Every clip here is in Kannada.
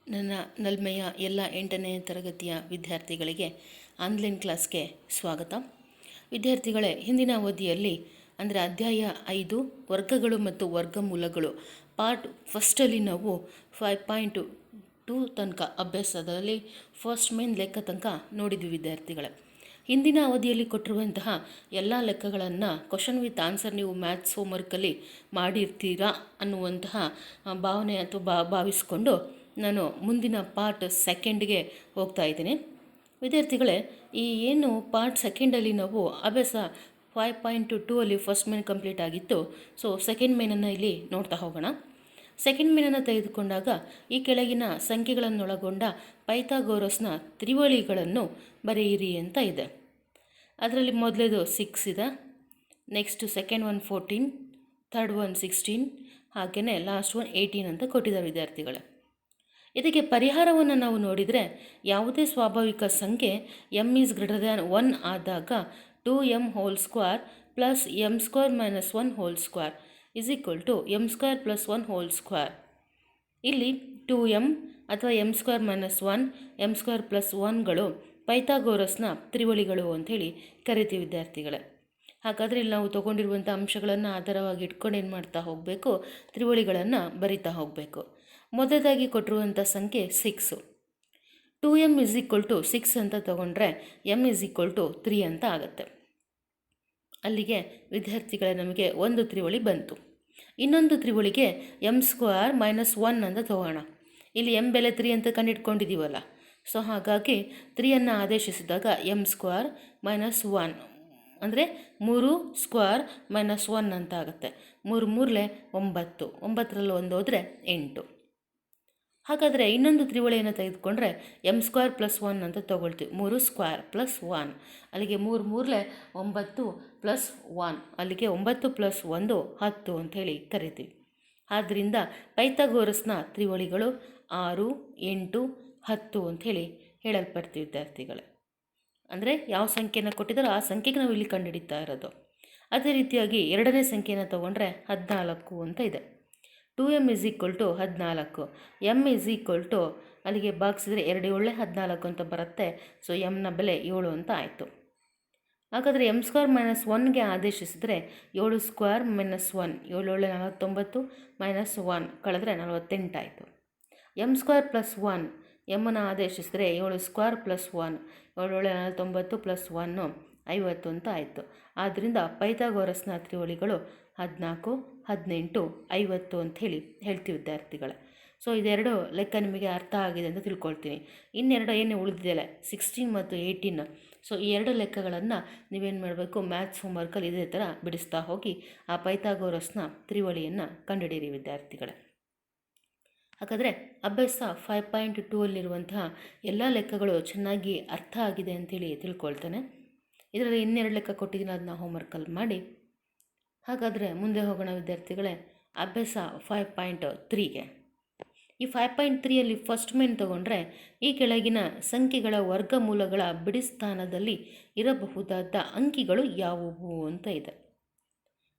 ನನ್ನ ನಲ್ಮೆಯ ಎಲ್ಲ 8ನೇ ತರಗತಿಯ ವಿದ್ಯಾರ್ಥಿಗಳಿಗೆ ಆನ್ಲೈನ್ ಕ್ಲಾಸ್ಗೆ ಸ್ವಾಗತ. ವಿದ್ಯಾರ್ಥಿಗಳೇ, ಹಿಂದಿನ ಅವಧಿಯಲ್ಲಿ ಅಂದರೆ ಅಧ್ಯಾಯ 5 ವರ್ಗಗಳು ಮತ್ತು ವರ್ಗಮೂಲಗಳು ಪಾರ್ಟ್ ಫಸ್ಟಲ್ಲಿ ನಾವು 5.2 ತನಕ ಅಭ್ಯಾಸದಲ್ಲಿ ಫಸ್ಟ್ ಮೇನ್ ಲೆಕ್ಕ ತನಕ ನೋಡಿದ್ವಿ ವಿದ್ಯಾರ್ಥಿಗಳೇ. ಹಿಂದಿನ ಅವಧಿಯಲ್ಲಿ ಕೊಟ್ಟಿರುವಂತಹ ಎಲ್ಲ ಲೆಕ್ಕಗಳನ್ನು ಕ್ವಶನ್ ವಿತ್ ಆನ್ಸರ್ ನೀವು ಮ್ಯಾಥ್ಸ್ ಹೋಮ್ವರ್ಕಲ್ಲಿ ಮಾಡಿರ್ತೀರಾ ಅನ್ನುವಂತಹ ಭಾವನೆ ಅಥವಾ ಭಾವಿಸ್ಕೊಂಡು ನಾನು ಮುಂದಿನ ಪಾರ್ಟ್ ಸೆಕೆಂಡ್ಗೆ ಹೋಗ್ತಾ ಇದ್ದೀನಿ. ವಿದ್ಯಾರ್ಥಿಗಳೇ, ಈ ಏನು ಪಾರ್ಟ್ ಸೆಕೆಂಡಲ್ಲಿ ನಾವು ಅಭ್ಯಾಸ 5.2 ಅಲ್ಲಿ ಫಸ್ಟ್ ಮೇನ್ ಕಂಪ್ಲೀಟ್ ಆಗಿತ್ತು. ಸೊ ಸೆಕೆಂಡ್ ಮೇನನ್ನು ಇಲ್ಲಿ ನೋಡ್ತಾ ಹೋಗೋಣ. ಸೆಕೆಂಡ್ ಮೇನನ್ನು ತೆಗೆದುಕೊಂಡಾಗ ಈ ಕೆಳಗಿನ ಸಂಖ್ಯೆಗಳನ್ನೊಳಗೊಂಡ ಪೈಥಾಗೋರಸ್ನ ತ್ರಿವಳಿಗಳನ್ನು ಬರೆಯಿರಿ ಅಂತ ಇದೆ. ಅದರಲ್ಲಿ ಮೊದಲೇದು 6 ಇದೆ, next second one 14, third one 16, ಹಾಗೆಯೇ ಲಾಸ್ಟ್ ಒನ್ 18 ಅಂತ ಕೊಟ್ಟಿದ್ದಾರೆ ವಿದ್ಯಾರ್ಥಿಗಳೇ. ಇದಕ್ಕೆ ಪರಿಹಾರವನ್ನು ನಾವು ನೋಡಿದರೆ, ಯಾವುದೇ ಸ್ವಾಭಾವಿಕ ಸಂಖ್ಯೆ m=1 ಆದಾಗ 2m² ಪ್ಲಸ್ m² - 1² m² + 1². ಇಲ್ಲಿ 2m ಅಥವಾ m² - 1 m² + 1ಗಳು ಪೈಥಾಗೋರಸ್ನ ತ್ರಿವಳಿಗಳು ಅಂಥೇಳಿ ಕರಿತೀವಿ ವಿದ್ಯಾರ್ಥಿಗಳೇ. ಹಾಗಾದರೆ ಇಲ್ಲಿ ನಾವು ತೊಗೊಂಡಿರುವಂಥ ಅಂಶಗಳನ್ನು ಆಧಾರವಾಗಿ ಇಟ್ಕೊಂಡು ಏನು ಮಾಡ್ತಾ ಹೋಗಬೇಕು, ತ್ರಿವಳಿಗಳನ್ನು ಬರಿತಾ ಹೋಗಬೇಕು. ಮೊದಲಾಗಿ ಕೊಟ್ಟಿರುವಂಥ ಸಂಖ್ಯೆ 6. 2m = 6 ಅಂತ ತಗೊಂಡ್ರೆ m = 3 ಅಂತ ಆಗುತ್ತೆ. ಅಲ್ಲಿಗೆ ವಿದ್ಯಾರ್ಥಿಗಳೇ ನಮಗೆ ಒಂದು ತ್ರಿವಳಿ ಬಂತು. ಇನ್ನೊಂದು ತ್ರಿವಳಿಗೆ m² - 1 ಅಂತ ತಗೋಣ. ಇಲ್ಲಿ m ಬೆಲೆ 3 ಅಂತ ಕಂಡಿಟ್ಕೊಂಡಿದ್ದೀವಲ್ಲ. ಸೊ ಹಾಗಾಗಿ 3ಯನ್ನು ಆದೇಶಿಸಿದಾಗ m² - 1 ಅಂದರೆ 3² - 1 ಅಂತ ಆಗುತ್ತೆ. 3 3 9, 9ರಲ್ಲಿ 1 ಹೋದರೆ 8. ಹಾಗಾದರೆ ಇನ್ನೊಂದು ತ್ರಿವಳಿಯನ್ನು ತೆಗೆದುಕೊಂಡ್ರೆ m² + 1 ಅಂತ ತೊಗೊಳ್ತೀವಿ. 3² + 1 ಅಲ್ಲಿಗೆ 3 3 9 + 1 ಅಲ್ಲಿಗೆ 9 + 1 10 ಅಂಥೇಳಿ ಕರಿತೀವಿ. ಆದ್ದರಿಂದ ಪೈಥಾಗೋರಸ್ನ ತ್ರಿವಳಿಗಳು 6, 8, 10 ಅಂಥೇಳಿ ಹೇಳಲ್ಪಡ್ತೀವಿ ವಿದ್ಯಾರ್ಥಿಗಳೇ. ಅಂದರೆ ಯಾವ ಸಂಖ್ಯೆಯನ್ನು ಕೊಟ್ಟಿದ್ದಾರೋ ಆ ಸಂಖ್ಯೆಗೆ ನಾವು ಇಲ್ಲಿ ಕಂಡುಹಿಡಿತಾ ಇರೋದು. ಅದೇ ರೀತಿಯಾಗಿ ಎರಡನೇ ಸಂಖ್ಯೆಯನ್ನು ತೊಗೊಂಡ್ರೆ 14 ಅಂತ ಇದೆ. 2m = 14, m ಅಲ್ಲಿಗೆ ಭಾಗಿಸಿದ್ರೆ 2 7 14 ಅಂತ ಬರುತ್ತೆ. ಸೊ mನ ಬೆಲೆ 7 ಅಂತ ಆಯಿತು. ಹಾಗಾದರೆ m² - 1ಗೆ ಆದೇಶಿಸಿದರೆ 7² - 1 7 7 49 -1 ಕಳೆದ್ರೆ 48 ಆಯಿತು. m² + 1 mನ ಆದೇಶಿಸಿದರೆ 7² + 1 7 7 49 + 1 50 ಅಂತ ಆಯಿತು. ಆದ್ದರಿಂದ ಪೈಥಾಗೋರಸ್ನ ತ್ರಿವಳಿಗಳು 14, 18, 50 ಅಂತ ಹೇಳ್ತೀವಿ ವಿದ್ಯಾರ್ಥಿಗಳೇ. ಸೊ ಇದೆರಡು ಲೆಕ್ಕ ನಿಮಗೆ ಅರ್ಥ ಆಗಿದೆ ಅಂತ ತಿಳ್ಕೊಳ್ತೀನಿ. ಇನ್ನೆರಡು ಏನು ಉಳಿದಿದೆಯಲ್ಲ 16 ಮತ್ತು 18. ಸೊ ಈ ಎರಡು ಲೆಕ್ಕಗಳನ್ನು ನೀವೇನು ಮಾಡಬೇಕು, ಮ್ಯಾಥ್ಸ್ ಹೋಮ್ವರ್ಕಲ್ಲಿ ಇದೇ ಥರ ಬಿಡಿಸ್ತಾ ಹೋಗಿ ಆ ಪೈಥಾಗೋರಸ್ನ ತ್ರಿವಳಿಯನ್ನು ಕಂಡುಹಿಡಿಯಿರಿ ವಿದ್ಯಾರ್ಥಿಗಳೇ. ಹಾಗಾದರೆ ಅಭ್ಯಾಸ 5.2 ಅಲ್ಲಿರುವಂತಹ ಎಲ್ಲ ಲೆಕ್ಕಗಳು ಚೆನ್ನಾಗಿ ಅರ್ಥ ಆಗಿದೆ ಅಂಥೇಳಿ ತಿಳ್ಕೊಳ್ತೇನೆ. ಇದರಲ್ಲಿ ಇನ್ನೆರಡು ಲೆಕ್ಕ ಕೊಟ್ಟಿದ್ದೀನಿ, ಅದನ್ನ ಹೋಮ್ವರ್ಕಲ್ಲಿ ಮಾಡಿ. ಹಾಗಾದರೆ ಮುಂದೆ ಹೋಗೋಣ ವಿದ್ಯಾರ್ಥಿಗಳೇ, ಅಭ್ಯಾಸ 5.3ಗೆ. ಈ 5.3ಅಲ್ಲಿ ಫಸ್ಟ್ ಮೇನ್ ತಗೊಂಡ್ರೆ ಈ ಕೆಳಗಿನ ಸಂಖ್ಯೆಗಳ ವರ್ಗಮೂಲಗಳ ಬಿಡಿಸ್ಥಾನದಲ್ಲಿ ಇರಬಹುದಾದ ಅಂಕಿಗಳು ಯಾವುವು ಅಂತ ಇದೆ.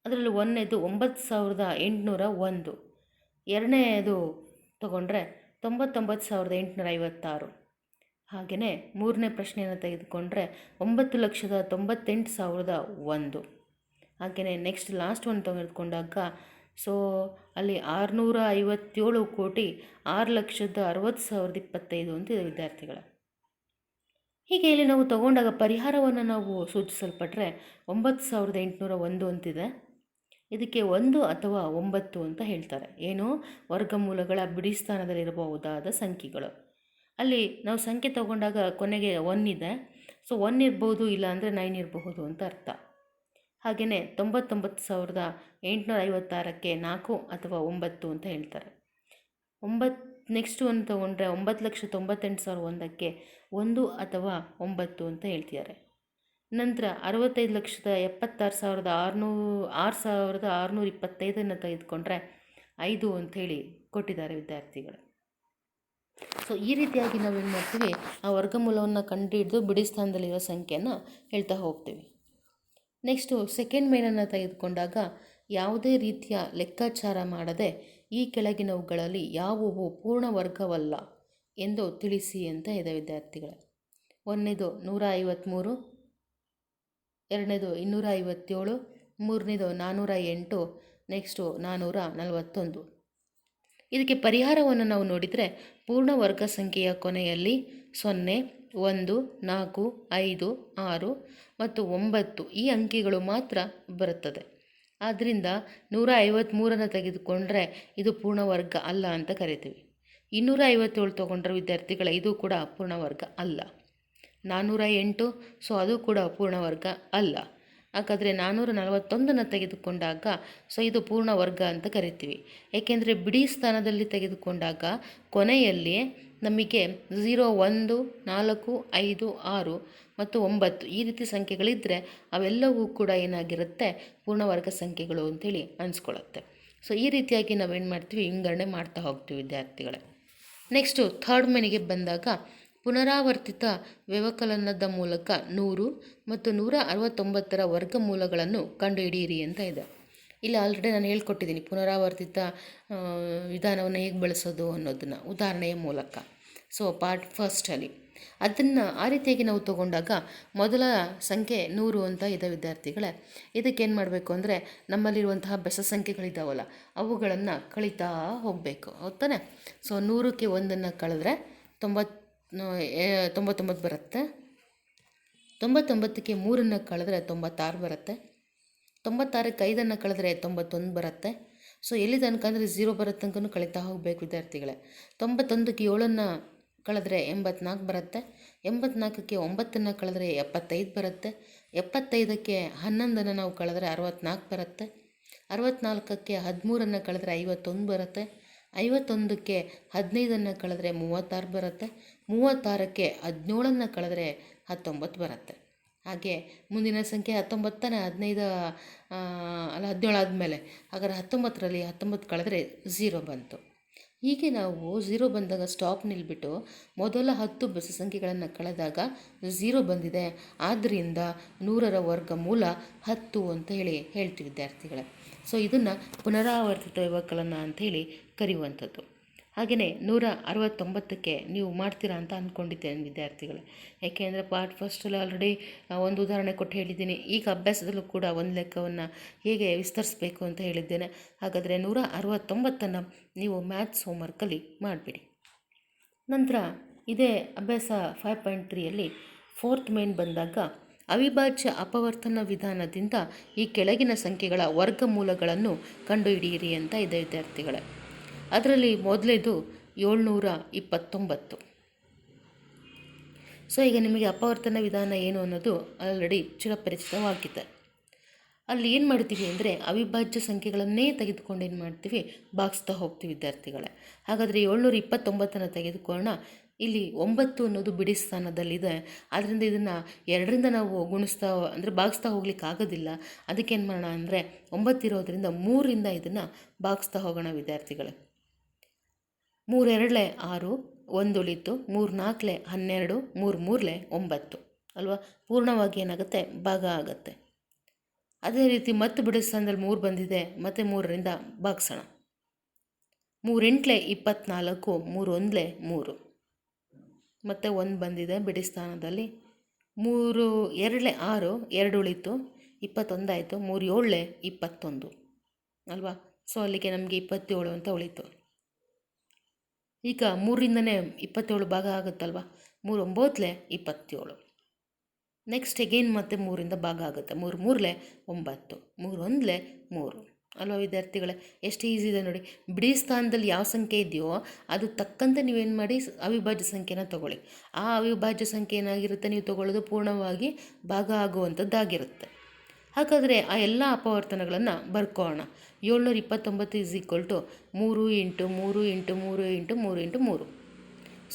ಅದರಲ್ಲಿ ಒಂದನೇದು 9801, ಎರಡನೇದು ತಗೊಂಡ್ರೆ 99,856. ಹಾಗೆಯೇ ಮೂರನೇ ಪ್ರಶ್ನೆಯನ್ನು ತೆಗೆದುಕೊಂಡ್ರೆ 9,98,001. ಹಾಗೆಯೇ ನೆಕ್ಸ್ಟ್ ಲಾಸ್ಟ್ ಒನ್ ತೆಗೆದುಕೊಂಡಾಗ ಸೊ ಅಲ್ಲಿ 657,6,60,25 ಅಂತಿದೆ ವಿದ್ಯಾರ್ಥಿಗಳ. ಹೀಗೆ ಇಲ್ಲಿ ನಾವು ತಗೊಂಡಾಗ ಪರಿಹಾರವನ್ನು ನಾವು ಸೂಚಿಸಲ್ಪಟ್ಟರೆ 9,801 ಅಂತಿದೆ. ಇದಕ್ಕೆ 1 ಅಥವಾ 9 ಅಂತ ಹೇಳ್ತಾರೆ. ಏನು, ವರ್ಗಮೂಲಗಳ ಬಿಡಿಸ್ಥಾನದಲ್ಲಿರಬಹುದಾದ ಸಂಖ್ಯೆಗಳು. ಅಲ್ಲಿ ನಾವು ಸಂಖ್ಯೆ ತಗೊಂಡಾಗ ಕೊನೆಗೆ 1 ಇದೆ. ಸೊ 1 ಇರ್ಬೋದು, ಇಲ್ಲ ಅಂದರೆ 9 ಇರಬಹುದು ಅಂತ ಅರ್ಥ. ಹಾಗೆಯೇ 99,856ಕ್ಕೆ 4 ಅಥವಾ 9 ಅಂತ ಹೇಳ್ತಾರೆ. ನೆಕ್ಸ್ಟ್ ಒಂದು ತೊಗೊಂಡ್ರೆ 9,98,001ಕ್ಕೆ 1 ಅಥವಾ 9 ಅಂತ ಹೇಳ್ತಿದ್ದಾರೆ. ನಂತರ 65,76,625 ತೆಗೆದುಕೊಂಡ್ರೆ 5 ಅಂಥೇಳಿ ಕೊಟ್ಟಿದ್ದಾರೆ ವಿದ್ಯಾರ್ಥಿಗಳು. ಸೊ ಈ ರೀತಿಯಾಗಿ ನಾವೇನು ಮಾಡ್ತೀವಿ, ಆ ವರ್ಗಮೂಲವನ್ನು ಕಂಡುಹಿಡಿದು ಬಿಡಿಸ್ಥಾನದಲ್ಲಿರೋ ಸಂಖ್ಯೆಯನ್ನು ಹೇಳ್ತಾ ಹೋಗ್ತೀವಿ. ನೆಕ್ಸ್ಟು ಸೆಕೆಂಡ್ ಮೇನನ್ನು ತೆಗೆದುಕೊಂಡಾಗ ಯಾವುದೇ ರೀತಿಯ ಲೆಕ್ಕಾಚಾರ ಮಾಡದೆ ಈ ಕೆಳಗಿನವುಗಳಲ್ಲಿ ಯಾವುವು ಪೂರ್ಣ ವರ್ಗವಲ್ಲ ಎಂದು ತಿಳಿಸಿ ಅಂತ ಇದೆ ವಿದ್ಯಾರ್ಥಿಗಳೇ. ಒಂದನೇದು 153, ಎರಡನೇದು 257, ಮೂರನೇದು 408, ನೆಕ್ಸ್ಟು 441. ಇದಕ್ಕೆ ಪರಿಹಾರವನ್ನು ನಾವು ನೋಡಿದರೆ ಪೂರ್ಣ ವರ್ಗ ಸಂಖ್ಯೆಯ ಕೊನೆಯಲ್ಲಿ 0, 1, 4, 5, 6 ಮತ್ತು 9 ಈ ಅಂಕಿಗಳು ಮಾತ್ರ ಬರುತ್ತದೆ. ಆದ್ದರಿಂದ 153 ತೆಗೆದುಕೊಂಡ್ರೆ ಇದು ಪೂರ್ಣವರ್ಗ ಅಲ್ಲ ಅಂತ ಕರಿತೀವಿ. 257 ತೊಗೊಂಡ್ರೆ ವಿದ್ಯಾರ್ಥಿಗಳ ಇದು ಕೂಡ ಪೂರ್ಣವರ್ಗ ಅಲ್ಲ. 408 ಸೊ ಅದು ಕೂಡ ಪೂರ್ಣವರ್ಗ ಅಲ್ಲ. ಹಾಗಾದರೆ 441 ತೆಗೆದುಕೊಂಡಾಗ ಸೊ ಇದು ಪೂರ್ಣವರ್ಗ ಅಂತ ಕರಿತೀವಿ. ಏಕೆಂದರೆ ಬಿಡಿ ಸ್ಥಾನದಲ್ಲಿ ತೆಗೆದುಕೊಂಡಾಗ ಕೊನೆಯಲ್ಲಿ ನಮಗೆ 0, 1, 4, 5, 6 ಮತ್ತು 9 ಈ ರೀತಿ ಸಂಖ್ಯೆಗಳಿದ್ದರೆ ಅವೆಲ್ಲವೂ ಕೂಡ ಏನಾಗಿರುತ್ತೆ ಪೂರ್ಣವರ್ಗ ಸಂಖ್ಯೆಗಳು ಅಂತೇಳಿ ಅನಿಸ್ಕೊಳ್ಳುತ್ತೆ. ಸೊ ಈ ರೀತಿಯಾಗಿ ನಾವೇನು ಮಾಡ್ತೀವಿ ವಿಂಗಡಣೆ ಮಾಡ್ತಾ ಹೋಗ್ತೀವಿ ವಿದ್ಯಾರ್ಥಿಗಳೇ. ನೆಕ್ಸ್ಟು ಥರ್ಡ್ ಮೇನಿಗೆ ಬಂದಾಗ ಪುನರಾವರ್ತಿತ ವ್ಯವಕಲನದ ಮೂಲಕ 100 ಮತ್ತು 169 ವರ್ಗಮೂಲಗಳನ್ನು ಕಂಡುಹಿಡಿಯಿರಿ ಅಂತ ಇದೆ. ಇಲ್ಲಿ ಆಲ್ರೆಡಿ ನಾನು ಹೇಳ್ಕೊಟ್ಟಿದ್ದೀನಿ ಪುನರಾವರ್ತಿತ ವಿಧಾನವನ್ನು ಹೇಗೆ ಬಳಸೋದು ಅನ್ನೋದನ್ನು ಉದಾಹರಣೆಯ ಮೂಲಕ. ಸೊ ಪಾರ್ಟ್ ಫಸ್ಟಲ್ಲಿ ಅದನ್ನು ಆ ರೀತಿಯಾಗಿ ನಾವು ತೊಗೊಂಡಾಗ ಮೊದಲ ಸಂಖ್ಯೆ 100 ಅಂತ ಇದೆ ವಿದ್ಯಾರ್ಥಿಗಳೇ. ಇದಕ್ಕೇನು ಮಾಡಬೇಕು ಅಂದರೆ ನಮ್ಮಲ್ಲಿರುವಂತಹ ಬೆಸ ಸಂಖ್ಯೆಗಳಿದ್ದಾವಲ್ಲ ಅವುಗಳನ್ನು ಕಳೀತಾ ಹೋಗಬೇಕು, ಹೌದಾನೆ. ಸೊ 100ಕ್ಕೆ 1 ಕಳೆದ್ರೆ 99 ಬರುತ್ತೆ. 99ಕ್ಕೆ 3 ಕಳೆದ್ರೆ 96 ಬರುತ್ತೆ. 96ಕ್ಕೆ 5 ಕಳೆದ್ರೆ 91 ಬರುತ್ತೆ. ಸೊ ಎಲ್ಲಿ ತನಕ ಅಂದರೆ 0 ಬರೋ ತನಕ ಕಳೀತಾ ಹೋಗಬೇಕು ವಿದ್ಯಾರ್ಥಿಗಳೇ. 91ಕ್ಕೆ 7 ಕಳೆದ್ರೆ 84 ಬರುತ್ತೆ. 84ಕ್ಕೆ 9 ಕಳೆದ್ರೆ 75 ಬರುತ್ತೆ. 75ಕ್ಕೆ 11 ನಾವು ಕಳೆದ್ರೆ 64 ಬರುತ್ತೆ. 64ಕ್ಕೆ 13 ಕಳೆದ್ರೆ 51 ಬರುತ್ತೆ. 51ಕ್ಕೆ 15 ಕಳೆದ್ರೆ 36 ಬರುತ್ತೆ. 36ಕ್ಕೆ 17 ಕಳೆದ್ರೆ 19 ಬರುತ್ತೆ. ಹಾಗೆ ಮುಂದಿನ ಸಂಖ್ಯೆ 19, 15 ಅಲ್ಲ 17 ಆದಮೇಲೆ ಹಾಗಾದ್ರೆ 19ರಲ್ಲಿ 19 ಕಳೆದ್ರೆ 0 ಬಂತು. ಹೀಗೆ ನಾವು 0 ಬಂದಾಗ ಸ್ಟಾಪ್ ನಿಲ್ಬಿಟ್ಟು ಮೊದಲ 10 ಬೆಸ ಸಂಖ್ಯೆಗಳನ್ನು ಕಳೆದಾಗ 0 ಬಂದಿದೆ, ಆದ್ದರಿಂದ 100ರ ವರ್ಗಮೂಲ 10 ಅಂತ ಹೇಳ್ತೀವಿ ವಿದ್ಯಾರ್ಥಿಗಳೇ. ಸೊ ಇದನ್ನು ಪುನರಾವರ್ತಿತ ವ್ಯವಕಲನ ಅಂಥೇಳಿ ಕರೆಯುವಂಥದ್ದು. ಹಾಗೆಯೇ 169ಕ್ಕೆ ನೀವು ಮಾಡ್ತೀರಾ ಅಂತ ಅಂದ್ಕೊಂಡಿದ್ದೇನೆ ವಿದ್ಯಾರ್ಥಿಗಳೇ. ಯಾಕೆಂದರೆ ಪಾರ್ಟ್ ಫಸ್ಟಲ್ಲಿ ಆಲ್ರೆಡಿ ಒಂದು ಉದಾಹರಣೆ ಕೊಟ್ಟು ಹೇಳಿದ್ದೀನಿ. ಈಗ ಅಭ್ಯಾಸದಲ್ಲೂ ಕೂಡ ಒಂದು ಲೆಕ್ಕವನ್ನು ಹೇಗೆ ವಿಸ್ತರಿಸಬೇಕು ಅಂತ ಹೇಳಿದ್ದೇನೆ. ಹಾಗಾದರೆ 169 ನೀವು ಮ್ಯಾಥ್ಸ್ ಹೋಮ್ವರ್ಕಲ್ಲಿ ಮಾಡಿಬಿಡಿ. ನಂತರ ಇದೇ ಅಭ್ಯಾಸ 5.3ಯಲ್ಲಿ ಫೋರ್ತ್ ಮೇನ್ ಬಂದಾಗ ಅವಿಭಾಜ್ಯ ಅಪವರ್ತನ ವಿಧಾನದಿಂದ ಈ ಕೆಳಗಿನ ಸಂಖ್ಯೆಗಳ ವರ್ಗಮೂಲಗಳನ್ನು ಕಂಡುಹಿಡಿಯಿರಿ ಅಂತ ಇದೆ ವಿದ್ಯಾರ್ಥಿಗಳೇ. ಅದರಲ್ಲಿ ಮೊದಲೇದು 729. ಸೊ ಈಗ ನಿಮಗೆ ಅಪವರ್ತನ ವಿಧಾನ ಏನು ಅನ್ನೋದು ಆಲ್ರೆಡಿ ಚಿರಪರಿಚಿತವಾಗಿದೆ. ಅಲ್ಲಿ ಏನು ಮಾಡ್ತೀವಿ ಅಂದರೆ ಅವಿಭಾಜ್ಯ ಸಂಖ್ಯೆಗಳನ್ನೇ ತೆಗೆದುಕೊಂಡು ಏನು ಮಾಡ್ತೀವಿ ಭಾಗಿಸ್ತಾ ಹೋಗ್ತೀವಿ ವಿದ್ಯಾರ್ಥಿಗಳೇ. ಹಾಗಾದರೆ 729 ತೆಗೆದುಕೊಳ್ಳೋಣ. ಇಲ್ಲಿ 9 ಅನ್ನೋದು ಬಿಡಿ ಸ್ಥಾನದಲ್ಲಿದೆ. ಆದ್ದರಿಂದ ಇದನ್ನು 2ರಿಂದ ನಾವು ಗುಣಿಸ್ತಾ ಅಂದರೆ ಭಾಗಿಸ್ತಾ ಹೋಗ್ಲಿಕ್ಕೆ ಆಗೋದಿಲ್ಲ. ಅದಕ್ಕೇನು ಮಾಡೋಣ ಅಂದರೆ 9 ಇರೋದ್ರಿಂದ 3ರಿಂದ ಇದನ್ನು ಭಾಗಿಸ್ತಾ ಹೋಗೋಣ ವಿದ್ಯಾರ್ಥಿಗಳೇ. 3 2 6, 1 ಉಳಿತು. 3 4 12, 3 3 9 ಅಲ್ವಾ. ಪೂರ್ಣವಾಗಿ ಏನಾಗುತ್ತೆ ಭಾಗ ಆಗುತ್ತೆ. ಅದೇ ರೀತಿ ಮತ್ತೆ ಬಿಡಿ ಸ್ಥಾನದಲ್ಲಿ 3 ಬಂದಿದೆ, ಮತ್ತು 3ರಿಂದ ಭಾಗಿಸೋಣ. 3 8 24, 3 1 3 ಮತ್ತು 1 ಬಂದಿದೆ ಬಿಡಿ ಸ್ಥಾನದಲ್ಲಿ. 3 2 6, 2 ಉಳಿತು, 21 ಆಯಿತು. 3 7 21 ಅಲ್ವಾ. ಸೊ ಅಲ್ಲಿಗೆ ನಮಗೆ 27 ಅಂತ ಉಳಿತು. ಈಗ 3ರಿಂದನೇ 27 ಭಾಗ ಆಗುತ್ತಲ್ವ. 3 9 27. ನೆಕ್ಸ್ಟ್ ಎಗೇನ್ ಮತ್ತೆ 3ರಿಂದ ಭಾಗ ಆಗುತ್ತೆ. 3 3 9, 3 1 3 ಅಲ್ವಾ ವಿದ್ಯಾರ್ಥಿಗಳೇ. ಎಷ್ಟು ಈಸಿ ಇದೆ ನೋಡಿ. ಬಿಡಿ ಸ್ಥಾನದಲ್ಲಿ ಯಾವ ಸಂಖ್ಯೆ ಇದೆಯೋ ಅದು ತಕ್ಕಂತೆ ನೀವೇನು ಮಾಡಿ ಅವಿಭಾಜ್ಯ ಸಂಖ್ಯೆನ ತೊಗೊಳ್ಳಿ. ಆ ಅವಿಭಾಜ್ಯ ಸಂಖ್ಯೆ ಏನಾಗಿರುತ್ತೆ ನೀವು ತೊಗೊಳ್ಳೋದು ಪೂರ್ಣವಾಗಿ ಭಾಗ ಆಗುವಂಥದ್ದಾಗಿರುತ್ತೆ. ಹಾಗಾದರೆ ಆ ಎಲ್ಲ ಅಪವರ್ತನಗಳನ್ನು ಬರ್ಕೊಳ್ಳೋಣ. 729 = 3 × 3 × 3 × 3 × 3.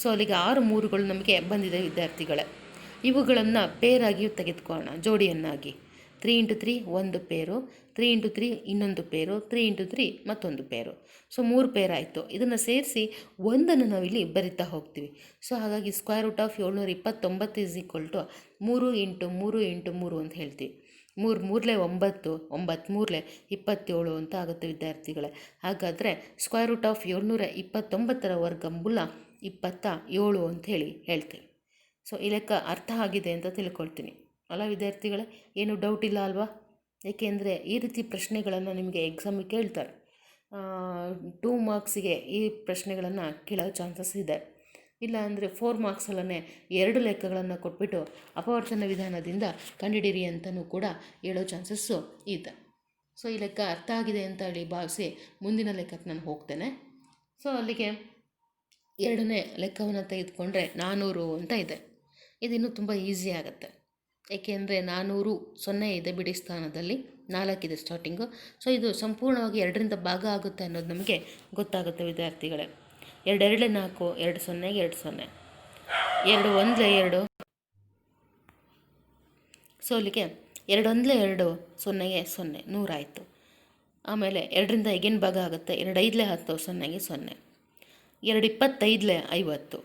ಸೊ ಅಲ್ಲಿಗೆ 6 3ಗಳು ನಮಗೆ ಬಂದಿದೆ ವಿದ್ಯಾರ್ಥಿಗಳೇ. ಇವುಗಳನ್ನು ಪೇರಾಗಿ ತೆಗೆದುಕೊಳ್ಳೋಣ, ಜೋಡಿಯನ್ನಾಗಿ. 3 × 3 ಒಂದು ಪೇರು, 3 × 3 ಇನ್ನೊಂದು ಪೇರು, 3 × 3 ಮತ್ತೊಂದು ಪೇರು. ಸೊ 3 ಪೇರ್ ಆಯಿತು. ಇದನ್ನು ಸೇರಿಸಿ 1ಅನ್ನು ನಾವಿಲ್ಲಿ ಬರಿತಾ ಹೋಗ್ತೀವಿ. ಸೊ ಹಾಗಾಗಿ √729 = 3 × 3 × 3 ಅಂತ ಹೇಳ್ತೀವಿ. 3 3 9, 9 3 27 ಅಂತ ಆಗುತ್ತೆ ವಿದ್ಯಾರ್ಥಿಗಳೇ. ಹಾಗಾದರೆ √729 ವರ್ಗಮೂಲ 27 ಅಂಥೇಳಿ ಹೇಳ್ತೀವಿ. ಸೊ ಈ ಲೆಕ್ಕ ಅರ್ಥ ಆಗಿದೆ ಅಂತ ತಿಳ್ಕೊಳ್ತೀನಿ ಅಲ್ಲ ವಿದ್ಯಾರ್ಥಿಗಳೇ? ಏನು ಡೌಟ್ ಇಲ್ಲ ಅಲ್ವಾ? ಏಕೆಂದರೆ ಈ ರೀತಿ ಪ್ರಶ್ನೆಗಳನ್ನು ನಿಮಗೆ ಎಕ್ಸಾಮಿಗೆ ಕೇಳ್ತಾರೆ. 2 ಮಾರ್ಕ್ಸಿಗೆ ಈ ಪ್ರಶ್ನೆಗಳನ್ನು ಕೇಳೋ ಚಾನ್ಸಸ್ ಇದೆ. ಇಲ್ಲ ಅಂದರೆ 4 ಮಾರ್ಕ್ಸಲ್ಲೇ 2 ಲೆಕ್ಕಗಳನ್ನು ಕೊಟ್ಬಿಟ್ಟು ಅಪವರ್ತನ ವಿಧಾನದಿಂದ ಕಂಡುಹಿಡಿಯಿರಿ ಅಂತಲೂ ಕೂಡ ಹೇಳೋ ಚಾನ್ಸಸ್ಸು ಇದೆ. ಸೊ ಈ ಲೆಕ್ಕ ಅರ್ಥ ಆಗಿದೆ ಅಂತ ಹೇಳಿ ಭಾವಿಸಿ ಮುಂದಿನ ಲೆಕ್ಕಕ್ಕೆ ನಾನು ಹೋಗ್ತೇನೆ. ಸೊ ಅಲ್ಲಿಗೆ 2ನೇ ಲೆಕ್ಕವನ್ನು ತೆಗೆದುಕೊಂಡ್ರೆ 400 ಅಂತ ಇದೆ. ಇದಿನ್ನೂ ತುಂಬ ಈಸಿ ಆಗುತ್ತೆ. ಏಕೆಂದರೆ 400 0 ಇದೆ ಬಿಡಿ ಸ್ಥಾನದಲ್ಲಿ, 4 ಇದೆ ಸ್ಟಾರ್ಟಿಂಗು. ಸೊ ಇದು ಸಂಪೂರ್ಣವಾಗಿ 2ರಿಂದ ಭಾಗ ಆಗುತ್ತೆ ಅನ್ನೋದು ನಮಗೆ ಗೊತ್ತಾಗುತ್ತೆ ವಿದ್ಯಾರ್ಥಿಗಳೇ. 2 2 4, 2 0 2 0, 2 1 2. ಸೊ ಅಲ್ಲಿಗೆ 2 1 2 0 0 100 ಆಯಿತು. ಆಮೇಲೆ 2ರಿಂದ ಈಗೇನು ಭಾಗ ಆಗುತ್ತೆ? 2 5 10 0 0, 2 25 50,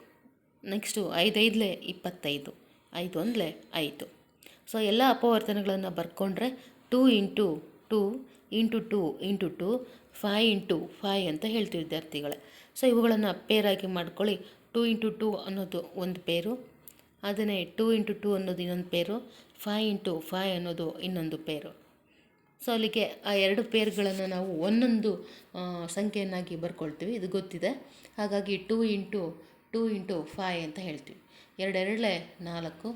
ನೆಕ್ಸ್ಟು 5 5 25, 5 1 5. ಸೊ ಎಲ್ಲ ಅಪವರ್ತನಗಳನ್ನು ಬರ್ಕೊಂಡ್ರೆ 2 × 2 × 2 × 2 5 × 5 ಅಂತ ಹೇಳ್ತೀವಿ ವಿದ್ಯಾರ್ಥಿಗಳೇ. ಸೊ ಇವುಗಳನ್ನು ಪೇರಾಗಿ ಮಾಡ್ಕೊಳ್ಳಿ. 2 × 2 ಅನ್ನೋದು ಒಂದು ಪೇರು, ಅದನ್ನೇ 2 × 2 ಅನ್ನೋದು ಇನ್ನೊಂದು ಪೇರು, 5 × 5 ಅನ್ನೋದು ಇನ್ನೊಂದು ಪೇರು. ಸೊ ಅಲ್ಲಿಗೆ ಆ 2 ಪೇರ್ಗಳನ್ನು ನಾವು ಒಂದೊಂದು ಸಂಖ್ಯೆಯನ್ನಾಗಿ ಬರ್ಕೊಳ್ತೀವಿ, ಇದು ಗೊತ್ತಿದೆ. ಹಾಗಾಗಿ 2 × 2 × 5 ಅಂತ ಹೇಳ್ತೀವಿ. 2 2 4,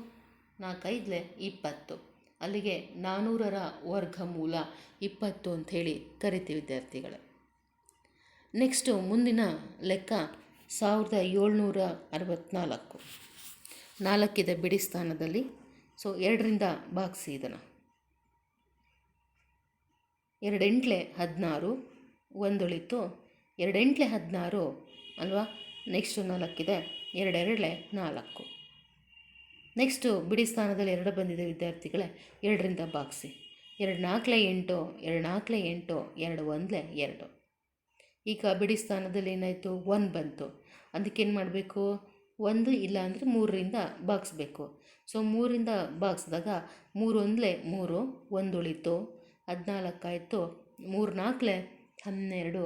4 5 20. ಅಲ್ಲಿಗೆ 400ರ ವರ್ಗಮೂಲ 20 ಅಂಥೇಳಿ ಕರಿತೀವಿ ವಿದ್ಯಾರ್ಥಿಗಳೇ. ನೆಕ್ಸ್ಟು ಮುಂದಿನ ಲೆಕ್ಕ 1764. 4 ಇದೆ ಬಿಡಿ ಸ್ಥಾನದಲ್ಲಿ. ಸೊ 2ರಿಂದ ಭಾಗಿಸಿ ಇದನ್ನು. 2 8 16, 1 ಉಳಿತು. 2 8 16 ಅಲ್ವಾ? ನೆಕ್ಸ್ಟು 4 ಇದೆ, 2 2 4. ನೆಕ್ಸ್ಟು ಬಿಡಿ ಸ್ಥಾನದಲ್ಲಿ 2 ಬಂದಿದೆ ವಿದ್ಯಾರ್ಥಿಗಳೇ. 2ರಿಂದ ಭಾಗಿಸಿ. 2 4 8, 2 4 8, 2 1 2. ಈಗ ಬಿಡಿ ಸ್ಥಾನದಲ್ಲಿ ಏನಾಯಿತು? 1 ಬಂತು. ಅದಕ್ಕೇನು ಮಾಡಬೇಕು? 1 ಇಲ್ಲ ಅಂದರೆ 3ರಿಂದ ಭಾಗಿಸ್ಬೇಕು. ಸೊ 3ರಿಂದ ಭಾಗಿಸಿದಾಗ 3 1 3, 1 ಉಳಿತು, 14 ಆಯಿತು. 3 4 12,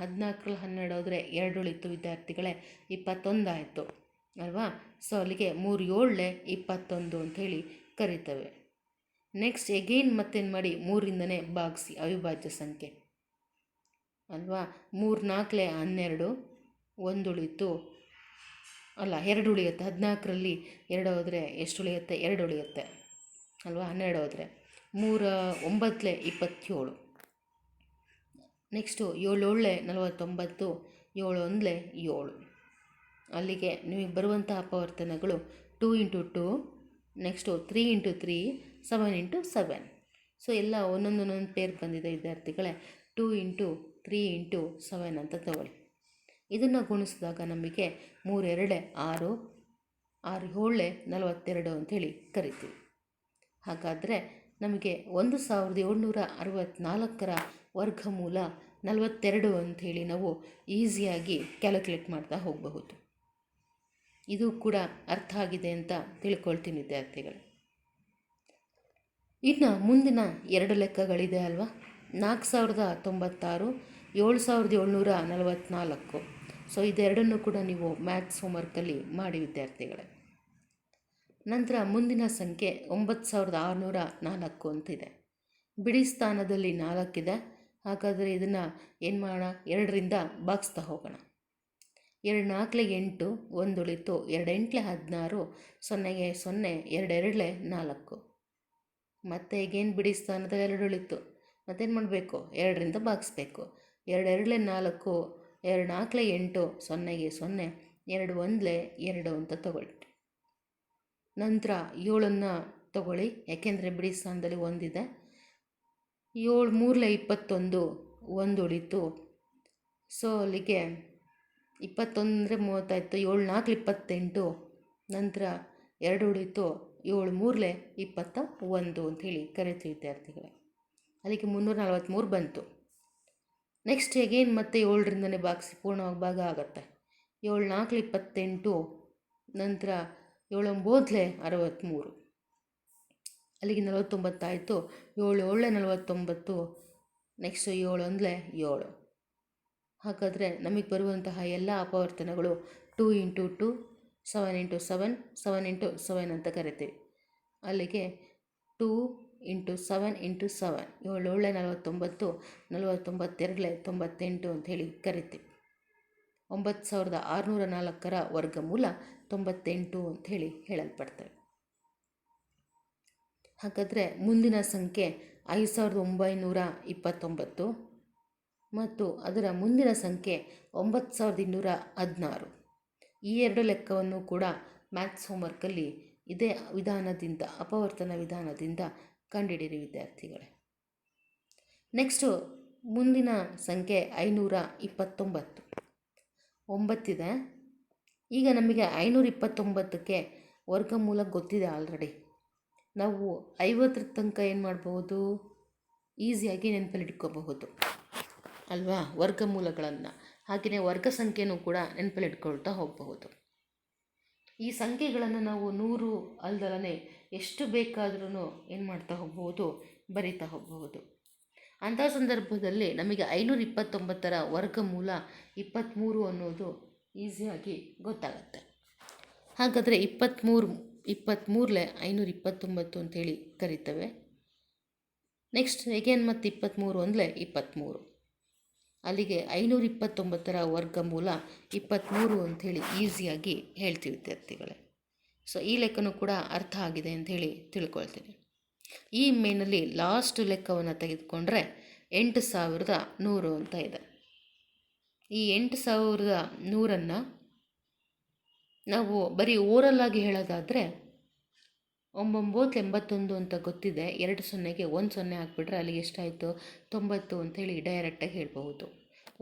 14ರಲ್ಲಿ 12 ಹೋದರೆ 2 ಉಳಿತು ವಿದ್ಯಾರ್ಥಿಗಳೇ, 21 ಆಯಿತು ಅಲ್ವಾ? ಸೊ ಅಲ್ಲಿಗೆ 3 7 21 ಅಂಥೇಳಿ ಕರಿತೇವೆ. ನೆಕ್ಸ್ಟ್ ಎಗೇನ್ ಮತ್ತೇನು ಮಾಡಿ? 3ರಿಂದನೇ ಭಾಗಿಸಿ ಅವಿಭಾಜ್ಯ ಸಂಖ್ಯೆ ಅಲ್ವಾ? 3 4 12, 1 ಉಳಿತು, ಅಲ್ಲ 2 ಉಳಿಯುತ್ತೆ. 14ರಲ್ಲಿ 2 ಹೋದರೆ ಎಷ್ಟು ಉಳಿಯುತ್ತೆ? 2 ಉಳಿಯುತ್ತೆ ಅಲ್ವಾ? 12 ಹೋದರೆ 3 9 27. ನೆಕ್ಸ್ಟು 7 7 49, 7 1 7. ಅಲ್ಲಿಗೆ ನಿಮಗೆ ಬರುವಂಥ ಅಪವರ್ತನಗಳು 2 × 2, ನೆಕ್ಸ್ಟು 3 × 3, 7 × 7. ಸೊ ಎಲ್ಲ ಒಂದೊಂದು ಪೇರ್ ಬಂದಿದೆ ವಿದ್ಯಾರ್ಥಿಗಳೇ. 2 × 3 × 7 ಅಂತ ತಗೊಳ್ಳಿ. ಇದನ್ನು ಗುಣಿಸಿದಾಗ ನಮಗೆ 3 2 6, 6 7 42 ಅಂಥೇಳಿ ಕರಿತೀವಿ. ಹಾಗಾದರೆ ನಮಗೆ 1764ರ ವರ್ಗಮೂಲ 42 ಅಂಥೇಳಿ ನಾವು ಈಸಿಯಾಗಿ ಕ್ಯಾಲ್ಕುಲೇಟ್ ಮಾಡ್ತಾ ಹೋಗಬಹುದು. ಇದು ಕೂಡ ಅರ್ಥ ಆಗಿದೆ ಅಂತ ತಿಳ್ಕೊಳ್ತೀನಿ ವಿದ್ಯಾರ್ಥಿಗಳು. ಇನ್ನು ಮುಂದಿನ 2 ಲೆಕ್ಕಗಳಿದೆ ಅಲ್ವಾ? 4096, 7744. ಸೊ ಇದೆರಡನ್ನು ಕೂಡ ನೀವು ಮ್ಯಾಥ್ಸ್ ಹೋಮ್ವರ್ಕಲ್ಲಿ ಮಾಡಿ ವಿದ್ಯಾರ್ಥಿಗಳೇ. ನಂತರ ಮುಂದಿನ ಸಂಖ್ಯೆ 9604 ಅಂತಿದೆ. ಬಿಡಿ ಸ್ಥಾನದಲ್ಲಿ 4 ಇದೆ. ಹಾಗಾದರೆ ಇದನ್ನು ಏನು ಮಾಡೋಣ? 2ರಿಂದ ಭಾಗಿಸ್ತಾ ಹೋಗೋಣ. 2 4 8, 1 ಉಳಿತು. 2 8 16, 0 0, 2 2 4. ಮತ್ತು ಈಗೇನು ಬಿಡಿ ಸ್ಥಾನದಲ್ಲಿ 2 ಉಳಿತು. ಮತ್ತೇನು ಮಾಡಬೇಕು? 2ರಿಂದ ಭಾಗಿಸ್ಬೇಕು. 2 2 4, 2 4 8, 0 0, 2 1 2 ಅಂತ ತಗೊಳ್ಳಿ. ನಂತರ 7ನ್ನು ತಗೊಳ್ಳಿ, ಯಾಕೆಂದರೆ ಬಿಡಿ ಸ್ಥಾನದಲ್ಲಿ 1 ಇದೆ. 7 3 21, 1 ಉಳಿತು. ಸೊ ಅಲ್ಲಿಗೆ 21 ಅಂದರೆ 30 ಆಯಿತು. 7 4 28, ನಂತರ 2 ಉಳಿತು. 7 3 21 ಅಂಥೇಳಿ ಕರಿತೀವಿ ವಿದ್ಯಾರ್ಥಿಗಳೇ. ಅಲ್ಲಿಗೆ 343 ಬಂತು. ನೆಕ್ಸ್ಟ್ ಹೇಗೇನು ಮತ್ತೆ 7ರಿಂದನೇ ಭಾಗಿಸಿ ಪೂರ್ಣವಾಗಿ ಭಾಗ ಆಗುತ್ತೆ. 7 4 28, ನಂತರ 7 9 63, ಅಲ್ಲಿಗೆ 49 ಆಯಿತು. 7 7 49, ನೆಕ್ಸ್ಟು 7 1 7. ಹಾಗಾದರೆ ನಮಗೆ ಬರುವಂತಹ ಎಲ್ಲ ಅಪವರ್ತನಗಳು 2 ಇಂಟು 2 7 ಇಂಟು 7 7 ಇಂಟು 7 ಅಂತ ಕರಿತೀವಿ. ಅಲ್ಲಿಗೆ 2 ಇಂಟು 7 ಇಂಟು 7 7 49 49 98 ಅಂಥೇಳಿ ಕರಿತೀವಿ. 9604 ವರ್ಗಮೂಲ 98 ಅಂಥೇಳಿ ಹೇಳಲ್ಪಡ್ತವೆ. ಹಾಗಾದರೆ ಮುಂದಿನ ಸಂಖ್ಯೆ 5929 ಮತ್ತು ಅದರ ಮುಂದಿನ ಸಂಖ್ಯೆ 9216. ಈ ಎರಡು ಲೆಕ್ಕವನ್ನು ಕೂಡ ಮ್ಯಾಥ್ಸ್ ಹೋಮ್ವರ್ಕಲ್ಲಿ ಇದೇ ವಿಧಾನದಿಂದ, ಅಪವರ್ತನ ವಿಧಾನದಿಂದ ಕಂಡುಹಿಡಿಯಿರಿ ವಿದ್ಯಾರ್ಥಿಗಳೇ. ನೆಕ್ಸ್ಟು ಮುಂದಿನ ಸಂಖ್ಯೆ 529. 9 ಇದೆ. ಈಗ ನಮಗೆ 529ಕ್ಕೆ ವರ್ಗಮೂಲ ಗೊತ್ತಿದೆ ಆಲ್ರೆಡಿ. ನಾವು 50 ತನಕ ಏನು ಮಾಡ್ಬೋದು, ಈಸಿಯಾಗಿ ನೆನಪಲ್ಲಿ ಇಟ್ಕೋಬಹುದು ಅಲ್ವಾ ವರ್ಗಮೂಲಗಳನ್ನು. ಹಾಗೆಯೇ ವರ್ಗ ಸಂಖ್ಯೆನೂ ಕೂಡ ನೆನಪಲ್ಲಿ ಇಟ್ಕೊಳ್ತಾ ಹೋಗಬಹುದು. ಈ ಸಂಖ್ಯೆಗಳನ್ನು ನಾವು 100 ಅಲ್ದಲೇ ಎಷ್ಟು ಬೇಕಾದ್ರೂ ಏನು ಮಾಡ್ತಾ ಹೋಗ್ಬೋದು, ಬರಿತಾ ಹೋಗಬಹುದು. ಅಂಥ ಸಂದರ್ಭದಲ್ಲಿ ನಮಗೆ 529ರ ವರ್ಗಮೂಲ 23 ಅನ್ನೋದು ಈಸಿಯಾಗಿ ಗೊತ್ತಾಗುತ್ತೆ. ಹಾಗಾದರೆ 23 529 ಅಂತೇಳಿ ಕರಿತೇವೆ. ನೆಕ್ಸ್ಟ್ ಎಗೇನ್ ಮತ್ತು 23 ಅಂದರೆ 23. ಅಲ್ಲಿಗೆ 529ರ ವರ್ಗಮೂಲ 23 ಅಂಥೇಳಿ ಈಸಿಯಾಗಿ ಹೇಳ್ತೀವಿ ವಿದ್ಯಾರ್ಥಿಗಳೇ. ಸೊ ಈ ಲೆಕ್ಕನೂ ಕೂಡ ಅರ್ಥ ಆಗಿದೆ ಅಂಥೇಳಿ ತಿಳ್ಕೊಳ್ತೀನಿ. ಈ ಮೇನಲ್ಲಿ ಲಾಸ್ಟ್ ಲೆಕ್ಕವನ್ನು ತೆಗೆದುಕೊಂಡ್ರೆ 8100 ಅಂತ ಇದೆ. ಈ 8100 ನಾವು ಬರೀ ಓರಲ್ಲಾಗಿ ಹೇಳೋದಾದರೆ 981 ಅಂತ ಗೊತ್ತಿದೆ. 2 0ಗೆ 1 0 ಹಾಕ್ಬಿಟ್ರೆ ಅಲ್ಲಿ ಎಷ್ಟಾಯಿತು 90 ಅಂಥೇಳಿ ಡೈರೆಕ್ಟಾಗಿ ಹೇಳ್ಬಹುದು.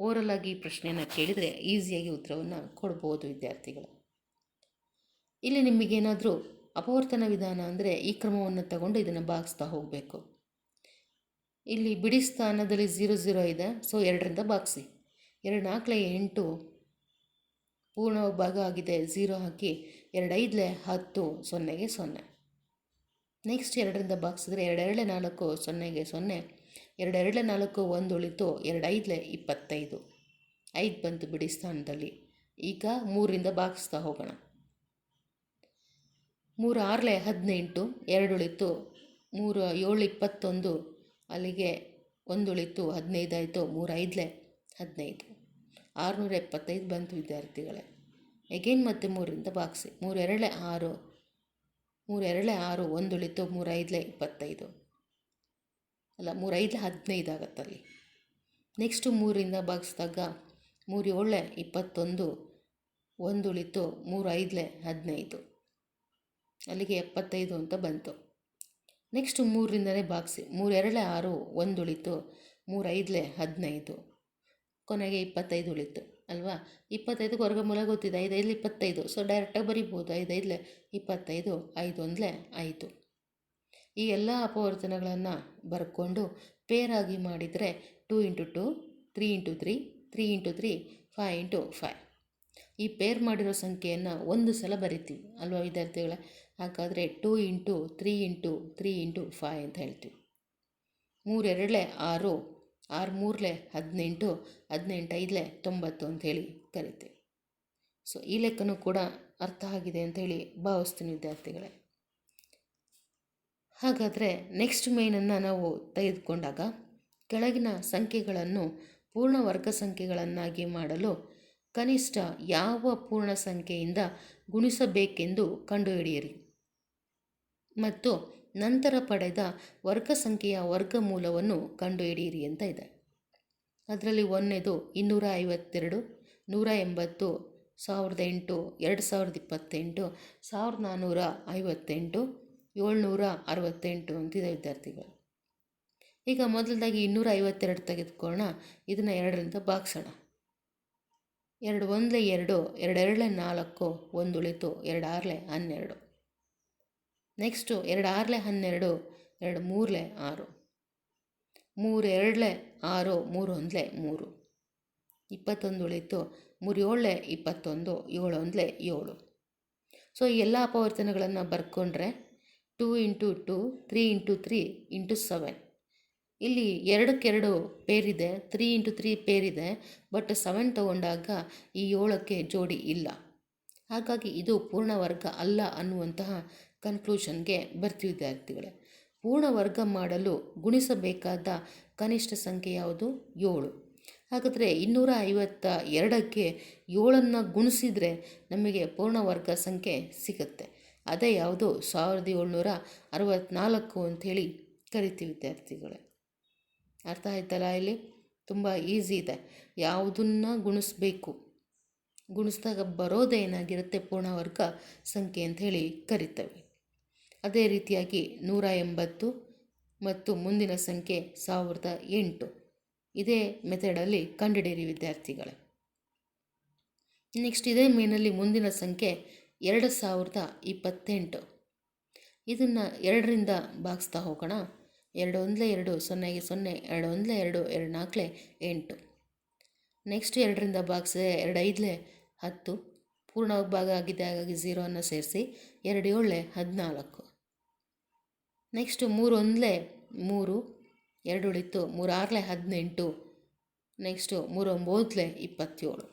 ಓರಲ್ಲಾಗಿ ಈ ಪ್ರಶ್ನೆಯನ್ನು ಕೇಳಿದರೆ ಈಸಿಯಾಗಿ ಉತ್ತರವನ್ನು ಕೊಡ್ಬೋದು ವಿದ್ಯಾರ್ಥಿಗಳು. ಇಲ್ಲಿ ನಿಮಗೇನಾದರೂ ಅಪವರ್ತನ ವಿಧಾನ ಅಂದರೆ ಈ ಕ್ರಮವನ್ನು ತಗೊಂಡು ಇದನ್ನು ಭಾಗಿಸ್ತಾ ಹೋಗಬೇಕು. ಇಲ್ಲಿ ಬಿಡಿ ಸ್ಥಾನದಲ್ಲಿ 0 0 ಇದೆ. ಸೊ 2ರಿಂದ ಭಾಗಿಸಿ. 2 4 8 ಪೂರ್ಣ ಭಾಗ ಆಗಿದೆ, 0 ಹಾಕಿ. 2 5 10 0ಗೆ 0. ನೆಕ್ಸ್ಟ್ 2ರಿಂದ ಭಾಗಿಸಿದ್ರೆ 2 2 4 0ಗೆ 0. 2 2 4 1 ಉಳಿತು. 2 5 25. 5 ಬಂತು ಬಿಡಿ ಸ್ಥಾನದಲ್ಲಿ. ಈಗ 3ರಿಂದ ಭಾಗಿಸ್ತಾ ಹೋಗೋಣ. 3 6 18. 2 ಉಳಿತು. 3 7 21. ಅಲ್ಲಿಗೆ 1 ಉಳಿತು. 15 ಆಯಿತು. 3 5 15. 675 ಬಂತು ವಿದ್ಯಾರ್ಥಿಗಳೇ. ಎಗೇನ್ ಮತ್ತೆ 3ರಿಂದ ಭಾಗಿಸಿ. 3 2 6. 3 2 6. 1 ಉಳಿತು. 3 5 25. ಅಲ್ಲ 3 5 15 ಆಗುತ್ತಲ್ಲಿ. ನೆಕ್ಸ್ಟು 3ರಿಂದ ಭಾಗಿಸಿದಾಗ 3 7 21. 1 ಉಳಿತು. 3 5 15. ಅಲ್ಲಿಗೆ 75 ಅಂತ ಬಂತು. ನೆಕ್ಸ್ಟು 3ರಿಂದಲೇ ಭಾಗಿಸಿ. 3 2 6. 1 ಉಳಿತು. 3 5 15. ಕೊನೆಗೆ 25 ಉಳಿತು ಅಲ್ವಾ. 25ಕ್ಕೆ ವರ್ಗಮೂಲ ಗೊತ್ತಿದೆ. 5 5 25. ಸೊ ಡೈರೆಕ್ಟಾಗಿ ಬರಿಬೋದು. 5 5 25. 5 1 5. ಈ ಎಲ್ಲ ಅಪವರ್ತನಗಳನ್ನು ಬರ್ಕೊಂಡು ಪೇರಾಗಿ ಮಾಡಿದರೆ 2 ಇಂಟು 2 3 ಇಂಟು 3 3 ಇಂಟು 3 5 ಇಂಟು 5. ಈ ಪೇರ್ ಮಾಡಿರೋ ಸಂಖ್ಯೆಯನ್ನು ಒಂದು ಸಲ ಬರಿತೀವಿ ಅಲ್ವಾ ವಿದ್ಯಾರ್ಥಿಗಳೇ. ಹಾಗಾದರೆ 2 ಇಂಟು 3 ಇಂಟು 3 ಇಂಟು 5 ಅಂತ ಹೇಳ್ತೀವಿ. 3 2 6. 6 3 18. 18 5 90 ಅಂಥೇಳಿ ಕರಿತೀವಿ. ಸೊ ಈ ಲೆಕ್ಕನೂ ಕೂಡ ಅರ್ಥ ಆಗಿದೆ ಅಂಥೇಳಿ ಭಾವಿಸ್ತೀನಿ ವಿದ್ಯಾರ್ಥಿಗಳೇ. ಹಾಗಾದರೆ ನೆಕ್ಸ್ಟ್ ಮೇನನ್ನು ನಾವು ತೆಗೆದುಕೊಂಡಾಗ ಕೆಳಗಿನ ಸಂಖ್ಯೆಗಳನ್ನು ಪೂರ್ಣ ವರ್ಗ ಸಂಖ್ಯೆಗಳನ್ನಾಗಿ ಮಾಡಲು ಕನಿಷ್ಠ ಯಾವ ಪೂರ್ಣ ಸಂಖ್ಯೆಯಿಂದ ಗುಣಿಸಬೇಕೆಂದು ಕಂಡುಹಿಡಿಯಿರಿ ಮತ್ತು ನಂತರ ಪಡೆದ ವರ್ಗ ಸಂಖ್ಯೆಯ ವರ್ಗಮೂಲವನ್ನು ಕಂಡುಹಿಡಿಯಿರಿ ಅಂತ ಇದೆ. ಅದರಲ್ಲಿ 1ನೇದು 252, 180, 1008, 2028, 1458, 768 ಅಂತಿದೆ ವಿದ್ಯಾರ್ಥಿಗಳು. ಈಗ ಮೊದಲದಾಗಿ 252 ತೆಗೆದುಕೊಳ್ಳೋಣ. ಇದನ್ನು 2ರಿಂದ ಭಾಗಿಸೋಣ. 2 1 2, 2 2 4, 1 ಉಳಿತು. 2 6 12. ನೆಕ್ಸ್ಟು 2 6 12, 2 3 6, 3 2 6, 3 1 3, 21 ಉಳಿತು. 3 7 21, 7 1 7. ಸೊ ಈ ಎಲ್ಲ ಅಪವರ್ತನಗಳನ್ನು ಬರ್ಕೊಂಡ್ರೆ 2 ಇಂಟು 2 3 ಇಂಟು 3 ಇಂಟು 7. ಇಲ್ಲಿ 2 ಪೇರಿದೆ, 3 ಇಂಟು 3 ಪೇರಿದೆ. ಬಟ್ 7 ತಗೊಂಡಾಗ ಈ 7ಕ್ಕೆ ಜೋಡಿ ಇಲ್ಲ. ಹಾಗಾಗಿ ಇದು ಪೂರ್ಣ ವರ್ಗ ಅಲ್ಲ ಅನ್ನುವಂತಹ ಕನ್ಕ್ಲೂಷನ್ಗೆ ಬರ್ತೀವಿ ವಿದ್ಯಾರ್ಥಿಗಳೇ. ಪೂರ್ಣ ವರ್ಗ ಮಾಡಲು ಗುಣಿಸಬೇಕಾದ ಕನಿಷ್ಠ ಸಂಖ್ಯೆ ಯಾವುದು? 7. ಹಾಗಾದರೆ 252ಕ್ಕೆ 7 ಗುಣಿಸಿದರೆ ನಮಗೆ ಪೂರ್ಣ ವರ್ಗ ಸಂಖ್ಯೆ ಸಿಗುತ್ತೆ. ಅದೇ ಯಾವುದು? 1764 ಅಂಥೇಳಿ ಕರಿತೀವಿ ವಿದ್ಯಾರ್ಥಿಗಳೇ. ಅರ್ಥ ಆಯ್ತಲ್ಲ? ಇಲ್ಲಿ ತುಂಬ ಈಸಿ ಇದೆ. ಯಾವುದನ್ನು ಗುಣಿಸ್ಬೇಕು, ಗುಣಿಸಿದಾಗ ಬರೋದೇನಾಗಿರುತ್ತೆ ಪೂರ್ಣವರ್ಗ ಸಂಖ್ಯೆ ಅಂಥೇಳಿ ಕರಿತೇವೆ. ಅದೇ ರೀತಿಯಾಗಿ 180 ಮತ್ತು ಮುಂದಿನ ಸಂಖ್ಯೆ 1008. ಇದೇ ಮೆಥಡಲ್ಲಿ ಕಂಡುಹಿಡಿಯಿರಿ ವಿದ್ಯಾರ್ಥಿಗಳೇ. ನೆಕ್ಸ್ಟ್ ಇದೇ ಮೇನಲ್ಲಿ ಮುಂದಿನ ಸಂಖ್ಯೆ 2028. ಇದನ್ನು 2ರಿಂದ ಭಾಗಿಸ್ತಾ ಹೋಗೋಣ. 2 1 2 0 0, 2 1 2, 2 4 8. ನೆಕ್ಸ್ಟ್ 2ರಿಂದ ಭಾಗಿಸಿದ್ರೆ 2 5 10, ಪೂರ್ಣ ಭಾಗ ಆಗಿದೆ, ಹಾಗಾಗಿ 0 ಸೇರಿಸಿ 2 7 14. ನೆಕ್ಸ್ಟ್ 3 1 3, 2 ಉಳಿತು, 3 6 18. ನೆಕ್ಸ್ಟು 3 9 27,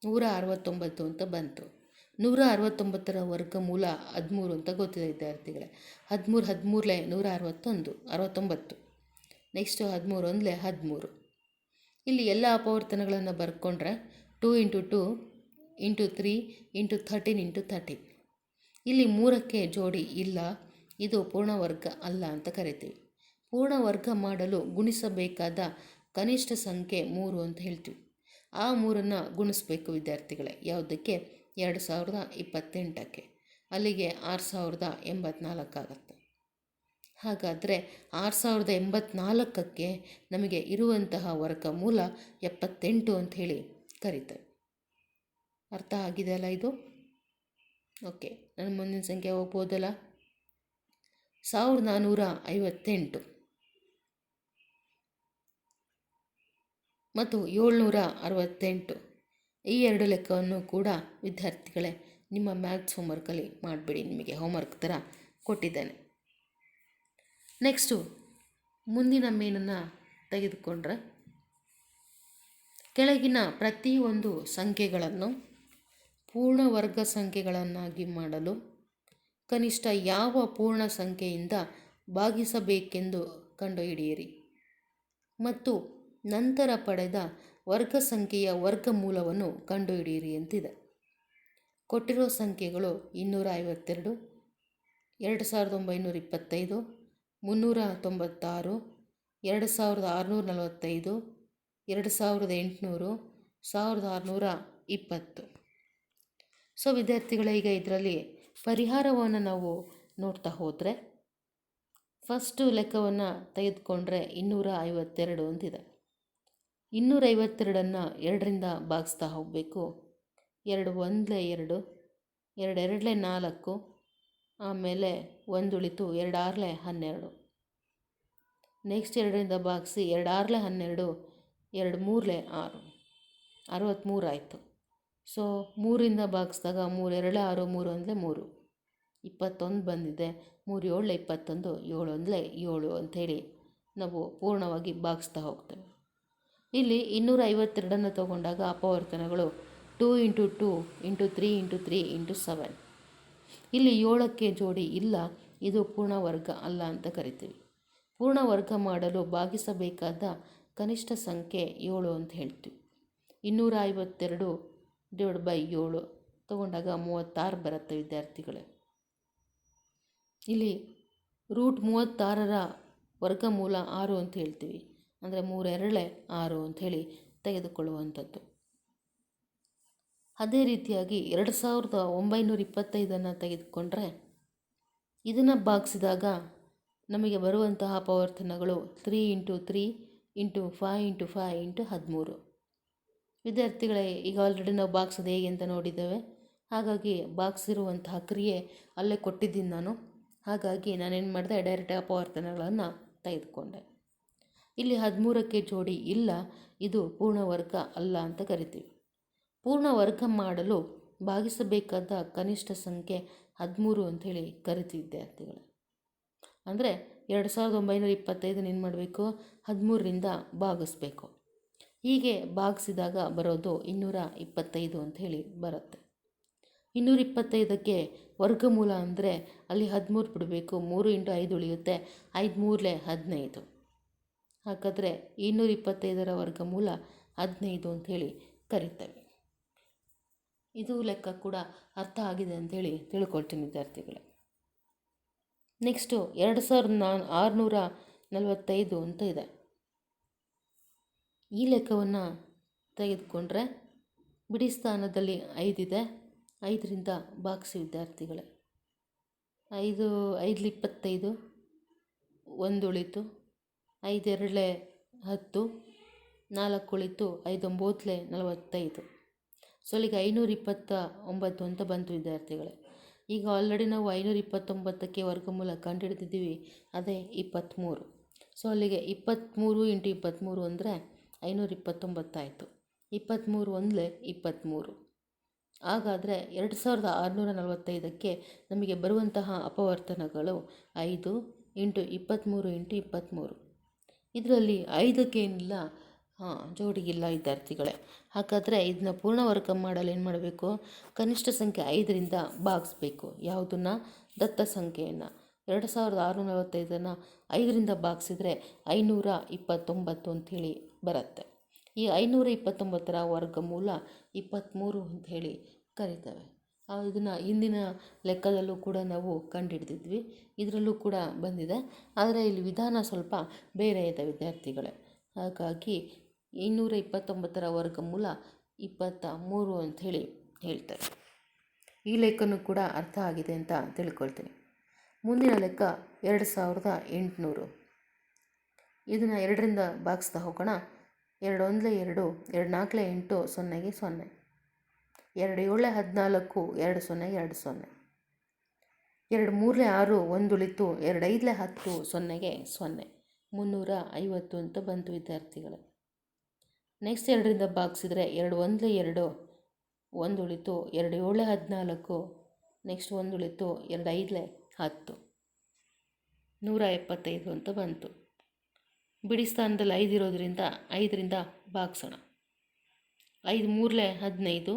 169 ಅಂತ ಬಂತು. 169ರ ವರ್ಗಮೂಲ 13 ಅಂತ ಗೊತ್ತಿದೆ ವಿದ್ಯಾರ್ಥಿಗಳೇ. 13 13 161 69. ನೆಕ್ಸ್ಟು 13 1 13. ಇಲ್ಲಿ ಎಲ್ಲ ಅಪವರ್ತನಗಳನ್ನು ಬರ್ಕೊಂಡ್ರೆ 2 × 2 × 3 × 13 × 13. ಇಲ್ಲಿ 3ಕ್ಕೆ ಜೋಡಿ ಇಲ್ಲ, ಇದು ಪೂರ್ಣವರ್ಗ ಅಲ್ಲ ಅಂತ ಕರಿತೀವಿ. ಪೂರ್ಣವರ್ಗ ಮಾಡಲು ಗುಣಿಸಬೇಕಾದ ಕನಿಷ್ಠ ಸಂಖ್ಯೆ 3 ಅಂತ ಹೇಳ್ತೀವಿ. ಆ 3ನ್ನು ಗುಣಿಸ್ಬೇಕು ವಿದ್ಯಾರ್ಥಿಗಳೇ. ಯಾವುದಕ್ಕೆ? 2028ಕ್ಕೆ. ಅಲ್ಲಿಗೆ 6084 ಆಗುತ್ತೆ. ಹಾಗಾದರೆ 6084ಕ್ಕೆ ನಮಗೆ ಇರುವಂತಹ ವರ್ಗಮೂಲ 78 ಅಂತ ಹೇಳಿ ಕರೀತೇವೆ. ಅರ್ಥ ಆಗಿದೆಯಲ್ಲ ಇದು? ಓಕೆ, ನನ್ನ ಮುಂದಿನ ಸಂಖ್ಯೆ ಹೋಗ್ಬೋದಲ್ಲ? 1458 ಮತ್ತು 768. ಈ 2 ಲೆಕ್ಕವನ್ನು ಕೂಡ ವಿದ್ಯಾರ್ಥಿಗಳೇ ನಿಮ್ಮ ಮ್ಯಾಥ್ಸ್ ಹೋಮ್ವರ್ಕಲ್ಲಿ ಮಾಡಿಬಿಡಿ. ನಿಮಗೆ ಹೋಮ್ವರ್ಕ್ ಥರ ಕೊಟ್ಟಿದ್ದೇನೆ. ನೆಕ್ಸ್ಟು ಮುಂದಿನ ಮೇನನ್ನು ತೆಗೆದುಕೊಂಡ್ರೆ, ಕೆಳಗಿನ ಪ್ರತಿಯೊಂದು ಸಂಖ್ಯೆಗಳನ್ನು ಪೂರ್ಣವರ್ಗ ಸಂಖ್ಯೆಗಳನ್ನಾಗಿ ಮಾಡಲು ಕನಿಷ್ಠ ಯಾವ ಪೂರ್ಣ ಸಂಖ್ಯೆಯಿಂದ ಭಾಗಿಸಬೇಕೆಂದು ಕಂಡುಹಿಡಿಯಿರಿ ಮತ್ತು ನಂತರ ಪಡೆದ ವರ್ಗ ಸಂಖ್ಯೆಯ ವರ್ಗಮೂಲವನ್ನು ಕಂಡುಹಿಡಿಯಿರಿ ಅಂತಿದೆ. ಕೊಟ್ಟಿರೋ ಸಂಖ್ಯೆಗಳು 252, 2925, 396, 2645, 2800, 1620. ಸೊ ವಿದ್ಯಾರ್ಥಿಗಳೇ, ಈಗ ಇದರಲ್ಲಿ ಪರಿಹಾರವನ್ನು ನಾವು ನೋಡ್ತಾ ಹೋದರೆ, ಫಸ್ಟು ಲೆಕ್ಕವನ್ನು ತೆಗೆದುಕೊಂಡ್ರೆ 252 ಅಂತಿದೆ. 252ನ್ನು 2ರಿಂದ ಭಾಗಿಸ್ತಾ ಹೋಗಬೇಕು. 2 1 2, 2 2 4, ಆಮೇಲೆ 1 ಉಳಿತು, 2 6 12. ನೆಕ್ಸ್ಟ್ 2ರಿಂದ ಭಾಗಿಸಿ 2 6 12, 2 3 6, 63 ಆಯಿತು. ಸೊ 3ರಿಂದ ಭಾಗಿಸಿದಾಗ 3 2 6, 3 1 3, 21 ಬಂದಿದೆ. 3 7 21, 7 1 7 ಅಂಥೇಳಿ ನಾವು ಪೂರ್ಣವಾಗಿ ಭಾಗಿಸ್ತಾ ಹೋಗ್ತೇವೆ. ಇಲ್ಲಿ 252ನ್ನು ತಗೊಂಡಾಗ ಅಪವರ್ತನಗಳು 2 × 2 × 3 × 3 × 7. ಇಲ್ಲಿ 7ಕ್ಕೆ ಜೋಡಿ ಇಲ್ಲ, ಇದು ಪೂರ್ಣವರ್ಗ ಅಲ್ಲ ಅಂತ ಕರಿತೀವಿ. ಪೂರ್ಣವರ್ಗ ಮಾಡಲು ಭಾಗಿಸಬೇಕಾದ ಕನಿಷ್ಠ ಸಂಖ್ಯೆ 7 ಅಂತ ಹೇಳ್ತೀವಿ. 252 / 7 ತಗೊಂಡಾಗ 36 ಬರುತ್ತೆ ವಿದ್ಯಾರ್ಥಿಗಳೇ. ಇಲ್ಲಿ √36ರ ವರ್ಗಮೂಲ 6 ಅಂತ ಹೇಳ್ತೀವಿ. ಅಂದರೆ 3 2 6 ಅಂಥೇಳಿ ತೆಗೆದುಕೊಳ್ಳುವಂಥದ್ದು. ಅದೇ ರೀತಿಯಾಗಿ 2925ನ್ನು ತೆಗೆದುಕೊಂಡ್ರೆ, ಇದನ್ನು ಭಾಗಿಸಿದಾಗ ನಮಗೆ ಬರುವಂತಹ ಅಪವರ್ತನಗಳು 3 × 3 × 5 × 5 × 13. ವಿದ್ಯಾರ್ಥಿಗಳೇ, ಈಗ ಆಲ್ರೆಡಿ ನಾವು ಭಾಗಿಸೋದು ಹೇಗೆ ಅಂತ ನೋಡಿದ್ದೇವೆ. ಹಾಗಾಗಿ ಭಾಗಿಸಿರುವಂತಹ ಕ್ರಿಯೆ ಅಲ್ಲೇ ಕೊಟ್ಟಿದ್ದೀನಿ ನಾನು. ಹಾಗಾಗಿ ನಾನೇನು ಮಾಡಿದೆ, ಡೈರೆಕ್ಟ್ ಅಪವರ್ತನಗಳನ್ನು ತೆಗೆದುಕೊಂಡೆ. ಇಲ್ಲಿ 13ಕ್ಕೆ ಜೋಡಿ ಇಲ್ಲ, ಇದು ಪೂರ್ಣವರ್ಗ ಅಲ್ಲ ಅಂತ ಕರಿತೀವಿ. ಪೂರ್ಣವರ್ಗ ಮಾಡಲು ಭಾಗಿಸಬೇಕಾದ ಕನಿಷ್ಠ ಸಂಖ್ಯೆ 13 ಅಂಥೇಳಿ ಕರಿತೀವಿ ವಿದ್ಯಾರ್ಥಿಗಳೇ. ಅಂದರೆ 2925 ಏನು ಮಾಡಬೇಕು, 13ರಿಂದ ಭಾಗಿಸ್ಬೇಕು. ಹೀಗೆ ಭಾಗಿಸಿದಾಗ ಬರೋದು 225 ಅಂಥೇಳಿ ಬರುತ್ತೆ. 225ಕ್ಕೆ ವರ್ಗಮೂಲ ಅಂದರೆ ಅಲ್ಲಿ 13 ಬಿಡಬೇಕು. 3 × 5 ಉಳಿಯುತ್ತೆ. 5 3 15. ಹಾಗಾದರೆ 225ರ ವರ್ಗಮೂಲ 15 ಅಂಥೇಳಿ ಕರಿತೇವೆ. ಇದು ಲೆಕ್ಕ ಕೂಡ ಅರ್ಥ ಆಗಿದೆ ಅಂಥೇಳಿ ತಿಳ್ಕೊಳ್ತೀನಿ ವಿದ್ಯಾರ್ಥಿಗಳೇ. ನೆಕ್ಸ್ಟು 2645 ಅಂತ ಇದೆ. ಈ ಲೆಕ್ಕವನ್ನು ತೆಗೆದುಕೊಂಡ್ರೆ ಬಿಡಿ ಸ್ಥಾನದಲ್ಲಿ 5 ಇದೆ. 5ರಿಂದ ಭಾಗಿಸಿ ವಿದ್ಯಾರ್ಥಿಗಳೇ. 5 5 25, 1 ಉಳಿತು. 5 2 10, 4 ಉಳಿತು. 5 9 45. ಸೊ ಇಲ್ಲಿಗೆ 529 ಅಂತ ಬಂತು ವಿದ್ಯಾರ್ಥಿಗಳೇ. ಈಗ ಆಲ್ರೆಡಿ ನಾವು 529ಕ್ಕೆ ವರ್ಗಮೂಲ ಕಂಡುಹಿಡಿದಿದ್ದೀವಿ, ಅದೇ 23. ಸೊ ಅಲ್ಲಿಗೆ 23 × 23 ಅಂದರೆ 529 ಆಯಿತು. 23 1 23. ಹಾಗಾದರೆ 2645ಕ್ಕೆ ನಮಗೆ ಬರುವಂತಹ ಅಪವರ್ತನಗಳು 5 × 23 × 23. ಇದರಲ್ಲಿ 5ಕ್ಕೆ ಏನಿಲ್ಲ, ಜೋಡಿಗಿಲ್ಲ ವಿದ್ಯಾರ್ಥಿಗಳೇ. ಹಾಗಾದರೆ ಇದನ್ನ ಪೂರ್ಣ ವರ್ಗ ಮಾಡಲು ಏನು ಮಾಡಬೇಕು? ಕನಿಷ್ಠ ಸಂಖ್ಯೆ 5ರಿಂದ ಭಾಗಿಸ್ಬೇಕು. ಯಾವುದನ್ನು? ದತ್ತ ಸಂಖ್ಯೆಯನ್ನು. 2645ನ್ನು 5ರಿಂದ ಭಾಗಿಸಿದ್ರೆ 529 ಅಂಥೇಳಿ ಬರುತ್ತೆ. ಈ 529ರ ವರ್ಗಮೂಲ 23 ಅಂಥೇಳಿ ಕರಿತೇವೆ. ಇದನ್ನು ಹಿಂದಿನ ಲೆಕ್ಕದಲ್ಲೂ ಕೂಡ ನಾವು ಕಂಡುಹಿಡಿದಿದ್ವಿ, ಇದರಲ್ಲೂ ಕೂಡ ಬಂದಿದೆ. ಆದರೆ ಇಲ್ಲಿ ವಿಧಾನ ಸ್ವಲ್ಪ ಬೇರೆ ಇದೆ ವಿದ್ಯಾರ್ಥಿಗಳೇ. ಹಾಗಾಗಿ 229ರ ವರ್ಗಮೂಲ 23 ಅಂಥೇಳಿ ಹೇಳ್ತಾರೆ. ಈ ಲೆಕ್ಕನೂ ಕೂಡ ಅರ್ಥ ಆಗಿದೆ ಅಂತ ತಿಳ್ಕೊಳ್ತೀನಿ. ಮುಂದಿನ ಲೆಕ್ಕ 2800. ಇದನ್ನು 2ರಿಂದ ಭಾಗಿಸ್ತಾ ಹೋಗೋಣ. 2 1 2, 2 4 8, 0ಗೆ 0. 2 7 14, 2 0 2 0. 2 3 6, 1 ಉಳಿತು. 2 5 10, 0ಗೆ 0. 350 ಅಂತ ಬಂತು ವಿದ್ಯಾರ್ಥಿಗಳೇ. ನೆಕ್ಸ್ಟ್ 2ರಿಂದ ಭಾಗಿಸಿದ್ರೆ 2 1 2, 1 ಉಳಿತು. 2 7 14, ನೆಕ್ಸ್ಟ್ 1 ಉಳಿತು. 2 5 10, 175 ಅಂತ ಬಂತು. ಬಿಡಿ ಸ್ಥಾನದಲ್ಲಿ 5 ಇರೋದ್ರಿಂದ 5ರಿಂದ ಭಾಗಿಸೋಣ. 5 3 15,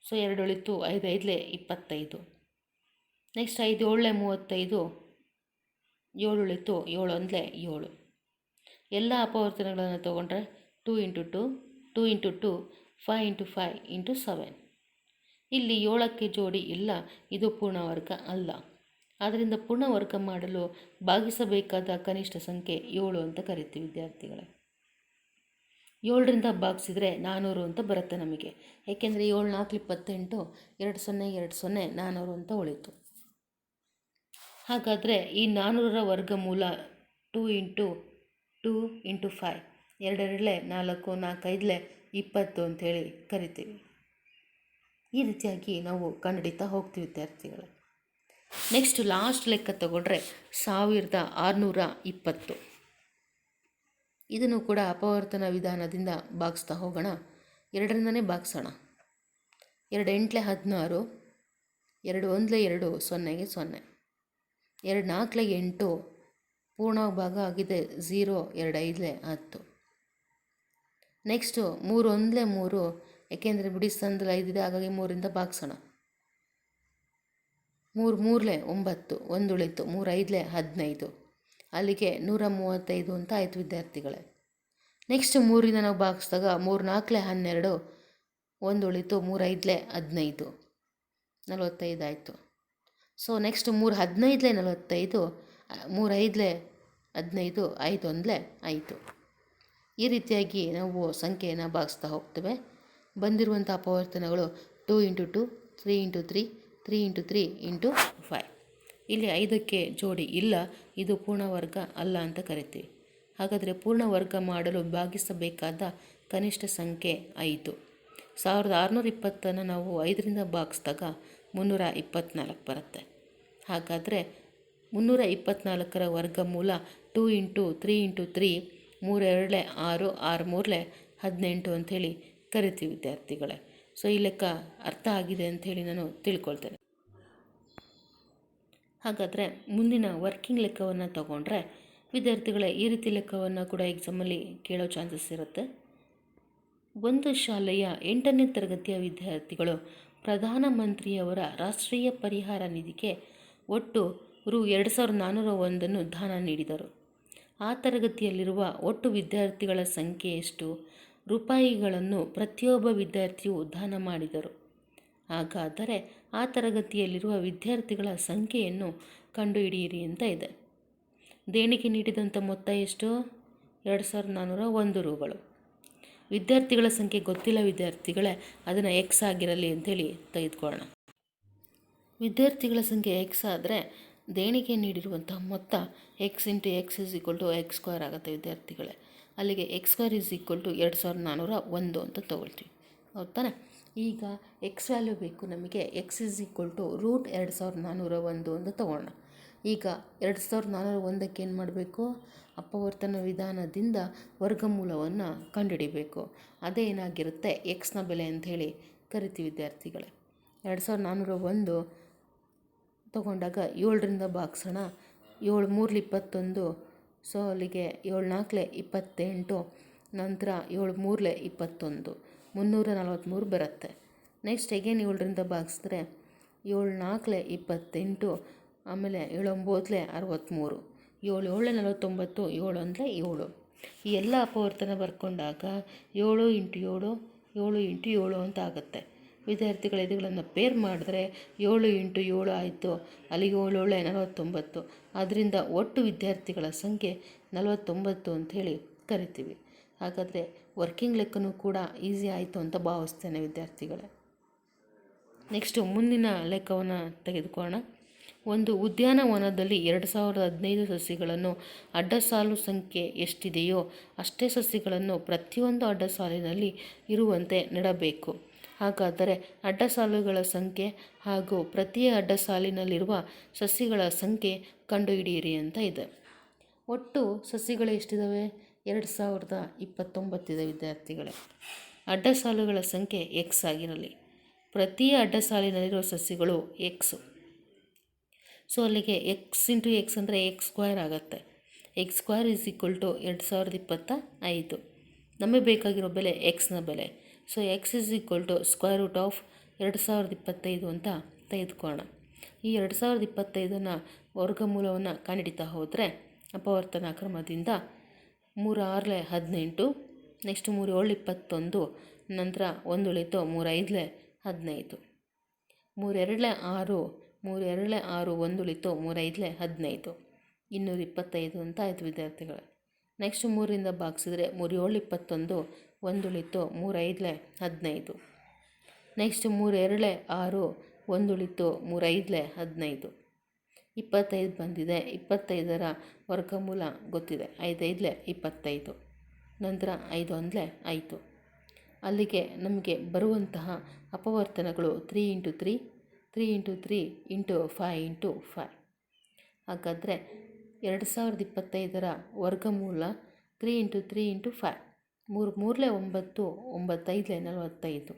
ಸೊ 2 ಉಳಿತು. 5 5 25. ನೆಕ್ಸ್ಟ್ 5 7 35, 7 ಉಳಿತು. 7 1 7. ಎಲ್ಲ ಅಪವರ್ತನಗಳನ್ನು ತೊಗೊಂಡ್ರೆ 2 × 2, 2 × 2, 5 × 5 × 7. ಇಲ್ಲಿ 7ಕ್ಕೆ ಜೋಡಿ ಇಲ್ಲ, ಇದು ಪೂರ್ಣವರ್ಗ ಅಲ್ಲ. ಆದ್ದರಿಂದ ಪೂರ್ಣವರ್ಗ ಮಾಡಲು ಭಾಗಿಸಬೇಕಾದ ಕನಿಷ್ಠ ಸಂಖ್ಯೆ 7 ಅಂತ ಕರಿತೀವಿ ವಿದ್ಯಾರ್ಥಿಗಳೇ. 7ರಿಂದ ಭಾಗಿಸಿದ್ರೆ 400 ಅಂತ ಬರುತ್ತೆ ನಮಗೆ. ಏಕೆಂದರೆ 7 4 28, 2 0 2 0, 400 ಅಂತ ಉಳಿತು. ಹಾಗಾದರೆ ಈ 400ರ ವರ್ಗಮೂಲ 2 × 2 × 5, 2 2 4, 4 5 20 ಅಂಥೇಳಿ ಕರಿತೀವಿ. ಈ ರೀತಿಯಾಗಿ ನಾವು ಕಂಡುಹಿಡಿತಾ ಹೋಗ್ತೀವಿ ವಿದ್ಯಾರ್ಥಿಗಳು. ನೆಕ್ಸ್ಟ್ ಲಾಸ್ಟ್ ಲೆಕ್ಕ ತಗೊಂಡ್ರೆ 1620. ಇದನ್ನು ಕೂಡ ಅಪವರ್ತನ ವಿಧಾನದಿಂದ ಭಾಗಿಸ್ತಾ ಹೋಗೋಣ. 2ರಿಂದನೇ ಭಾಗಿಸೋಣ. 2 8 16, 2 1 2, 0ಗೆ 0. 2 4 8, ಪೂರ್ಣ ಭಾಗ ಆಗಿದೆ 0. 2 5 10. ನೆಕ್ಸ್ಟು 3 1 3, ಏಕೆಂದರೆ ಬಿಡಿ ಸ್ಥಾನದಲ್ಲಿ 5 ಇದೆ, ಹಾಗಾಗಿ 3ರಿಂದ ಭಾಗಿಸೋಣ. 3 3 9, 1 ಉಳಿತು. 3 5 15, ಅಲ್ಲಿಗೆ 135 ಅಂತ ಆಯಿತು ವಿದ್ಯಾರ್ಥಿಗಳೇ. ನೆಕ್ಸ್ಟ್ 3ರಿಂದ ನಾವು ಭಾಗಿಸಿದಾಗ 3 4 12, 1 ಉಳಿತು. 3 5 15, 45 ಆಯಿತು. So next 3 15 45, 3 5 15, 5 1 5. ಈ ರೀತಿಯಾಗಿ ನಾವು ಸಂಖ್ಯೆಯನ್ನು ಭಾಗಿಸ್ತಾ ಹೋಗ್ತೇವೆ. ಬಂದಿರುವಂಥ ಅಪವರ್ತನಗಳು 2 × 2, 3 × 3, 3 × 3 × 5. ಇಲ್ಲಿ 5ಕ್ಕೆ ಜೋಡಿ ಇಲ್ಲ, ಇದು ಪೂರ್ಣವರ್ಗ ಅಲ್ಲ ಅಂತ ಕರಿತೀವಿ. ಹಾಗಾದರೆ ಪೂರ್ಣವರ್ಗ ಮಾಡಲು ಭಾಗಿಸಬೇಕಾದ ಕನಿಷ್ಠ ಸಂಖ್ಯೆ 5. 1620 ನಾವು 5ರಿಂದ ಭಾಗಿಸಿದಾಗ 324 ಬರುತ್ತೆ. ಹಾಗಾದರೆ 324ರ ವರ್ಗಮೂಲ 2 × 3 × 3, 3 2 6, 6 3 18 ಅಂಥೇಳಿ ಕರಿತೀವಿ ವಿದ್ಯಾರ್ಥಿಗಳೇ. ಸೊ ಈ ಲೆಕ್ಕ ಅರ್ಥ ಆಗಿದೆ ಅಂಥೇಳಿ ನಾನು ತಿಳ್ಕೊಳ್ತೇನೆ. ಹಾಗಾದರೆ ಮುಂದಿನ ವರ್ಕಿಂಗ್ ಲೆಕ್ಕವನ್ನು ತಗೊಂಡ್ರೆ ವಿದ್ಯಾರ್ಥಿಗಳೇ, ಈ ರೀತಿ ಲೆಕ್ಕವನ್ನು ಕೂಡ ಎಕ್ಸಾಮಲ್ಲಿ ಕೇಳೋ ಚಾನ್ಸಸ್ ಇರುತ್ತೆ. ಒಂದು ಶಾಲೆಯ 8ನೇ ತರಗತಿಯ ವಿದ್ಯಾರ್ಥಿಗಳು ಪ್ರಧಾನಮಂತ್ರಿಯವರ ರಾಷ್ಟ್ರೀಯ ಪರಿಹಾರ ನಿಧಿಗೆ ಒಟ್ಟು ರು 2401 ದಾನ ನೀಡಿದರು. ಆ ತರಗತಿಯಲ್ಲಿರುವ ಒಟ್ಟು ವಿದ್ಯಾರ್ಥಿಗಳ ಸಂಖ್ಯೆ ಎಷ್ಟು ರೂಪಾಯಿಗಳನ್ನು ಪ್ರತಿಯೊಬ್ಬ ವಿದ್ಯಾರ್ಥಿಯು ದಾನ ಮಾಡಿದರು? ಹಾಗಾದರೆ ಆ ತರಗತಿಯಲ್ಲಿರುವ ವಿದ್ಯಾರ್ಥಿಗಳ ಸಂಖ್ಯೆಯನ್ನು ಕಂಡುಹಿಡಿಯಿರಿ ಅಂತ ಇದೆ. ದೇಣಿಗೆ ನೀಡಿದಂಥ ಮೊತ್ತ ಎಷ್ಟು? 2401 ರೂಗಳು. ವಿದ್ಯಾರ್ಥಿಗಳ ಸಂಖ್ಯೆ ಗೊತ್ತಿಲ್ಲ ವಿದ್ಯಾರ್ಥಿಗಳೇ, ಅದನ್ನು ಎಕ್ಸ್ ಆಗಿರಲಿ ಅಂತೇಳಿ ತೆಗೆದುಕೊಳ್ಳೋಣ. ವಿದ್ಯಾರ್ಥಿಗಳ ಸಂಖ್ಯೆ ಎಕ್ಸ್ ಆದರೆ ದೇಣಿಗೆ ನೀಡಿರುವಂತಹ ಮೊತ್ತ x into x is equal to x square ಆಗುತ್ತೆ ವಿದ್ಯಾರ್ಥಿಗಳೇ. ಅಲ್ಲಿಗೆ x square is equal to 2401 ಅಂತ ತೊಗೊಳ್ತೀವಿ, ಹೌದಾನೆ? ಈಗ ಎಕ್ಸ್ ವ್ಯಾಲ್ಯೂ ಬೇಕು ನಮಗೆ. X is equal to root 2401 ಅಂತ ತೊಗೊಳ್ಳೋಣ. ಈಗ 2401ಕ್ಕೆ ಏನು ಮಾಡಬೇಕು? ಅಪವರ್ತನ ವಿಧಾನದಿಂದ ವರ್ಗಮೂಲವನ್ನು ಕಂಡುಹಿಡಿಬೇಕು. ಅದೇ ಏನಾಗಿರುತ್ತೆ? ಎಕ್ಸ್ನ ಬೆಲೆ ಅಂಥೇಳಿ ಕರಿತೀವಿ ವಿದ್ಯಾರ್ಥಿಗಳೇ. 2401 ತೊಗೊಂಡಾಗ 7ರಿಂದ ಭಾಗಿಸೋಣ. 7 3 21, ಸೊ ಅಲ್ಲಿಗೆ 7 4 28, ನಂತರ 7 3 21, 343 ಬರುತ್ತೆ. ನೆಕ್ಸ್ಟ್ ಅಗೇನ್ 7ರಿಂದ ಭಾಗಿಸಿದ್ರೆ 7 4 28, ಆಮೇಲೆ 7 9 63, 7 7 49, 7 ಅಂದರೆ 7. ಈ ಎಲ್ಲ ಅಪವರ್ತನ ಬರ್ಕೊಂಡಾಗ 7 ಇಂಟು 7 7 ಇಂಟು 7 ಅಂತ ಆಗುತ್ತೆ. ವಿದ್ಯಾರ್ಥಿಗಳ ಇದುಗಳನ್ನು ಪೇರ್ ಮಾಡಿದ್ರೆ 7 ಇಂಟು 7 ಆಯಿತು. ಅಲ್ಲಿಗೆ 7 7 49. ಆದ್ದರಿಂದ ಒಟ್ಟು ವಿದ್ಯಾರ್ಥಿಗಳ ಸಂಖ್ಯೆ 49 ಅಂಥೇಳಿ ಕರಿತೀವಿ. ಹಾಗಾದರೆ ವರ್ಕಿಂಗ್ ಲೆಕ್ಕನೂ ಕೂಡ ಈಸಿ ಆಯಿತು ಅಂತ ಭಾವಿಸ್ತೇನೆ ವಿದ್ಯಾರ್ಥಿಗಳೇ. ನೆಕ್ಸ್ಟು ಮುಂದಿನ ಲೆಕ್ಕವನ್ನು ತೆಗೆದುಕೊಳ್ಳೋಣ. ಒಂದು ಉದ್ಯಾನವನದಲ್ಲಿ 2015 ಸಸಿಗಳನ್ನು ಅಡ್ಡಸಾಲು ಸಂಖ್ಯೆ ಎಷ್ಟಿದೆಯೋ ಅಷ್ಟೇ ಸಸಿಗಳನ್ನು ಪ್ರತಿಯೊಂದು ಅಡ್ಡಸಾಲಿನಲ್ಲಿ ಇರುವಂತೆ ನೆಡಬೇಕು. ಹಾಗಾದರೆ ಅಡ್ಡಸಾಲುಗಳ ಸಂಖ್ಯೆ ಹಾಗೂ ಪ್ರತಿ ಅಡ್ಡಸಾಲಿನಲ್ಲಿರುವ ಸಸಿಗಳ ಸಂಖ್ಯೆ ಕಂಡುಹಿಡಿಯಿರಿ ಅಂತ ಇದೆ. ಒಟ್ಟು ಸಸಿಗಳು ಎಷ್ಟಿದ್ದಾವೆ? 2029 ಇದೆ ವಿದ್ಯಾರ್ಥಿಗಳೇ. ಅಡ್ಡಸಾಲುಗಳ ಸಂಖ್ಯೆ ಎಕ್ಸ್ ಆಗಿರಲಿ. ಪ್ರತಿ ಅಡ್ಡಸಾಲಿನಲ್ಲಿರುವ ಸಸಿಗಳು ಎಕ್ಸು. ಸೊ ಅಲ್ಲಿಗೆ ಎಕ್ಸ್ ಇಂಟು ಎಕ್ಸ್ ಅಂದರೆ ಎಕ್ಸ್ ಸ್ಕ್ವೇರ್ ಆಗುತ್ತೆ. X square is equal to 2025. ನಮಗೆ ಬೇಕಾಗಿರೋ ಬೆಲೆ ಎಕ್ಸ್ನ ಬೆಲೆ. So x is equal to square root of 2025 ಅಂತ ತೆಗೆದುಕೊಳ್ಳೋಣ. ಈ 2025ನ ವರ್ಗಮೂಲವನ್ನು ಕಂಡುಹಿಡಿತಾ ಹೋದರೆ ಅಪವರ್ತನ ಕ್ರಮದಿಂದ 3 6 18, ನೆಕ್ಸ್ಟ್ 3 7 21, ನಂತರ 1 ಉಳಿತು 3 5 15, 3 2 6, 3 2 6, 1 ಉಳಿತು 3 5 15, 225 ಅಂತ ಆಯಿತು ವಿದ್ಯಾರ್ಥಿಗಳೇ. ನೆಕ್ಸ್ಟ್ 3ರಿಂದ ಭಾಗಿಸಿದ್ರೆ 3 7 21, 1 ಉಳಿತು 3 5 15, ನೆಕ್ಸ್ಟ್ 3 2 6, 1 ಉಳಿತು 3 5 15, 25 ಬಂದಿದೆ. 25ರ ವರ್ಗಮೂಲ ಗೊತ್ತಿದೆ, 5 5 25, ನಂತರ 5 1 5. ಅಲ್ಲಿಗೆ ನಮಗೆ ಬರುವಂತಹ ಅಪವರ್ತನಗಳು 3 ಇಂಟು 3, 3 ಇಂಟು 3 ಇಂಟು 5 ಇಂಟು 5. ಹಾಗಾದರೆ 2025ರ ವರ್ಗಮೂಲ 3 ಇಂಟು 3 ಇಂಟು 5, 3 3 9, 9 5 45.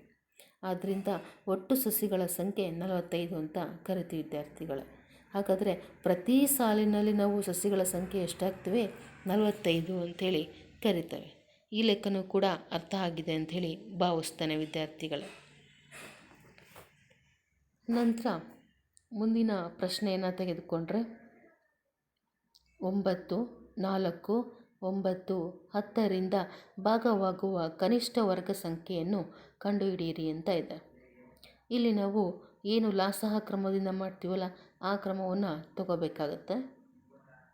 ಆದ್ದರಿಂದ ಒಟ್ಟು ಸಸಿಗಳ ಸಂಖ್ಯೆ 45 ಅಂತ ಕರಿತೀವಿ ವಿದ್ಯಾರ್ಥಿಗಳೇ. ಹಾಗಾದರೆ ಪ್ರತಿ ಸಾಲಿನಲ್ಲಿ ನಾವು ಸಸಿಗಳ ಸಂಖ್ಯೆ ಎಷ್ಟಾಗ್ತವೆ? 45 ಅಂಥೇಳಿ ಕರಿತೇವೆ. ಈ ಲೆಕ್ಕನೂ ಕೂಡ ಅರ್ಥ ಆಗಿದೆ ಅಂಥೇಳಿ ಭಾವಿಸ್ತೇನೆ ವಿದ್ಯಾರ್ಥಿಗಳೇ. ನಂತರ ಮುಂದಿನ ಪ್ರಶ್ನೆಯನ್ನು ತೆಗೆದುಕೊಂಡ್ರೆ 9, 4, 9, 10ರಿಂದ ಭಾಗವಾಗುವ ಕನಿಷ್ಠ ವರ್ಗ ಸಂಖ್ಯೆಯನ್ನು ಕಂಡುಹಿಡಿಯಿರಿ ಅಂತ ಇದೆ. ಇಲ್ಲಿ ನಾವು ಏನು ಲಾಸಹ ಕ್ರಮದಿಂದ ಮಾಡ್ತೀವಲ್ಲ ಆ ಕ್ರಮವನ್ನು ತಗೋಬೇಕಾಗತ್ತೆ.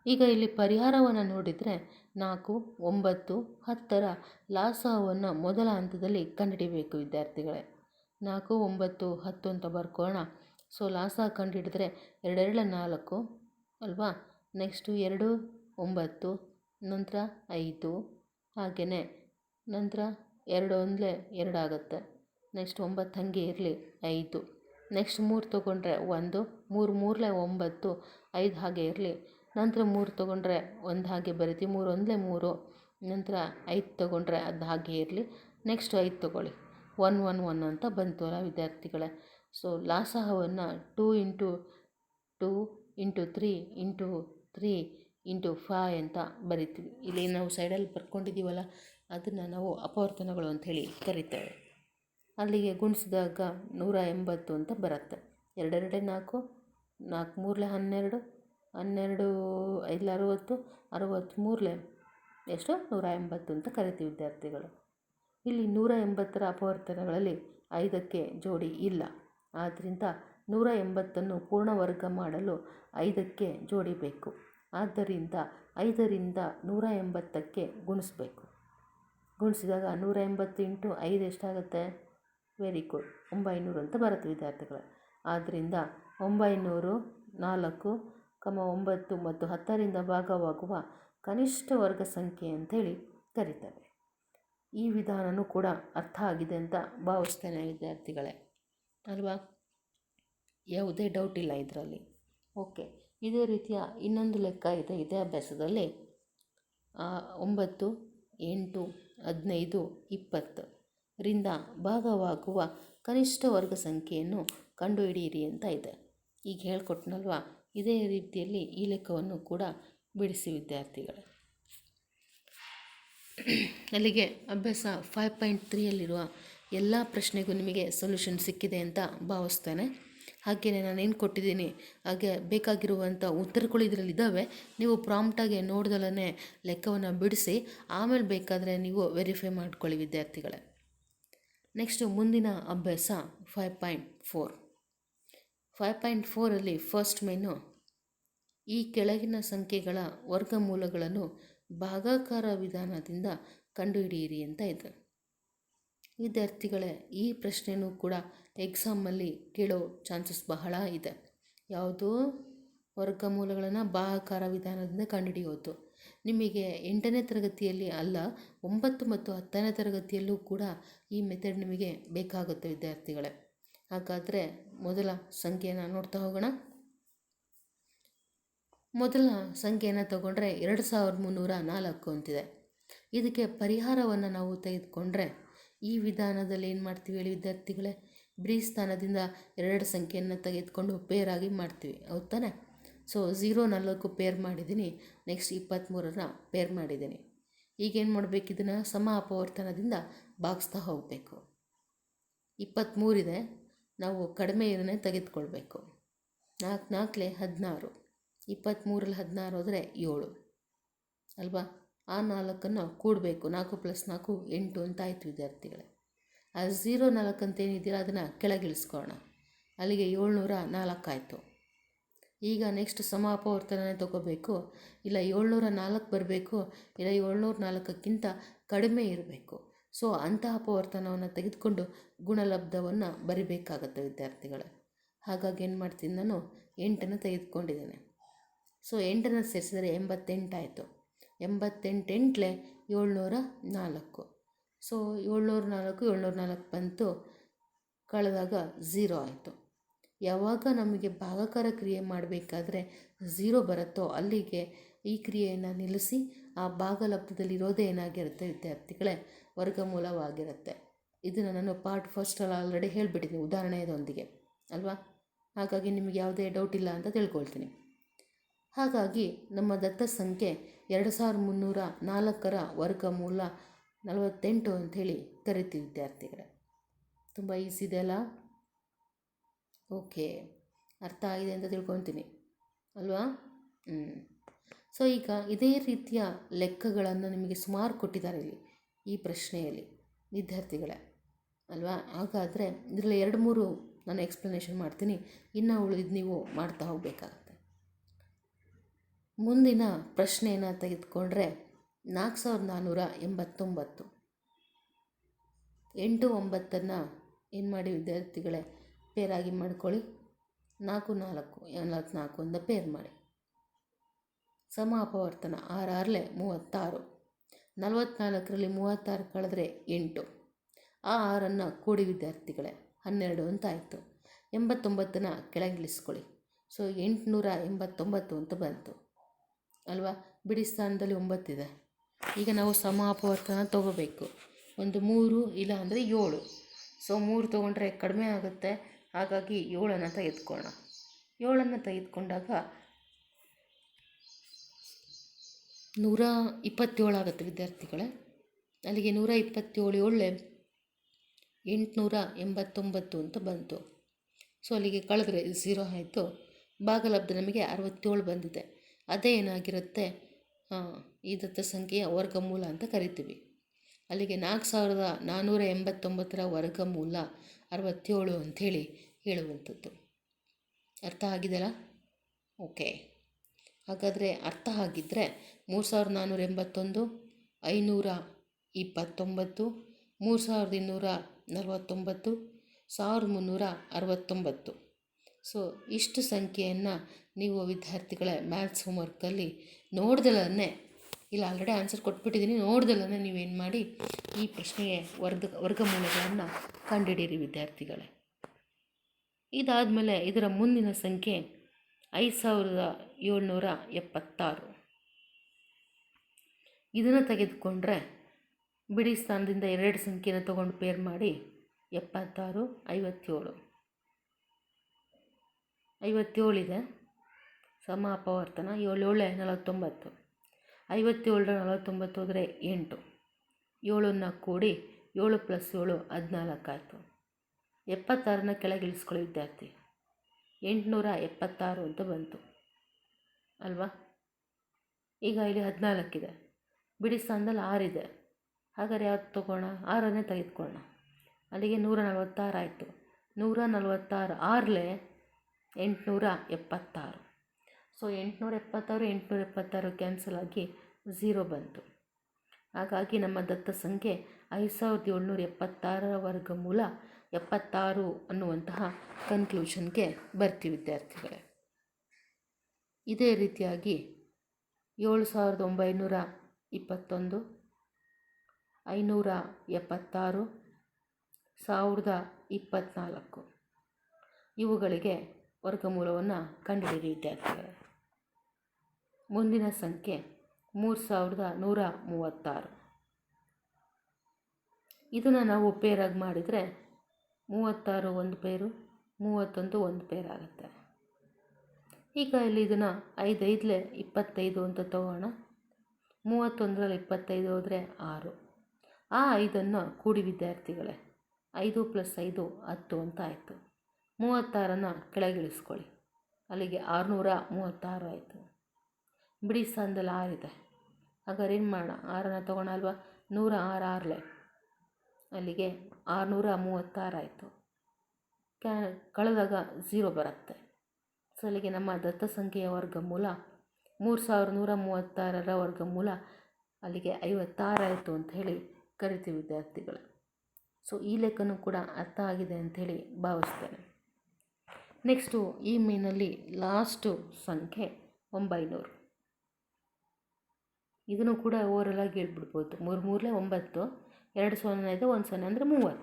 ಈಗ ಇಲ್ಲಿ ಪರಿಹಾರವನ್ನು ನೋಡಿದರೆ 4, 9, 10ರ ಲಾಸಹವನ್ನು ಮೊದಲ ಹಂತದಲ್ಲಿ ಕಂಡುಹಿಡಿಬೇಕು ವಿದ್ಯಾರ್ಥಿಗಳೇ. 4, 9, 10 ಅಂತ ಬರ್ಕೊಳ್ಳೋಣ. ಸೊ ಲಾಸಹ ಕಂಡುಹಿಡಿದ್ರೆ 2 2 4 ಅಲ್ವಾ. ನೆಕ್ಸ್ಟು 2 9, ನಂತರ 5, ಹಾಗೆಯೇ ನಂತರ 2 1 2 ಆಗುತ್ತೆ. ನೆಕ್ಸ್ಟ್ 9 ಹಾಗೆ ಇರಲಿ 5, ನೆಕ್ಸ್ಟ್ 3 ತೊಗೊಂಡ್ರೆ 1, 3 3 9, 5 ಹಾಗೆ ಇರಲಿ. ನಂತರ 3 ತೊಗೊಂಡ್ರೆ 1 ಹಾಗೆ ಬರೀತೀವಿ, 3 1 3, ನಂತರ 5 ತೊಗೊಂಡ್ರೆ ಅದು ಹಾಗೆ ಇರಲಿ. ನೆಕ್ಸ್ಟ್ 5 ತೊಗೊಳ್ಳಿ, 1 1 1 ಅಂತ ಬಂತು ಅಲ್ಲ ವಿದ್ಯಾರ್ಥಿಗಳೇ. ಸೊ ಲಾಸಹವನ್ನು 2 ಇಂಟು 2 ಇಂಟು 3 ಇಂಟು 3 ಇಂಟು 5 ಅಂತ ಬರಿತೀವಿ. ಇಲ್ಲಿ ನಾವು ಸೈಡಲ್ಲಿ ಬರ್ಕೊಂಡಿದ್ದೀವಲ್ಲ ಅದನ್ನು ನಾವು ಅಪವರ್ತನಗಳು ಅಂಥೇಳಿ ಕರಿತೇವೆ. ಅಲ್ಲಿಗೆ ಗುಣಿಸಿದಾಗ 180 ಅಂತ ಬರುತ್ತೆ. 2 2 4, 4 3 12, 12 5 60, 63 ಎಷ್ಟು 180 ಅಂತ ಕರಿತೀವಿ ವಿದ್ಯಾರ್ಥಿಗಳು. ಇಲ್ಲಿ 180ರ ಅಪವರ್ತನಗಳಲ್ಲಿ 5ಕ್ಕೆ ಜೋಡಿ ಇಲ್ಲ. ಆದ್ದರಿಂದ 180 ಪೂರ್ಣ ವರ್ಗ ಮಾಡಲು 5ಕ್ಕೆ ಜೋಡಿ ಬೇಕು. ಆದ್ದರಿಂದ 5ರಿಂದ 180ಕ್ಕೆ ಗುಣಿಸ್ಬೇಕು. ಗುಣಿಸಿದಾಗ 180 ಇಂಟು 5 ಎಷ್ಟಾಗುತ್ತೆ? ವೆರಿ ಗುಡ್, 900 ಅಂತ ಬರುತ್ತೆ ವಿದ್ಯಾರ್ಥಿಗಳು. ಆದ್ದರಿಂದ 900, 4, 9 ಮತ್ತು 10ರಿಂದ ಭಾಗವಾಗುವ ಕನಿಷ್ಠ ವರ್ಗ ಸಂಖ್ಯೆ ಅಂಥೇಳಿ ಕರೀತೇವೆ. ಈ ವಿಧಾನವೂ ಕೂಡ ಅರ್ಥ ಆಗಿದೆ ಅಂತ ಭಾವಿಸ್ತೇನೆ ವಿದ್ಯಾರ್ಥಿಗಳೇ, ಅಲ್ವಾ? ಯಾವುದೇ ಡೌಟ್ ಇಲ್ಲ ಇದರಲ್ಲಿ. ಓಕೆ, ಇದೇ ರೀತಿಯ ಇನ್ನೊಂದು ಲೆಕ್ಕ ಇದೆ ಇದೇ ಅಭ್ಯಾಸದಲ್ಲಿ. 9, 8, 15, 20ರಿಂದ ಭಾಗವಾಗುವ ಕನಿಷ್ಠ ವರ್ಗ ಸಂಖ್ಯೆಯನ್ನು ಕಂಡುಹಿಡಿಯಿರಿ ಅಂತ ಇದೆ. ಈಗ ಹೇಳ್ಕೊಟ್ನಲ್ವಾ, ಇದೇ ರೀತಿಯಲ್ಲಿ ಈ ಲೆಕ್ಕವನ್ನು ಕೂಡ ಬಿಡಿಸಿ ವಿದ್ಯಾರ್ಥಿಗಳೇ. ಅಲ್ಲಿಗೆ ಅಭ್ಯಾಸ 5.3ಯಲ್ಲಿರುವ ಎಲ್ಲ ಪ್ರಶ್ನೆಗೂ ನಿಮಗೆ ಸೊಲ್ಯೂಷನ್ ಸಿಕ್ಕಿದೆ ಅಂತ ಭಾವಿಸ್ತೇನೆ. ಹಾಗೆಯೇ ನಾನು ಏನು ಕೊಟ್ಟಿದ್ದೀನಿ ಹಾಗೆ ಬೇಕಾಗಿರುವಂಥ ಉತ್ತರಗಳು ಇದರಲ್ಲಿ ಇದ್ದಾವೆ. ನೀವು ಪ್ರಾಂಪ್ಟಾಗಿ ನೋಡ್ದಲೇ ಲೆಕ್ಕವನ್ನು ಬಿಡಿಸಿ ಆಮೇಲೆ ಬೇಕಾದರೆ ನೀವು ವೆರಿಫೈ ಮಾಡ್ಕೊಳ್ಳಿ ವಿದ್ಯಾರ್ಥಿಗಳೇ. ನೆಕ್ಸ್ಟು ಮುಂದಿನ ಅಭ್ಯಾಸ 5.4. 5.4ಅಲ್ಲಿ ಫಸ್ಟ್ ಮೇನು ಈ ಕೆಳಗಿನ ಸಂಖ್ಯೆಗಳ ವರ್ಗಮೂಲಗಳನ್ನು ಭಾಗಾಕಾರ ವಿಧಾನದಿಂದ ಕಂಡುಹಿಡಿಯಿರಿ ಅಂತ ಇದೆ. ವಿದ್ಯಾರ್ಥಿಗಳೇ, ಈ ಪ್ರಶ್ನೆಯೂ ಕೂಡ ಎಕ್ಸಾಮಲ್ಲಿ ಕೇಳೋ ಚಾನ್ಸಸ್ ಬಹಳ ಇದೆ. ಯಾವುದೋ ವರ್ಗಮೂಲಗಳನ್ನು ಭಾಗಾಕಾರ ವಿಧಾನದಿಂದ ಕಂಡುಹಿಡಿಯೋದು. ನಿಮಗೆ 8ನೇ ತರಗತಿಯಲ್ಲಿ ಅಲ್ಲ, 9 ಮತ್ತು 10ನೇ ತರಗತಿಯಲ್ಲೂ ಕೂಡ ಈ ಮೆಥಡ್ ನಿಮಗೆ ಬೇಕಾಗುತ್ತೆ ವಿದ್ಯಾರ್ಥಿಗಳೇ. ಹಾಗಾದರೆ ಮೊದಲ ಸಂಖ್ಯೆಯನ್ನು ನೋಡ್ತಾ ಹೋಗೋಣ. ಮೊದಲ ಸಂಖ್ಯೆಯನ್ನು ತಗೊಂಡ್ರೆ 2304 ಅಂತಿದೆ. ಇದಕ್ಕೆ ಪರಿಹಾರವನ್ನು ನಾವು ತೆಗೆದುಕೊಂಡ್ರೆ ಈ ವಿಧಾನದಲ್ಲಿ ಏನು ಮಾಡ್ತೀವಿ ಹೇಳಿ ವಿದ್ಯಾರ್ಥಿಗಳೇ? ಬಿಡಿ ಸ್ಥಾನದಿಂದ 2 ಸಂಖ್ಯೆಯನ್ನು ತೆಗೆದುಕೊಂಡು ಪೇರಾಗಿ ಮಾಡ್ತೀವಿ, ಹೌದು ತಾನೆ? ಸೊ 0 4 ಪೇರ್ ಮಾಡಿದ್ದೀನಿ, ನೆಕ್ಸ್ಟ್ 23ರ ಪೇರ್ ಮಾಡಿದ್ದೀನಿ. ಈಗೇನು ಮಾಡಬೇಕು? ಇದನ್ನು ಸಮ ಅಪವರ್ತನದಿಂದ ಭಾಗಿಸ್ತಾ ಹೋಗಬೇಕು. 23 ಇದೆ, ನಾವು ಕಡಿಮೆ ಇದನ್ನೇ ತೆಗೆದುಕೊಳ್ಬೇಕು. 4 4 16, 23ರಲ್ಲಿ 16 ಹೋದರೆ 7 ಅಲ್ವಾ? ಆ 4ನ್ನು ಕೂಡಬೇಕು. 4 + 4 8 ಅಂತ ಆಯಿತು ವಿದ್ಯಾರ್ಥಿಗಳೇ. ಆ 0 4 ಅಂತ ಏನಿದೆಯಲ್ಲ ಅದನ್ನು ಕೆಳಗಿಳಿಸ್ಕೊಳ್ಳೋಣ. ಅಲ್ಲಿಗೆ 704 ಆಯಿತು. ಈಗ ನೆಕ್ಸ್ಟ್ ಸಮ ಅಪವರ್ತನನೇ ತಗೋಬೇಕು. ಇಲ್ಲ 704 ಬರಬೇಕು, ಇಲ್ಲ 704ಕ್ಕಿಂತ ಕಡಿಮೆ ಇರಬೇಕು. ಸೊ ಅಂತಹ ಅಪವರ್ತನವನ್ನು ತೆಗೆದುಕೊಂಡು ಗುಣಲಬ್ಧವನ್ನು ಬರಿಬೇಕಾಗತ್ತೆ ವಿದ್ಯಾರ್ಥಿಗಳೇ. ಹಾಗಾಗಿ ಏನು ಮಾಡ್ತೀನಿ, ನಾನು 8ನ್ನು ತೆಗೆದುಕೊಂಡಿದ್ದೇನೆ. ಸೊ 8ನ್ನು ಸೇರಿಸಿದರೆ 88 ಆಯಿತು. 88 704. ಸೊ 704 ಬಂತು, ಕಳೆದಾಗ 0 ಆಯಿತು. ಯಾವಾಗ ನಮಗೆ ಭಾಗಾಕಾರ ಕ್ರಿಯೆ ಮಾಡಬೇಕಾದ್ರೆ 0 ಬರುತ್ತೋ ಅಲ್ಲಿಗೆ ಈ ಕ್ರಿಯೆಯನ್ನು ನಿಲ್ಲಿಸಿ ಆ ಭಾಗಲಬ್ಧದಲ್ಲಿರೋದೇ ಏನಾಗಿರುತ್ತೆ ವಿದ್ಯಾರ್ಥಿಗಳೇ? ವರ್ಗಮೂಲವಾಗಿರುತ್ತೆ. ಇದನ್ನು ನಾನು ಪಾರ್ಟ್ ಫಸ್ಟಲ್ಲಿ ಆಲ್ರೆಡಿ ಹೇಳಿಬಿಟ್ಟಿದ್ದೀನಿ ಉದಾಹರಣೆಯೊಂದಿಗೆ, ಅಲ್ವಾ? ಹಾಗಾಗಿ ನಿಮಗೆ ಯಾವುದೇ ಡೌಟ್ ಇಲ್ಲ ಅಂತ ತಿಳ್ಕೊಳ್ತೀನಿ. ಹಾಗಾಗಿ ನಮ್ಮ ದತ್ತ ಸಂಖ್ಯೆ 2304ರ ವರ್ಗಮೂಲ 48 ಅಂಥೇಳಿ ಕರಿತೀವಿ ವಿದ್ಯಾರ್ಥಿಗಳೇ. ತುಂಬ ಈಸಿ ಇದೆ ಅಲ್ಲ? ಓಕೆ, ಅರ್ಥ ಆಗಿದೆ ಅಂತ ತಿಳ್ಕೊತೀನಿ ಅಲ್ವಾ? ಸೊ ಈಗ ಇದೇ ರೀತಿಯ ಲೆಕ್ಕಗಳನ್ನು ನಿಮಗೆ ಸುಮಾರು ಕೊಟ್ಟಿದ್ದಾರೆ ಇಲ್ಲಿ ಈ ಪ್ರಶ್ನೆಯಲ್ಲಿ ವಿದ್ಯಾರ್ಥಿಗಳೇ, ಅಲ್ವಾ? ಹಾಗಾದರೆ ಇದರಲ್ಲಿ 2-3 ನಾನು ಎಕ್ಸ್ಪ್ಲನೇಷನ್ ಮಾಡ್ತೀನಿ, ಇನ್ನು ಉಳಿದು ನೀವು ಮಾಡ್ತಾ ಹೋಗಬೇಕಾಗತ್ತೆ. ಮುಂದಿನ ಪ್ರಶ್ನೆಯನ್ನು ತೆಗೆದುಕೊಂಡ್ರೆ 4489. 8 9ನ್ನು ಏನು ಮಾಡಿ ವಿದ್ಯಾರ್ಥಿಗಳೇ? ಪೇರಾಗಿ ಮಾಡ್ಕೊಳ್ಳಿ. 4 4 44 ಅಂತ ಪೇರ್ ಮಾಡಿ. ಸಮ ಅಪವರ್ತನ 6 6 36. 44ರಲ್ಲಿ 36 ಕಳೆದ್ರೆ 8. ಆ 6ನ್ನು ಕೂಡಿ ವಿದ್ಯಾರ್ಥಿಗಳೇ 12 ಅಂತ ಆಯಿತು. 89ನ್ನು ಕೆಳಗಿಳಿಸ್ಕೊಳ್ಳಿ. ಸೊ 889 ಅಂತ ಬಂತು ಅಲ್ವಾ? ಬಿಡಿ ಸ್ಥಾನದಲ್ಲಿ 9 ಇದೆ. ಈಗ ನಾವು ಸಮ ಅಪವರ್ತನ ತಗೋಬೇಕು. ಒಂದು 3 ಇಲ್ಲ ಅಂದರೆ 7. ಸೊ 3 ತೊಗೊಂಡ್ರೆ ಕಡಿಮೆ ಆಗುತ್ತೆ, ಹಾಗಾಗಿ 7ನ್ನು ತೆಗೆದುಕೊಳ್ಳೋಣ. 7ನ್ನು ತೆಗೆದುಕೊಂಡಾಗ 127 ಆಗುತ್ತೆ ವಿದ್ಯಾರ್ಥಿಗಳೇ. ಅಲ್ಲಿಗೆ 127 7 889 ಅಂತ ಬಂತು. ಸೊ ಅಲ್ಲಿಗೆ ಕಳೆದ್ರೆ 0 ಆಯಿತು. ಭಾಗಲಬ್ಧ ನಮಗೆ 67 ಬಂದಿದೆ. ಅದೇ ಏನಾಗಿರುತ್ತೆ, ಈ ದತ್ತ ಸಂಖ್ಯೆಯ ವರ್ಗಮೂಲ ಅಂತ ಕರಿತೀವಿ. ಅಲ್ಲಿಗೆ 4489 ವರ್ಗಮೂಲ 67 ಅಂಥೇಳಿ ಹೇಳುವಂಥದ್ದು. ಅರ್ಥ ಆಗಿದೆಯಲ್ಲ? ಓಕೆ. ಹಾಗಾದರೆ ಅರ್ಥ ಆಗಿದ್ದರೆ 3481, 529, 3249, 1369. ಸೊ ಇಷ್ಟು ಸಂಖ್ಯೆಯನ್ನು ನೀವು ವಿದ್ಯಾರ್ಥಿಗಳ ಮ್ಯಾಥ್ಸ್ ಹೋಮ್ವರ್ಕಲ್ಲಿ ನೋಡ್ದಲೇ, ಇಲ್ಲ ಆಲ್ರೆಡಿ ಆನ್ಸರ್ ಕೊಟ್ಬಿಟ್ಟಿದ್ದೀನಿ, ನೋಡ್ದಲೇ ನೀವೇನು ಮಾಡಿ ಈ ಪ್ರಶ್ನೆಗೆ ವರ್ಗಮೂಲಗಳನ್ನು ಕಂಡುಹಿಡಿಯಿರಿ ವಿದ್ಯಾರ್ಥಿಗಳೇ. ಇದಾದಮೇಲೆ ಇದರ ಮುಂದಿನ ಸಂಖ್ಯೆ 5776. ಇದನ್ನು ತೆಗೆದುಕೊಂಡ್ರೆ ಬಿಡಿ ಸ್ಥಾನದಿಂದ 2 ಸಂಖ್ಯೆನ ತೊಗೊಂಡು ಪೇರ್ ಮಾಡಿ 76, 57. 57 ಇದೆ, ಸಮ ಅಪವರ್ತನ, 7 49. 57 49 ಹೋದರೆ 8. 7ನ್ನು ಕೂಡಿ 7 + 7 14 ಆಯಿತು. 76ನ ಕೆಳಗಿಳಿಸ್ಕೊಳ್ಳಿ ವಿದ್ಯಾರ್ಥಿ, 876 ಅಂತ ಬಂತು ಅಲ್ವಾ? ಈಗ ಇಲ್ಲಿ 14 ಇದೆ, ಬಿಡಿ ಸ್ಥಾನದಲ್ಲಿ 6 ಇದೆ. ಹಾಗಾದ್ರೆ ಯಾವ್ದು ತೊಗೋಣ? 6ನೇ ತೆಗೆದುಕೊಳ್ಳೋಣ. ಅಲ್ಲಿಗೆ 146 ಆಯಿತು. 146 6ಲೇ 876. ಸೊ 876 876 ಕ್ಯಾನ್ಸಲ್ ಆಗಿ 0 ಬಂತು. ಹಾಗಾಗಿ ನಮ್ಮ ದತ್ತ ಸಂಖ್ಯೆ 5776 ವರ್ಗಮೂಲ 76 ಅನ್ನುವಂತಹ ಕನ್ಕ್ಲೂಷನ್ಗೆ ಬರ್ತೀವಿ ವಿದ್ಯಾರ್ಥಿಗಳೇ. ಇದೇ ರೀತಿಯಾಗಿ 7921, 576, 1024 ಇವುಗಳಿಗೆ ವರ್ಗಮೂಲವನ್ನು ಕಂಡುಹಿಡಿಯಿರಿ ವಿದ್ಯಾರ್ಥಿಗಳೇ. ಮುಂದಿನ ಸಂಖ್ಯೆ 3136. ಇದನ್ನು ನಾವು ಪೇರಾಗಿ ಮಾಡಿದರೆ 36 ಒಂದು ಪೇರು, 31 ಒಂದು ಪೇರ್ ಆಗುತ್ತೆ. ಈಗ ಇಲ್ಲಿ ಇದನ್ನು 5 5 25 ಅಂತ ತಗೋಣ. 31ರಲ್ಲಿ 25 ಹೋದರೆ 6. ಆ 5ಅನ್ನು ಕೂಡಿ ವಿದ್ಯಾರ್ಥಿಗಳೇ, 5 + 5 10 ಅಂತ ಆಯಿತು. 36ನ್ನು ಕೆಳಗಿಳಿಸ್ಕೊಳ್ಳಿ, ಅಲ್ಲಿಗೆ 636 ಆಯಿತು. ಬಿಡಿ ಸ್ಥಾನದಲ್ಲಿ 6 ಇದೆ. ಹಾಗಾದ್ರೆ ಏನು ಮಾಡೋಣ? 6ನ್ನು ತೊಗೋಣ ಅಲ್ವಾ? 106 6ಲೇ, ಅಲ್ಲಿಗೆ 636 ಆಯಿತು. ಕಳೆದಾಗ 0 ಬರುತ್ತೆ. ಸೊ ಅಲ್ಲಿಗೆ ನಮ್ಮ ದತ್ತ ಸಂಖ್ಯೆಯ ವರ್ಗಮೂಲ 3136ರ ವರ್ಗಮೂಲ ಅಲ್ಲಿಗೆ 56 ಆಯಿತು ಅಂತ ಹೇಳಿ ಕರಿತೀವಿ ವಿದ್ಯಾರ್ಥಿಗಳು. ಸೊ ಈ ಲೆಕ್ಕನೂ ಕೂಡ ಅರ್ಥ ಆಗಿದೆ ಅಂಥೇಳಿ ಭಾವಿಸ್ತೇನೆ. ನೆಕ್ಸ್ಟು ಈ ಮೇನಲ್ಲಿ ಲಾಸ್ಟು ಸಂಖ್ಯೆ 900. ಇದನ್ನು ಕೂಡ ಓವರಲಾಗಿ ಹೇಳ್ಬಿಡ್ಬೋದು. 3 3 9, 2 0 ಇದೆ, 1 0 ಅಂದರೆ 30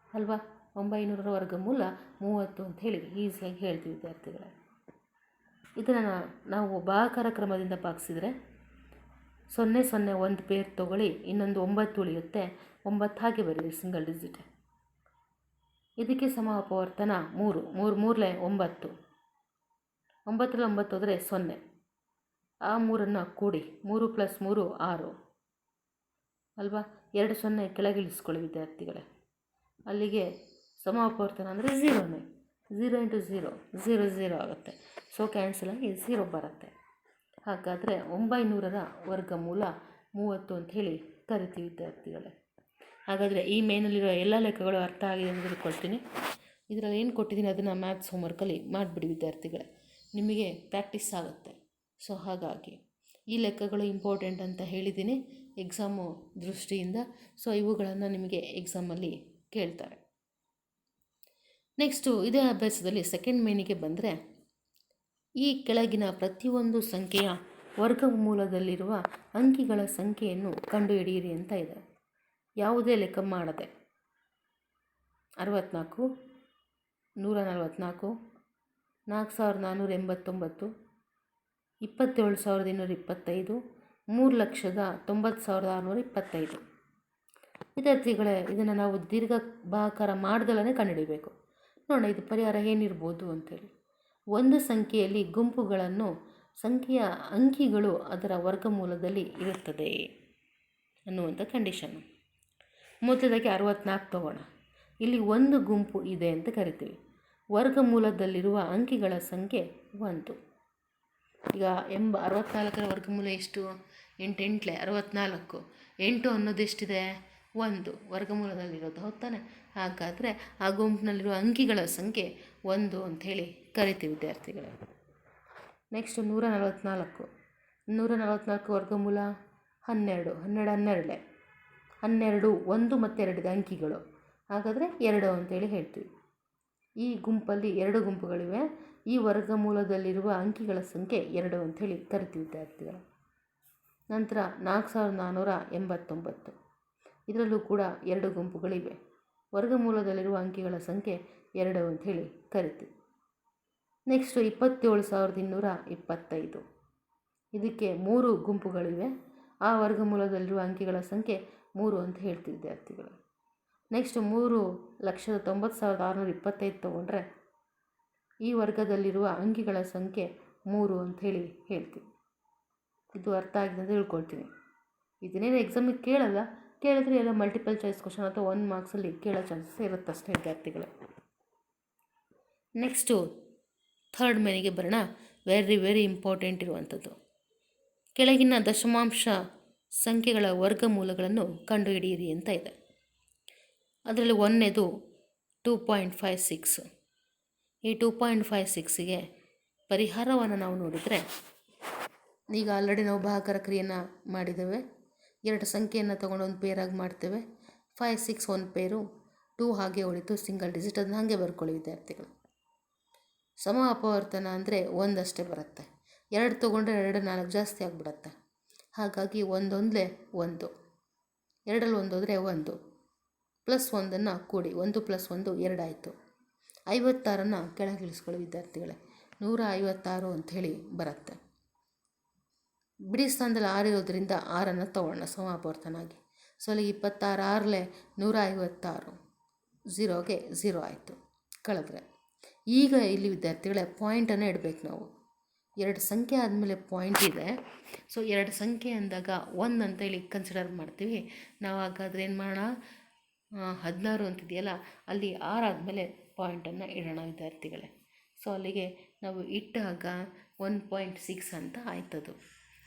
ಅಲ್ವಾ? 900ರ ವರ್ಗಮೂಲ 30 ಅಂತ ಹೇಳಿ ಈಸಿಯಾಗಿ ಹೇಳ್ತೀವಿ ವಿದ್ಯಾರ್ಥಿಗಳೇ. ಇದನ್ನು ನಾವು ಭಾಗಾಕಾರ ಕ್ರಮದಿಂದ ಭಾಗಿಸಿದರೆ 0 0 ಒಂದು ಪೇರ್ ತೊಗೊಳ್ಳಿ, ಇನ್ನೊಂದು 9 ಉಳಿಯುತ್ತೆ. 9 ಹಾಗೆ ಬರೀರಿ, ಸಿಂಗಲ್ ಡಿಜಿಟ್. ಇದಕ್ಕೆ ಸಮ ಅಪವರ್ತನ 3 3 3ಲೇ 9. 9ರಲ್ಲಿ 9 ಹೋದರೆ 0. ಆ 3ಅನ್ನು ಕೂಡಿ 3 + 3 6 ಅಲ್ವಾ? 2 0 ಕೆಳಗಿಳಿಸ್ಕೊಳ್ಳಿ ವಿದ್ಯಾರ್ಥಿಗಳೇ. ಅಲ್ಲಿಗೆ ಸಮ ಅಪವರ್ತನ ಅಂದರೆ 0ನೇ. 0 × 0 0 0 ಆಗುತ್ತೆ. ಸೊ ಕ್ಯಾನ್ಸಲ್ ಆಗಿ 0 ಬರುತ್ತೆ. ಹಾಗಾದರೆ 900ರ ವರ್ಗಮೂಲ 30 ಅಂತ ಹೇಳಿ ಕರಿತೀವಿ ವಿದ್ಯಾರ್ಥಿಗಳೇ. ಹಾಗಾದರೆ ಈ ಮೇನಲ್ಲಿರೋ ಎಲ್ಲ ಲೆಕ್ಕಗಳು ಅರ್ಥ ಆಗಿದೆ ಅಂತ ತಿಳ್ಕೊಳ್ತೀನಿ. ಇದರಲ್ಲಿ ಏನು ಕೊಟ್ಟಿದ್ದೀನಿ ಅದನ್ನು ಮ್ಯಾಥ್ಸ್ ಹೋಮ್ವರ್ಕಲ್ಲಿ ಮಾಡಿಬಿಡಿ ವಿದ್ಯಾರ್ಥಿಗಳೇ, ನಿಮಗೆ ಪ್ರಾಕ್ಟೀಸ್ ಆಗುತ್ತೆ. ಸೊ ಹಾಗಾಗಿ ಈ ಲೆಕ್ಕಗಳು ಇಂಪಾರ್ಟೆಂಟ್ ಅಂತ ಹೇಳಿದ್ದೀನಿ ಎಕ್ಸಾಮು ದೃಷ್ಟಿಯಿಂದ. ಸೊ ಇವುಗಳನ್ನು ನಿಮಗೆ ಎಕ್ಸಾಮಲ್ಲಿ ಕೇಳ್ತಾರೆ. ನೆಕ್ಸ್ಟು ಇದೇ ಅಭ್ಯಾಸದಲ್ಲಿ ಸೆಕೆಂಡ್ ಮೇನಿಗೆ ಬಂದರೆ, ಈ ಕೆಳಗಿನ ಪ್ರತಿಯೊಂದು ಸಂಖ್ಯೆಯ ವರ್ಗಮೂಲದಲ್ಲಿರುವ ಅಂಕಿಗಳ ಸಂಖ್ಯೆಯನ್ನು ಕಂಡುಹಿಡಿಯಿರಿ ಅಂತ ಇದೆ. ಯಾವುದೇ ಲೆಕ್ಕ ಮಾಡದೆ 64, 144, 4489, 27225, 3,90,625. ವಿದ್ಯಾರ್ಥಿಗಳೇ, ಇದನ್ನು ನಾವು ದೀರ್ಘ ಭಾಗಾಕಾರ ಮಾಡ್ದಲೇ ಕಂಡುಹಿಡಿಬೇಕು. ನೋಡೋಣ ಇದು ಪರಿಹಾರ ಏನಿರ್ಬೋದು ಅಂತೇಳಿ. ಒಂದು ಸಂಖ್ಯೆಯಲ್ಲಿ ಗುಂಪುಗಳನ್ನು ಸಂಖ್ಯೆಯ ಅಂಕಿಗಳು ಅದರ ವರ್ಗಮೂಲದಲ್ಲಿ ಇರುತ್ತದೆ ಅನ್ನುವಂಥ ಕಂಡೀಷನ್ನು. ಮೊದಲದಾಗಿ 64 ತಗೋಣ. ಇಲ್ಲಿ ಒಂದು ಗುಂಪು ಇದೆ ಅಂತ ಕರಿತೀವಿ. ವರ್ಗಮೂಲದಲ್ಲಿರುವ ಅಂಕಿಗಳ ಸಂಖ್ಯೆ 1. ಈಗ 64ರ ವರ್ಗಮೂಲ ಎಷ್ಟು? 8 8 64. 8 ಅನ್ನೋದು ಎಷ್ಟಿದೆ? 1 ವರ್ಗಮೂಲದಲ್ಲಿರೋದು, ಹೌದಾನೆ? ಹಾಗಾದರೆ ಆ ಗುಂಪಿನಲ್ಲಿರುವ ಅಂಕಿಗಳ ಸಂಖ್ಯೆ 1 ಅಂಥೇಳಿ ಕರಿತೀವಿ ವಿದ್ಯಾರ್ಥಿಗಳೇ. ನೆಕ್ಸ್ಟ್ 144. 144 ವರ್ಗಮೂಲ 12. 12 12 1 ಮತ್ತು 2 ಅಂಕಿಗಳು, ಹಾಗಾದರೆ 2 ಅಂತೇಳಿ ಹೇಳ್ತೀವಿ. ಈ ಗುಂಪಲ್ಲಿ 2 ಗುಂಪುಗಳಿವೆ. ಈ ವರ್ಗಮೂಲದಲ್ಲಿರುವ ಅಂಕಿಗಳ ಸಂಖ್ಯೆ 2 ಅಂಥೇಳಿ ಕರಿತೀವಿ ವಿದ್ಯಾರ್ಥಿಗಳು. ನಂತರ 4489. ಇದರಲ್ಲೂ ಕೂಡ 2 ಗುಂಪುಗಳಿವೆ. ವರ್ಗಮೂಲದಲ್ಲಿರುವ ಅಂಕಿಗಳ ಸಂಖ್ಯೆ 2 ಅಂಥೇಳಿ ಕರಿತೀವಿ. ನೆಕ್ಸ್ಟು 27225. ಇದಕ್ಕೆ 3 ಗುಂಪುಗಳಿವೆ. ಆ ವರ್ಗಮೂಲದಲ್ಲಿರುವ ಅಂಕಿಗಳ ಸಂಖ್ಯೆ 3 ಅಂತ ಹೇಳ್ತೀವಿ ವಿದ್ಯಾರ್ಥಿಗಳು. ನೆಕ್ಸ್ಟ್ 3,90,625 ತೊಗೊಂಡ್ರೆ ಈ ವರ್ಗದಲ್ಲಿರುವ ಅಂಕಿಗಳ ಸಂಖ್ಯೆ 3 ಅಂಥೇಳಿ ಹೇಳ್ತೀವಿ. ಇದು ಅರ್ಥ ಆಗಿದೆ ಅಂತ ತಿಳ್ಕೊಳ್ತೀನಿ. ಇದನ್ನೇನು ಎಕ್ಸಾಮಿಗೆ ಕೇಳಲ್ಲ, ಕೇಳಿದ್ರೆ ಎಲ್ಲ ಮಲ್ಟಿಪಲ್ ಚಾಯ್ಸ್ ಕ್ವಶನ್ ಅಥವಾ 1 ಮಾರ್ಕ್ಸಲ್ಲಿ ಕೇಳೋ ಚಾನ್ಸಸ್ ಇರುತ್ತಷ್ಟೇ ವಿದ್ಯಾರ್ಥಿಗಳೇ. ನೆಕ್ಸ್ಟು 3rd ಮೇನಿಗೆ ಬರೋಣ. ವೆರಿ ಇಂಪಾರ್ಟೆಂಟ್ ಇರುವಂಥದ್ದು. ಕೆಳಗಿನ ದಶಮಾಂಶ ಸಂಖ್ಯೆಗಳ ವರ್ಗಮೂಲಗಳನ್ನು ಕಂಡುಹಿಡಿಯಿರಿ ಅಂತ ಇದೆ. ಅದರಲ್ಲಿ 1ನೇದು 2.56. ಈ 2.56ಗೆ ಪರಿಹಾರವನ್ನು ನಾವು ನೋಡಿದರೆ, ಈಗ ಆಲ್ರೆಡಿ ನಾವು ಭಾಗಾಕಾರ ಕ್ರಿಯೆಯನ್ನು ಮಾಡಿದ್ದೇವೆ. 2 ಸಂಖ್ಯೆಯನ್ನು ತೊಗೊಂಡು ಒಂದು ಪೇರಾಗಿ ಮಾಡ್ತೇವೆ. 5 6 ಒಂದು ಪೇರು, 2 ಹಾಗೆ ಉಳಿತು ಸಿಂಗಲ್ ಡಿಜಿಟ್, ಅದನ್ನ ಹಾಗೆ ಬರ್ಕೊಳ್ಳಿ ವಿದ್ಯಾರ್ಥಿಗಳು. ಸಮ ಅಪವರ್ತನ ಅಂದರೆ 1 ಅಷ್ಟೇ ಬರುತ್ತೆ. 2 ತೊಗೊಂಡ್ರೆ 2 4 ಜಾಸ್ತಿ ಆಗಿಬಿಡತ್ತೆ. ಹಾಗಾಗಿ 1 1 1, 2ರಲ್ಲಿ 1 ಹೋದರೆ 1 ಪ್ಲಸ್ 1 ಕೂಡಿ 1 + 1 2 ಆಯಿತು. 56 ಕೆಳಗಿಳಿಸ್ಕೊಳ್ಳಿ ವಿದ್ಯಾರ್ಥಿಗಳೇ. 156 ಅಂಥೇಳಿ ಬರುತ್ತೆ. ಬಿಡಿ ಸ್ಥಾನದಲ್ಲಿ 6 ಇರೋದ್ರಿಂದ 6 ತೊಗೊಳ್ಳೋಣ ಸಮ ಅಪವರ್ತನಾಗಿ. ಸೊ ಅಲ್ಲಿ 26 6 156, 0ಗೆ 0 ಆಯಿತು ಕಳೆದ್ರೆ. ಈಗ ಇಲ್ಲಿ ವಿದ್ಯಾರ್ಥಿಗಳೇ ಪಾಯಿಂಟನ್ನು ಇಡಬೇಕು ನಾವು. 2 ಸಂಖ್ಯೆ ಆದಮೇಲೆ ಪಾಯಿಂಟ್ ಇದೆ. ಸೊ 2 ಸಂಖ್ಯೆ ಅಂದಾಗ 1 ಅಂತೇಳಿ ಕನ್ಸಿಡರ್ ಮಾಡ್ತೀವಿ ನಾವು. ಹಾಗಾದರೆ ಏನು ಮಾಡೋಣ? 16 ಅಂತಿದೆಯಲ್ಲ, ಅಲ್ಲಿ 6 ಆದಮೇಲೆ ಪಾಯಿಂಟನ್ನು ಇಡೋಣ ವಿದ್ಯಾರ್ಥಿಗಳೇ. ಸೊ ಅಲ್ಲಿಗೆ ನಾವು ಇಟ್ಟಾಗ 1.6 ಅಂತ ಆಯ್ತದು.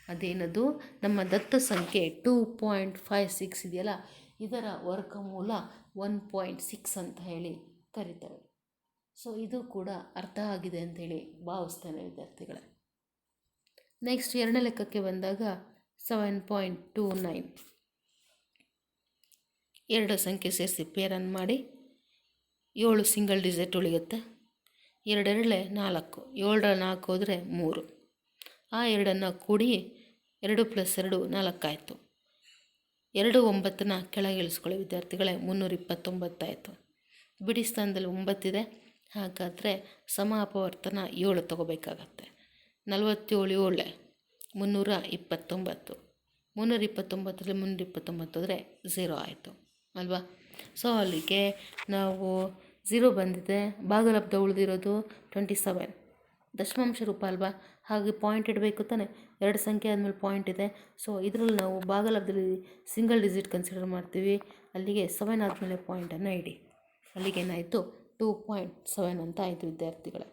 ಅದೇನದು? ನಮ್ಮ ದತ್ತ ಸಂಖ್ಯೆ 2.56 ಇದೆಯಲ್ಲ, ಇದರ ವರ್ಗಮೂಲ 1.6 ಅಂತ ಹೇಳಿ ಕರೀತೇವೆ. ಸೊ ಇದು ಕೂಡ ಅರ್ಥ ಆಗಿದೆ ಅಂಥೇಳಿ ಭಾವಿಸ್ತೇನೆ ವಿದ್ಯಾರ್ಥಿಗಳೇ. ನೆಕ್ಸ್ಟ್ 2ನೇ ಲೆಕ್ಕಕ್ಕೆ ಬಂದಾಗ 7.29. 2 ಸಂಖ್ಯೆ ಸೇರಿಸಿ ಪೇರನ್ನು ಮಾಡಿ 7 ಸಿಂಗಲ್ ಡಿಜಿಟ್ ಉಳಿಯುತ್ತೆ. 2 2 4, 7ರಲ್ಲಿ 4 ಹೋದರೆ 3. ಆ 2 ಕೂಡಿ 2 + 2 4 ಆಯಿತು. 2 9 ಕೆಳಗೆ ಇಳಿಸ್ಕೊಳ್ಳಿ ವಿದ್ಯಾರ್ಥಿಗಳೇ. 329 ಆಯಿತು. ಬಿಡಿ ಸ್ಥಾನದಲ್ಲಿ 9 ಇದೆ, ಹಾಗಾದರೆ ಸಮ ಅಪವರ್ತನ 7 ತೊಗೋಬೇಕಾಗತ್ತೆ. 47 7 329. 329ರಲ್ಲಿ 329 ಹೋದರೆ 0 ಆಯಿತು ಅಲ್ವಾ? ಸೊ ಅಲ್ಲಿಗೆ ನಾವು 0 ಬಂದಿದೆ. ಭಾಗಲಬ್ಧ ಉಳಿದಿರೋದು 27, ದಶಮಾಂಶ ರೂಪ ಅಲ್ವಾ? ಹಾಗೆ ಪಾಯಿಂಟ್ ಇಡಬೇಕು ತಾನೆ. 2 ಸಂಖ್ಯೆ ಆದಮೇಲೆ ಪಾಯಿಂಟ್ ಇದೆ. ಸೊ ಇದರಲ್ಲಿ ನಾವು ಭಾಗಲಬ್ಧದಲ್ಲಿ ಸಿಂಗಲ್ ಡಿಜಿಟ್ ಕನ್ಸಿಡರ್ ಮಾಡ್ತೀವಿ. ಅಲ್ಲಿಗೆ 7 ಆದಮೇಲೆ ಪಾಯಿಂಟನ್ನು ಇಡಿ. ಅಲ್ಲಿಗೇನಾಯಿತು? 2.7 ಅಂತ ಆಯಿತು ವಿದ್ಯಾರ್ಥಿಗಳೇ.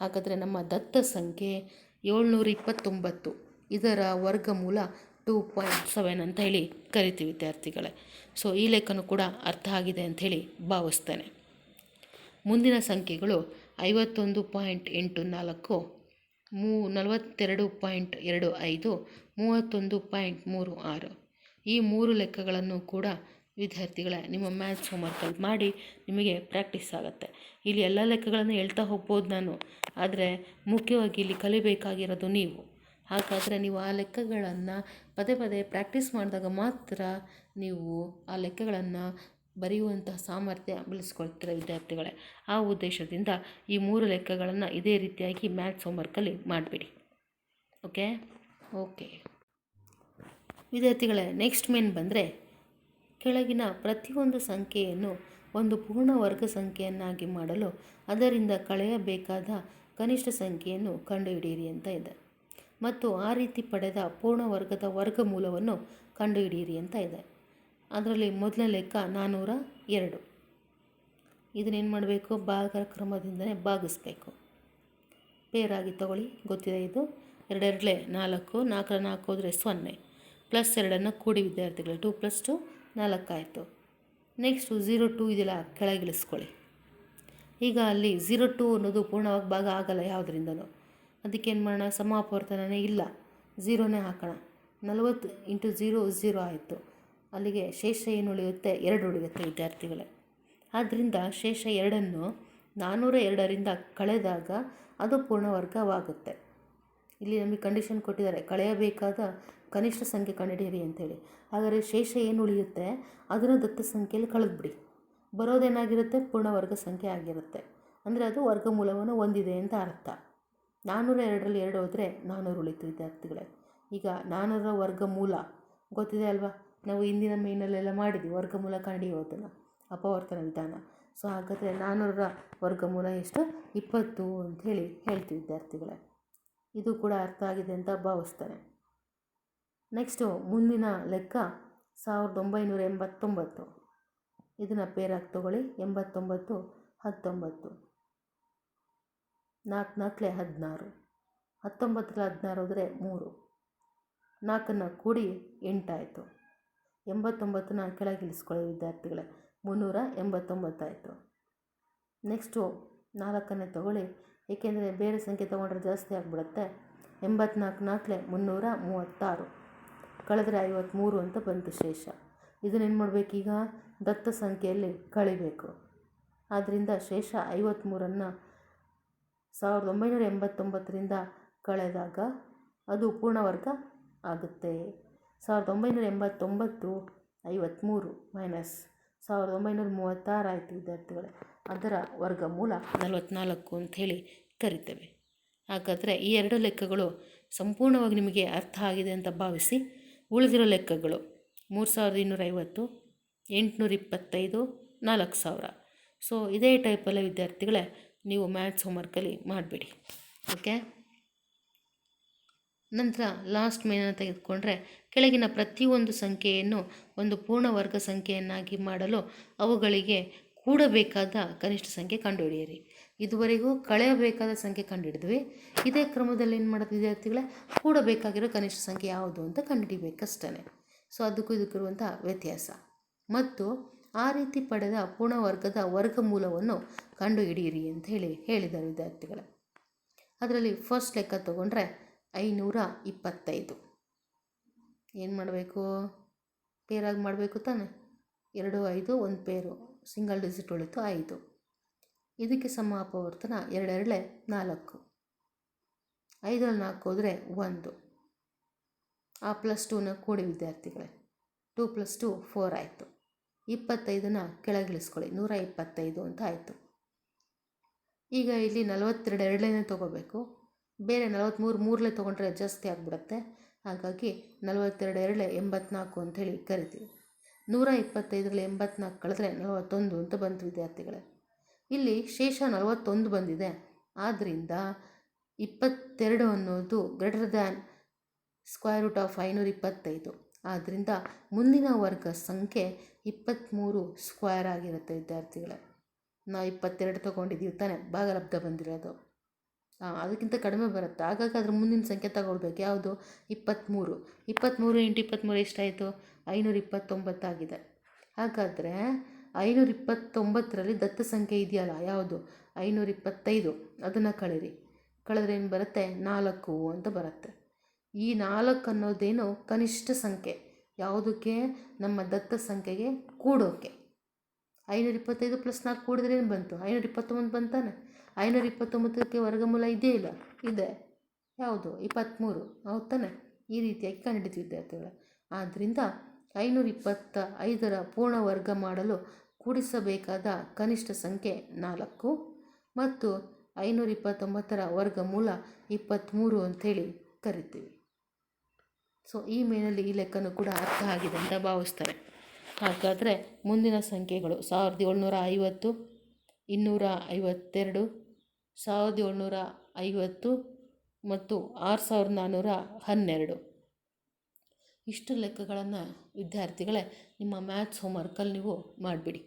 ಹಾಗಾದರೆ ನಮ್ಮ ದತ್ತ ಸಂಖ್ಯೆ 729, ಇದರ ವರ್ಗಮೂಲ 2.7 ಅಂತ ಹೇಳಿ ಕರಿತೀವಿ ವಿದ್ಯಾರ್ಥಿಗಳೇ. ಸೊ ಈ ಲೆಕ್ಕನೂ ಕೂಡ ಅರ್ಥ ಆಗಿದೆ ಅಂಥೇಳಿ ಭಾವಿಸ್ತೇನೆ. ಮುಂದಿನ ಸಂಖ್ಯೆಗಳು 51.84, 42.25, 31.36. ಈ 3 ಲೆಕ್ಕಗಳನ್ನು ಕೂಡ ವಿದ್ಯಾರ್ಥಿಗಳೇ ನಿಮ್ಮ ಮ್ಯಾಥ್ಸ್ ಹೋಮ್ವರ್ಕಲ್ಲಿ ಮಾಡಿ ನಿಮಗೆ ಪ್ರಾಕ್ಟೀಸ್ ಆಗುತ್ತೆ. ಇಲ್ಲಿ ಎಲ್ಲ ಲೆಕ್ಕಗಳನ್ನು ಹೇಳ್ತಾ ಹೋಗ್ಬೋದು ನಾನು, ಆದರೆ ಮುಖ್ಯವಾಗಿ ಇಲ್ಲಿ ಕಲಿಬೇಕಾಗಿರೋದು ನೀವು. ಹಾಗಾದರೆ ನೀವು ಆ ಲೆಕ್ಕಗಳನ್ನು ಪದೇ ಪದೇ ಪ್ರಾಕ್ಟೀಸ್ ಮಾಡಿದಾಗ ಮಾತ್ರ ನೀವು ಆ ಲೆಕ್ಕಗಳನ್ನು ಬರೆಯುವಂತಹ ಸಾಮರ್ಥ್ಯ ಬೆಳೆಸ್ಕೊಳ್ತೀರ ವಿದ್ಯಾರ್ಥಿಗಳೇ. ಆ ಉದ್ದೇಶದಿಂದ ಈ 3 ಲೆಕ್ಕಗಳನ್ನು ಇದೇ ರೀತಿಯಾಗಿ ಮ್ಯಾಥ್ಸ್ ಹೋಮ್ವರ್ಕಲ್ಲಿ ಮಾಡಿಬಿಡಿ. ಓಕೆ ವಿದ್ಯಾರ್ಥಿಗಳೇ, ನೆಕ್ಸ್ಟ್ ಮೇನ್ ಬಂದರೆ ಕೆಳಗಿನ ಪ್ರತಿಯೊಂದು ಸಂಖ್ಯೆಯನ್ನು ಒಂದು ಪೂರ್ಣ ವರ್ಗ ಸಂಖ್ಯೆಯನ್ನಾಗಿ ಮಾಡಲು ಅದರಿಂದ ಕಳೆಯಬೇಕಾದ ಕನಿಷ್ಠ ಸಂಖ್ಯೆಯನ್ನು ಕಂಡುಹಿಡಿಯಿರಿ ಅಂತ ಇದೆ. ಮತ್ತು ಆ ರೀತಿ ಪಡೆದ ಪೂರ್ಣ ವರ್ಗದ ವರ್ಗಮೂಲವನ್ನು ಕಂಡುಹಿಡಿಯಿರಿ ಅಂತ ಇದೆ. ಅದರಲ್ಲಿ ಮೊದಲನೇ ಲೆಕ್ಕ 402. ಇದನ್ನೇನು ಮಾಡಬೇಕು, ಭಾಗ ಕ್ರಮದಿಂದಲೇ ಭಾಗಿಸ್ಬೇಕು. ಪೇರಾಗಿ ತಗೊಳ್ಳಿ, ಗೊತ್ತಿದೆ ಇದು. 2 2 4, 4 4 ಹೋದರೆ 0, ಪ್ಲಸ್ 2 ಕೂಡಿ ವಿದ್ಯಾರ್ಥಿಗಳು 2 + 2 4 ಆಯಿತು. ನೆಕ್ಸ್ಟು 0 2 ಇದೆಲ್ಲ ಕೆಳಗಿಳಿಸ್ಕೊಳ್ಳಿ. ಈಗ ಅಲ್ಲಿ 0 2 ಅನ್ನೋದು ಪೂರ್ಣವಾಗಿ ಭಾಗ ಆಗಲ್ಲ ಯಾವುದರಿಂದಲೂ. ಅದಕ್ಕೇನು ಮಾಡೋಣ, ಸಮಾಪವರ್ತನೇ ಇಲ್ಲ, 0ನೇ ಹಾಕೋಣ. 40 × 0 0 ಆಯಿತು. ಅಲ್ಲಿಗೆ ಶೇಷ ಏನು ಉಳಿಯುತ್ತೆ, 2 ಉಳಿಯುತ್ತೆ ವಿದ್ಯಾರ್ಥಿಗಳೇ. ಆದ್ದರಿಂದ ಶೇಷ 2ನ್ನು 402ರಿಂದ ಕಳೆದಾಗ ಅದು ಪೂರ್ಣವರ್ಗವಾಗುತ್ತೆ. ಇಲ್ಲಿ ನಮಗೆ ಕಂಡೀಷನ್ ಕೊಟ್ಟಿದ್ದಾರೆ, ಕಳೆಯಬೇಕಾದ ಕನಿಷ್ಠ ಸಂಖ್ಯೆ ಕಂಡುಹಿಡಿಯಿರಿ ಅಂತೇಳಿ. ಹಾಗಾದರೆ ಶೇಷ ಏನು ಉಳಿಯುತ್ತೆ ಅದನ್ನು ದತ್ತ ಸಂಖ್ಯೆಯಲ್ಲಿ ಕಳೆದ್ಬಿಡಿ. ಬರೋದೇನಾಗಿರುತ್ತೆ, ಪೂರ್ಣವರ್ಗ ಸಂಖ್ಯೆ ಆಗಿರುತ್ತೆ. ಅಂದರೆ ಅದು ವರ್ಗಮೂಲವನ್ನು ಹೊಂದಿದೆ ಅಂತ ಅರ್ಥ. 402ರಲ್ಲಿ 2 ಹೋದರೆ 400 ಉಳಿತು ವಿದ್ಯಾರ್ಥಿಗಳೇ. ಈಗ 400ರ ವರ್ಗಮೂಲ ಗೊತ್ತಿದೆ ಅಲ್ವಾ, ನಾವು ಇಂದಿನ ಮೇನಲ್ಲೆಲ್ಲ ಮಾಡಿದ್ವಿ ವರ್ಗಮೂಲ ಕಂಡುಹಿಡಿಯೋದನ್ನು, ಅಪವರ್ತನ ವಿಧಾನ. ಸೊ ಹಾಗಾದರೆ 400ರ ವರ್ಗಮೂಲ ಎಷ್ಟು, 20 ಅಂಥೇಳಿ ಹೇಳ್ತೀವಿ ವಿದ್ಯಾರ್ಥಿಗಳೇ. ಇದು ಕೂಡ ಅರ್ಥ ಆಗಿದೆ ಅಂತ ಭಾವಿಸ್ತಾನೆ. ನೆಕ್ಸ್ಟು ಮುಂದಿನ ಲೆಕ್ಕ 1989. ಇದನ್ನು ಪೇರಾಗಿ ತಗೊಳ್ಳಿ. 89 19, 4 4 16, 19 16 ಹೋದರೆ 3, 4 ಕೂಡಿ 8 ಆಯಿತು. 89ನ ಕೆಳಗಿಳಿಸ್ಕೊಳ್ಳಿ ವಿದ್ಯಾರ್ಥಿಗಳೇ, 389 ಆಯಿತು. ನೆಕ್ಸ್ಟು 4ನೇ ತಗೊಳ್ಳಿ, ಏಕೆಂದರೆ ಬೇರೆ ಸಂಖ್ಯೆ ತೊಗೊಂಡ್ರೆ ಜಾಸ್ತಿ ಆಗಿಬಿಡುತ್ತೆ. 84 4 336, ಕಳೆದ್ರೆ 53 ಅಂತ ಬಂತು ಶೇಷ. ಇದನ್ನೇನು ಮಾಡಬೇಕೀಗ, ದತ್ತ ಸಂಖ್ಯೆಯಲ್ಲಿ ಕಳಿಬೇಕು. ಆದ್ದರಿಂದ ಶೇಷ 53ನ್ನು 1989ರಿಂದ ಕಳೆದಾಗ ಅದು ಪೂರ್ಣವರ್ಗ ಆಗುತ್ತೆ. 1989 53 ಮೈನಸ್ 1936 ಆಯಿತು ವಿದ್ಯಾರ್ಥಿಗಳೇ. ಅದರ ವರ್ಗಮೂಲ 44 ಅಂಥೇಳಿ ಕರಿತೇವೆ. ಹಾಗಾದರೆ ಈ 2 ಲೆಕ್ಕಗಳು ಸಂಪೂರ್ಣವಾಗಿ ನಿಮಗೆ ಅರ್ಥ ಆಗಿದೆ ಅಂತ ಭಾವಿಸಿ, ಉಳಿದಿರೋ ಲೆಕ್ಕಗಳು 3250, 825, 4000. ಸೊ ಇದೇ ಟೈಪಲ್ಲೇ ವಿದ್ಯಾರ್ಥಿಗಳೇ ನೀವು ಮ್ಯಾಥ್ಸ್ ಹೋಮ್ವರ್ಕಲ್ಲಿ ಮಾಡಿಬಿಡಿ. ಓಕೆ. ನಂತರ ಲಾಸ್ಟ್ ಮೇನನ್ನು ತೆಗೆದುಕೊಂಡ್ರೆ, ಕೆಳಗಿನ ಪ್ರತಿಯೊಂದು ಸಂಖ್ಯೆಯನ್ನು ಒಂದು ಪೂರ್ಣ ವರ್ಗ ಸಂಖ್ಯೆಯನ್ನಾಗಿ ಮಾಡಲು ಅವುಗಳಿಗೆ ಕೂಡಬೇಕಾದ ಕನಿಷ್ಠ ಸಂಖ್ಯೆ ಕಂಡುಹಿಡಿಯಿರಿ. ಇದುವರೆಗೂ ಕಳೆಯಬೇಕಾದ ಸಂಖ್ಯೆ ಕಂಡುಹಿಡಿದ್ವಿ. ಇದೇ ಕ್ರಮದಲ್ಲಿ ಏನು ಮಾಡೋದು ವಿದ್ಯಾರ್ಥಿಗಳೇ, ಕೂಡಬೇಕಾಗಿರೋ ಕನಿಷ್ಠ ಸಂಖ್ಯೆ ಯಾವುದು ಅಂತ ಕಂಡುಹಿಡಿಬೇಕಷ್ಟೇ. ಸೊ ಅದಕ್ಕೂ ಇದಕ್ಕಿರುವಂಥ ವ್ಯತ್ಯಾಸ. ಮತ್ತು ಆ ರೀತಿ ಪಡೆದ ಪೂರ್ಣವರ್ಗದ ವರ್ಗಮೂಲವನ್ನು ಕಂಡುಹಿಡಿಯಿರಿ ಅಂತ ಹೇಳಿದ್ದಾರೆ ವಿದ್ಯಾರ್ಥಿಗಳೇ. ಅದರಲ್ಲಿ ಫಸ್ಟ್ ಲೆಕ್ಕ ತಗೊಂಡ್ರೆ 525. ಏನು ಮಾಡಬೇಕು, ಪೇರಾಗಿ ಮಾಡಬೇಕು ತಾನೆ. 2 5 1 ಪೇರು, ಸಿಂಗಲ್ ಡಿಜಿಟ್ ಉಳಿತು 5. ಇದಕ್ಕೆ ಸಮ ಅಪವರ್ತನ 2 2 4, 5ರಲ್ಲಿ 4 ಹೋದರೆ 1. ಆ +2ನ ಕೂಡಿ ವಿದ್ಯಾರ್ಥಿಗಳೇ, 2 + 2 4 ಆಯಿತು. 25ನ ಕೆಳಗಿಳಿಸ್ಕೊಳ್ಳಿ, 125 ಅಂತ ಆಯಿತು. ಈಗ ಇಲ್ಲಿ 42 ಎರಡನೇ ತೊಗೋಬೇಕು. ಬೇರೆ 43 ಮೂರಲೇ ತೊಗೊಂಡ್ರೆ ಜಾಸ್ತಿ ಆಗಿಬಿಡುತ್ತೆ. ಹಾಗಾಗಿ 42 2 84 ಅಂಥೇಳಿ ಕರಿತೀವಿ. 125ರಲ್ಲಿ 84 ಕಳೆದ್ರೆ 41 ಅಂತ ಬಂತು ವಿದ್ಯಾರ್ಥಿಗಳೇ. ಇಲ್ಲಿ ಶೇಷ 41 ಬಂದಿದೆ. ಆದ್ದರಿಂದ 22 ಅನ್ನೋದು ಗ್ರೇಟರ್ ದ್ಯಾನ್ √525. ಆದ್ದರಿಂದ ಮುಂದಿನ ವರ್ಗ ಸಂಖ್ಯೆ 23 ಸ್ಕ್ವೇರ್ ಆಗಿರುತ್ತೆ ವಿದ್ಯಾರ್ಥಿಗಳೇ. ನಾವು 22 ತೊಗೊಂಡಿದ್ದೀವಿ ತಾನೆ, ಭಾಗಲಬ್ಧ ಬಂದಿರೋದು. ಅದಕ್ಕಿಂತ ಕಡಿಮೆ ಬರುತ್ತೆ. ಹಾಗಾಗಿ ಅದ್ರ ಮುಂದಿನ ಸಂಖ್ಯೆ ತಗೊಳ್ಬೇಕು. ಯಾವುದು, 23. 23 × 23 ಎಷ್ಟಾಯಿತು, 529 ಆಗಿದೆ. ಹಾಗಾದರೆ 529ರಲ್ಲಿ ದತ್ತ ಸಂಖ್ಯೆ ಇದೆಯಲ್ಲ, ಯಾವುದು, 525, ಅದನ್ನು ಕಳೆದ್ರೆ ಏನು ಬರುತ್ತೆ, 4 ಅಂತ ಬರುತ್ತೆ. ಈ 4 ಅನ್ನೋದೇನು ಕನಿಷ್ಠ ಸಂಖ್ಯೆ, ಯಾವುದಕ್ಕೆ, ನಮ್ಮ ದತ್ತ ಸಂಖ್ಯೆಗೆ ಕೂಡೋಕೆ. 525 + 4 ಕೂಡಿದ್ರೆ ಏನು ಬಂತು, 529 ಬಂತಾನೆ. 529ಕ್ಕೆ ವರ್ಗಮೂಲ ಇದೆಯೇ ಇಲ್ಲ, ಇದೆ. ಯಾವುದು, 23, ಹೌದು ತಾನೆ. ಈ ರೀತಿಯಾಗಿ ಕಂಡುಹಿಡಿತೀವಿ ವಿದ್ಯಾರ್ಥಿಗಳು. ಆದ್ದರಿಂದ 525ರ ಪೂರ್ಣ ವರ್ಗ ಮಾಡಲು ಕೂಡಿಸಬೇಕಾದ ಕನಿಷ್ಠ ಸಂಖ್ಯೆ 4 ಮತ್ತು 529ರ ವರ್ಗಮೂಲ 23 ಅಂಥೇಳಿ ಕರಿತೀವಿ. ಸೊ ಈ ಮೇನಲ್ಲಿ ಈ ಲೆಕ್ಕನೂ ಕೂಡ ಅರ್ಥ ಆಗಿದೆ ಅಂತ ಭಾವಿಸ್ತಾರೆ. ಹಾಗಾದರೆ ಮುಂದಿನ ಸಂಖ್ಯೆಗಳು 1750, 252, 1750 ಮತ್ತು 6412. ಇಷ್ಟು ಲೆಕ್ಕಗಳನ್ನು ವಿದ್ಯಾರ್ಥಿಗಳೇ ನಿಮ್ಮ ಮ್ಯಾಥ್ಸ್ ಹೋಮ್ವರ್ಕಲ್ಲಿ ನೀವು ಮಾಡಿಬಿಡಿ.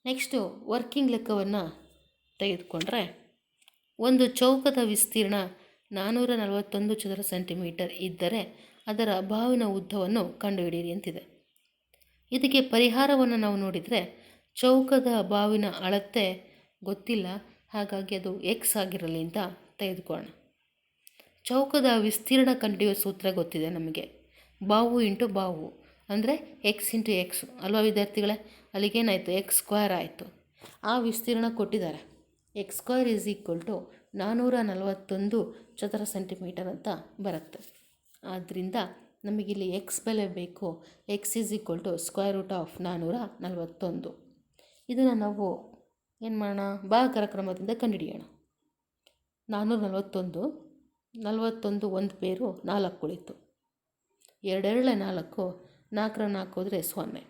ನೆಕ್ಸ್ಟು ವರ್ಕಿಂಗ್ ಲೆಕ್ಕವನ್ನು ತೆಗೆದುಕೊಂಡ್ರೆ ಒಂದು ಚೌಕದ ವಿಸ್ತೀರ್ಣ 441 ಚದರ ಸೆಂಟಿಮೀಟರ್ ಇದ್ದರೆ ಅದರ ಬಾವಿನ ಉದ್ದವನ್ನು ಕಂಡುಹಿಡಿಯಿರಿ ಅಂತಿದೆ. ಇದಕ್ಕೆ ಪರಿಹಾರವನ್ನು ನಾವು ನೋಡಿದರೆ ಚೌಕದ ಬಾವಿನ ಅಳತೆ ಗೊತ್ತಿಲ್ಲ, ಹಾಗಾಗಿ ಅದು ಎಕ್ಸ್ ಆಗಿರಲಿ ಅಂತ ತೆಗೆದುಕೊಳ್ಳೋಣ. ಚೌಕದ ವಿಸ್ತೀರ್ಣ ಕಂಡುಹಿಡಿಯುವ ಸೂತ್ರ ಗೊತ್ತಿದೆ ನಮಗೆ. ಬಾವು ಇಂಟು ಬಾವು ಅಂದರೆ ಎಕ್ಸ್ ಇಂಟು ಎಕ್ಸ್ ಅಲ್ವಾ ವಿದ್ಯಾರ್ಥಿಗಳೇ? ಅಲ್ಲಿಗೇನಾಯಿತು, ಎಕ್ಸ್ ಸ್ಕ್ವೇರ್ ಆಯಿತು. ಆ ವಿಸ್ತೀರ್ಣ ಕೊಟ್ಟಿದ್ದಾರೆ. X square is equal to 441 ಚದರ ಸೆಂಟಿಮೀಟರ್ ಅಂತ ಬರುತ್ತೆ. ಆದ್ದರಿಂದ ನಮಗಿಲ್ಲಿ ಎಕ್ಸ್ ಬೆಲೆ ಬೇಕು. X is equal to square root of 441. ಇದನ್ನು ನಾವು ಏನು ಮಾಡೋಣ, ಭಾಗಾಕಾರ ಕ್ರಮದಿಂದ ಕಂಡುಹಿಡಿಯೋಣ. 441 41 ಒಂದು ಪೇರು 4 ಉಳಿತು. 2 2 4, 4 4 ಹೋದರೆ 0.